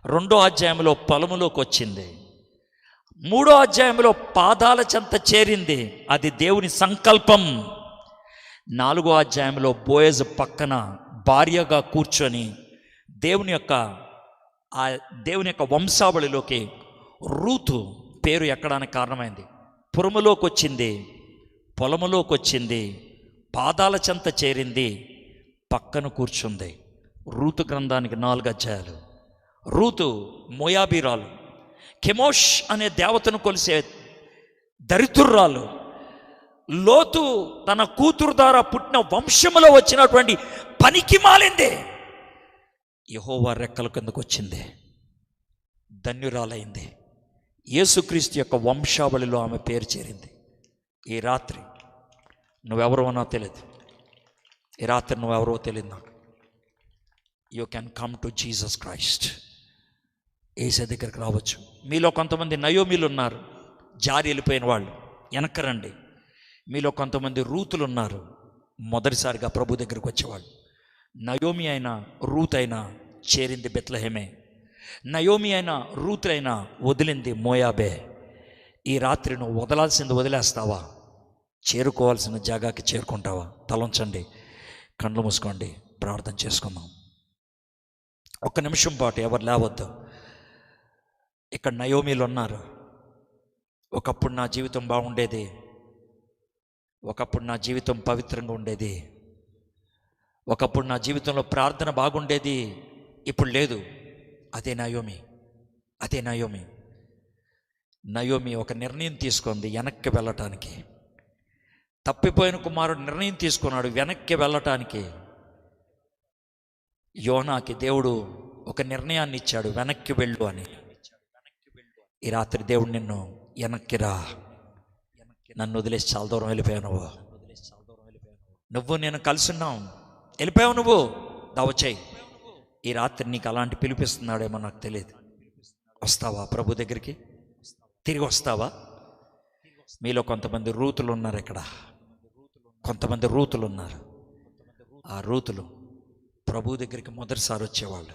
2వ అధ్యాయంలో పొలములోకి వచ్చింది. 3వ అధ్యాయంలో పాదాల చెంత చేరింది, అది దేవుని సంకల్పం. 4వ అధ్యాయంలో బోయజు పక్కన భార్యగా కూర్చొని దేవుని యొక్క వంశావళిలోకి రూతు పేరు ఎక్కడానికి కారణమైంది. పురములోకి వచ్చింది, పొలములోకి వచ్చింది, పాదాల చెంత చేరింది, పక్కన కూర్చుంది. రూతు గ్రంథానికి 4 అధ్యాయాలు. రూతు మోయాబీరాలు, కెమోష్ అనే దేవతను కొలిసే దరిద్రురాలు. లోతు తన కూతురు ద్వారా పుట్టిన వంశములో వచ్చినటువంటి పనికి మాలింది. యెహోవా రెక్కల కిందకు వచ్చింది, ధన్యురాలైంది. యేసుక్రీస్తు యొక్క వంశావళిలో ఆమె పేరు చేరింది. ఈ రాత్రి నువ్వెవరో నాకు తెలియదు, ఈ రాత్రి నువ్వెవరో తెలియదు నాకు. You can come to Jesus Christ. యేసు దగ్గరికి రావచ్చు. మీలో కొంతమంది నయోమీలు ఉన్నారు, జారి వెళ్ళిపోయిన వాళ్ళు, వెనకరండి. మీలో కొంతమంది రూతులు ఉన్నారు, మొదటిసారిగా ప్రభు దగ్గరికి వచ్చేవాళ్ళు. నయోమి అయినా రూత్ అయినా చేరింది బెత్లెహేమే. నయోమి అయినా రూత్ అయినా వదిలింది మోయాబే. ఈ రాత్రి నువ్వు వదలాల్సింది వదిలేస్తావా? చేరుకోవాల్సిన జాగాకి చేరుకుంటావా? తలంచండి, కళ్ళు మూసుకోండి, ప్రార్థన చేసుకుందాం. ఒక్క నిమిషం పాటు ఎవరు లేవద్దు. ఇక్కడ నయోమీలు ఉన్నారు. ఒకప్పుడు నా జీవితం బాగుండేది, ఒకప్పుడు నా జీవితం పవిత్రంగా ఉండేది, ఒకప్పుడు నా జీవితంలో ప్రార్థన బాగుండేది, ఇప్పుడు లేదు. అదే నయోమి, అదే నయోమి. నయోమి ఒక నిర్ణయం తీసుకుంది వెనక్కి వెళ్ళటానికి. తప్పిపోయిన కుమారుడు నిర్ణయం తీసుకున్నాడు వెనక్కి వెళ్ళటానికి. యోనాకి దేవుడు ఒక నిర్ణయాన్ని ఇచ్చాడు, వెనక్కి వెళ్ళు అని. ఈ రాత్రి దేవుడు నిన్ను వెనక్కి రా, నన్ను వదిలేసి చాలా దూరం వెళ్ళిపోయావు నువ్వు, నేను కలిసి ఉన్నాం, వెళ్ళిపోయావు నువ్వు, దావచ్చాయి. ఈ రాత్రి నీకు అలాంటి పిలిపిస్తున్నాడేమో నాకు తెలియదు. వస్తావా ప్రభు దగ్గరికి? తిరిగి వస్తావా? మీలో కొంతమంది రూతులు ఉన్నారు, ఇక్కడ కొంతమంది రూతులు ఉన్నారు. ఆ రూతులు ప్రభు దగ్గరికి మొదటిసారి వచ్చేవాళ్ళు.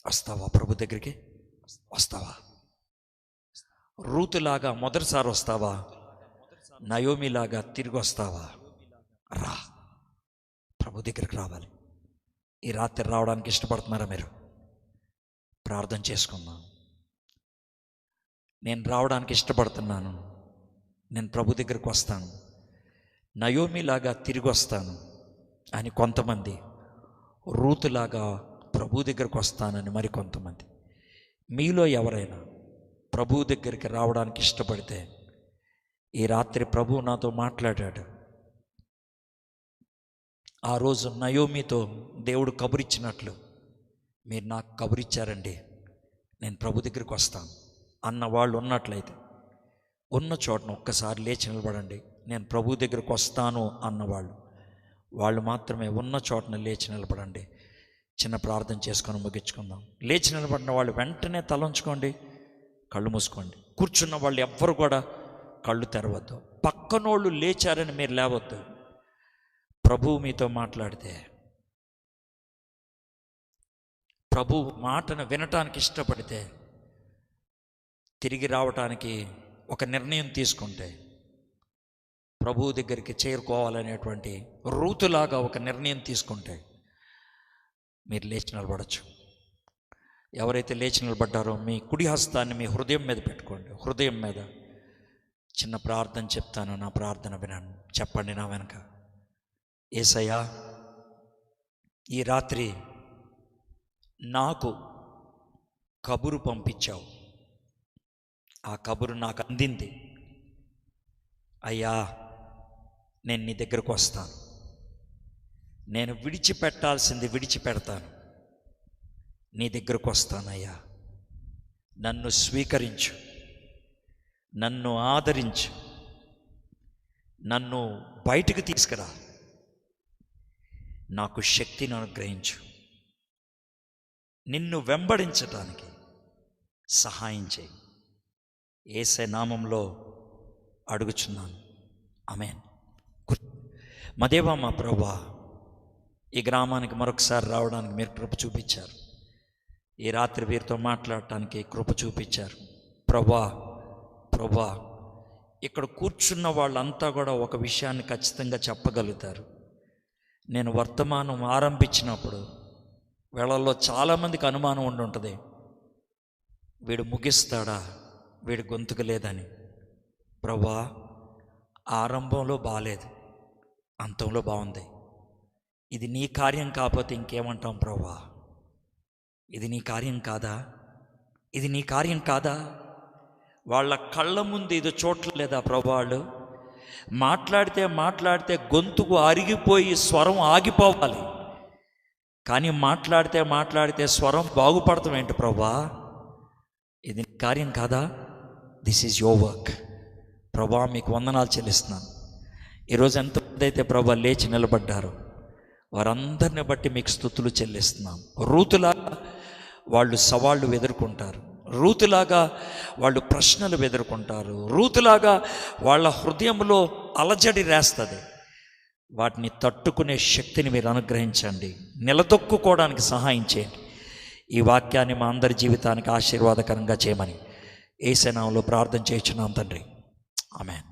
వస్తావా ప్రభు దగ్గరికి? వస్తావా? రూతులాగా మొదటిసారి వస్తావా? నయోమిలాగా తిరిగి వస్తావా? రా, ప్రభు దగ్గరికి రావాలి. ఈ రాత్రి రావడానికి ఇష్టపడుతున్నారా మీరు? ప్రార్థన చేసుకుందాం. నేను రావడానికి ఇష్టపడుతున్నాను, నేను ప్రభు దగ్గరికి వస్తాను, నయోమిలాగా తిరిగి వస్తాను అని కొంతమంది, రూతులాగా ప్రభు దగ్గరికి వస్తానని మరి కొంతమంది. మీలో ఎవరైనా ప్రభు దగ్గరికి రావడానికి ఇష్టపడితే ఈ రాత్రి ప్రభు నాతో మాట్లాడాడు. ఆ రోజు నయోమితో దేవుడు కబురిచ్చినట్లు మీరు నాకు కబురిచ్చారండి, నేను ప్రభు దగ్గరికి వస్తాను అన్న వాళ్ళు ఉన్నట్లయితే ఉన్న చోటను ఒక్కసారి లేచి నిలబడండి. నేను ప్రభు దగ్గరికి వస్తాను అన్నవాళ్ళు, వాళ్ళు మాత్రమే ఉన్న చోటను లేచి నిలబడండి. చిన్న ప్రార్థన చేసుకొని ముగించుకుందాం. లేచి నిలబడిన వాళ్ళు వెంటనే తలంచుకోండి, కళ్ళు మూసుకోండి. కూర్చున్న వాళ్ళు ఎవ్వరు కూడా కళ్ళు తెరవద్దు. పక్కనోళ్ళు లేచారని మీరు లేవద్దు. ప్రభువు మీతో మాట్లాడితే, ప్రభు మాటను వినటానికి ఇష్టపడితే, తిరిగి రావటానికి ఒక నిర్ణయం తీసుకుంటే, ప్రభువు దగ్గరికి చేరుకోవాలనేటువంటి రూతులాగా ఒక నిర్ణయం తీసుకుంటే మీరు లేచి నిలబడచ్చు. ఎవరైతే లేచి నిలబడ్డారో మీ కుడి హస్తాన్ని మీ హృదయం మీద పెట్టుకోండి. హృదయం మీద చిన్న ప్రార్థన చెప్తాను, నా ప్రార్థన వినండి. చెప్పండి నా వెనక. యేసయ్యా, ఈ రాత్రి నాకు కబురు పంపించావు, ఆ కబురు నాకు అందింది. అయ్యా, నేను నీ దగ్గరకు వస్తాను. నేను విడిచిపెట్టాల్సింది విడిచిపెడతాను, నీ దగ్గరకు వస్తానయ్యా. నన్ను స్వీకరించు, నన్ను ఆదరించు, నన్ను బయటకు తీసుకురా, నాకు శక్తిని అనుగ్రహించు, నిన్ను వెంబడించటానికి సహాయం చేయి. యేసయ్య నామంలో అడుగుచున్నాను, ఆమేన్. మా దేవా, మా ప్రభువా, ఈ గ్రామానికి మరొకసారి రావడానికి మీరు కృప చూపించారు. ఈ రాత్రి వీరితో మాట్లాడటానికి కృప చూపించారు. ప్రభువా, ఇక్కడ కూర్చున్న వాళ్ళంతా కూడా ఒక విషయాన్ని ఖచ్చితంగా చెప్పగలుగుతారు. నేను వర్తమానం ఆరంభించినప్పుడు వేళల్లో చాలామందికి అనుమానం ఉండి ఉంటుంది, వీడు ముగిస్తాడా, వీడి గొంతుకు లేదని. ప్రభువా, ఆరంభంలో బాలేదు, అంతంలో బాగుంది. ఇది నీ కార్యం కాకపోతే ఇంకేమంటాం ప్రభువా? ఇది నీ కార్యం కాదా? ఇది నీ కార్యం కాదా? వాళ్ళ కళ్ళ ముందు ఇది చూడలేదా ప్రభు? వాళ్ళు మాట్లాడితే గొంతుకు అరిగిపోయి స్వరం ఆగిపోవాలి, కానీ మాట్లాడితే స్వరం బాగుపడతాం ఏంటి ప్రభా? ఇది నీ కార్యం కాదా? This is your work. ప్రభా, మీకు వందనాలు చెల్లిస్తున్నాను. ఈరోజు ఎంతమంది అయితే ప్రభా లేచి నిలబడ్డారో వారందరిని బట్టి మీకు స్తుతులు చెల్లిస్తున్నాం. రూతులాగా వాళ్ళు సవాళ్ళు ఎదుర్కొంటారు, రూతులాగా వాళ్ళు ప్రశ్నలు ఎదుర్కొంటారు, రూతులాగా వాళ్ళ హృదయంలో అలజడి రేస్తుంది. వాటిని తట్టుకునే శక్తిని మీరు అనుగ్రహించండి, నిలదొక్కుకోవడానికి సహాయం చేయండి. ఈ వాక్యాన్ని మా అందరి జీవితానికి ఆశీర్వాదకరంగా చేయమని యేసు నామములో ప్రార్థన చేయుచున్నాం తండ్రి, ఆమేన్.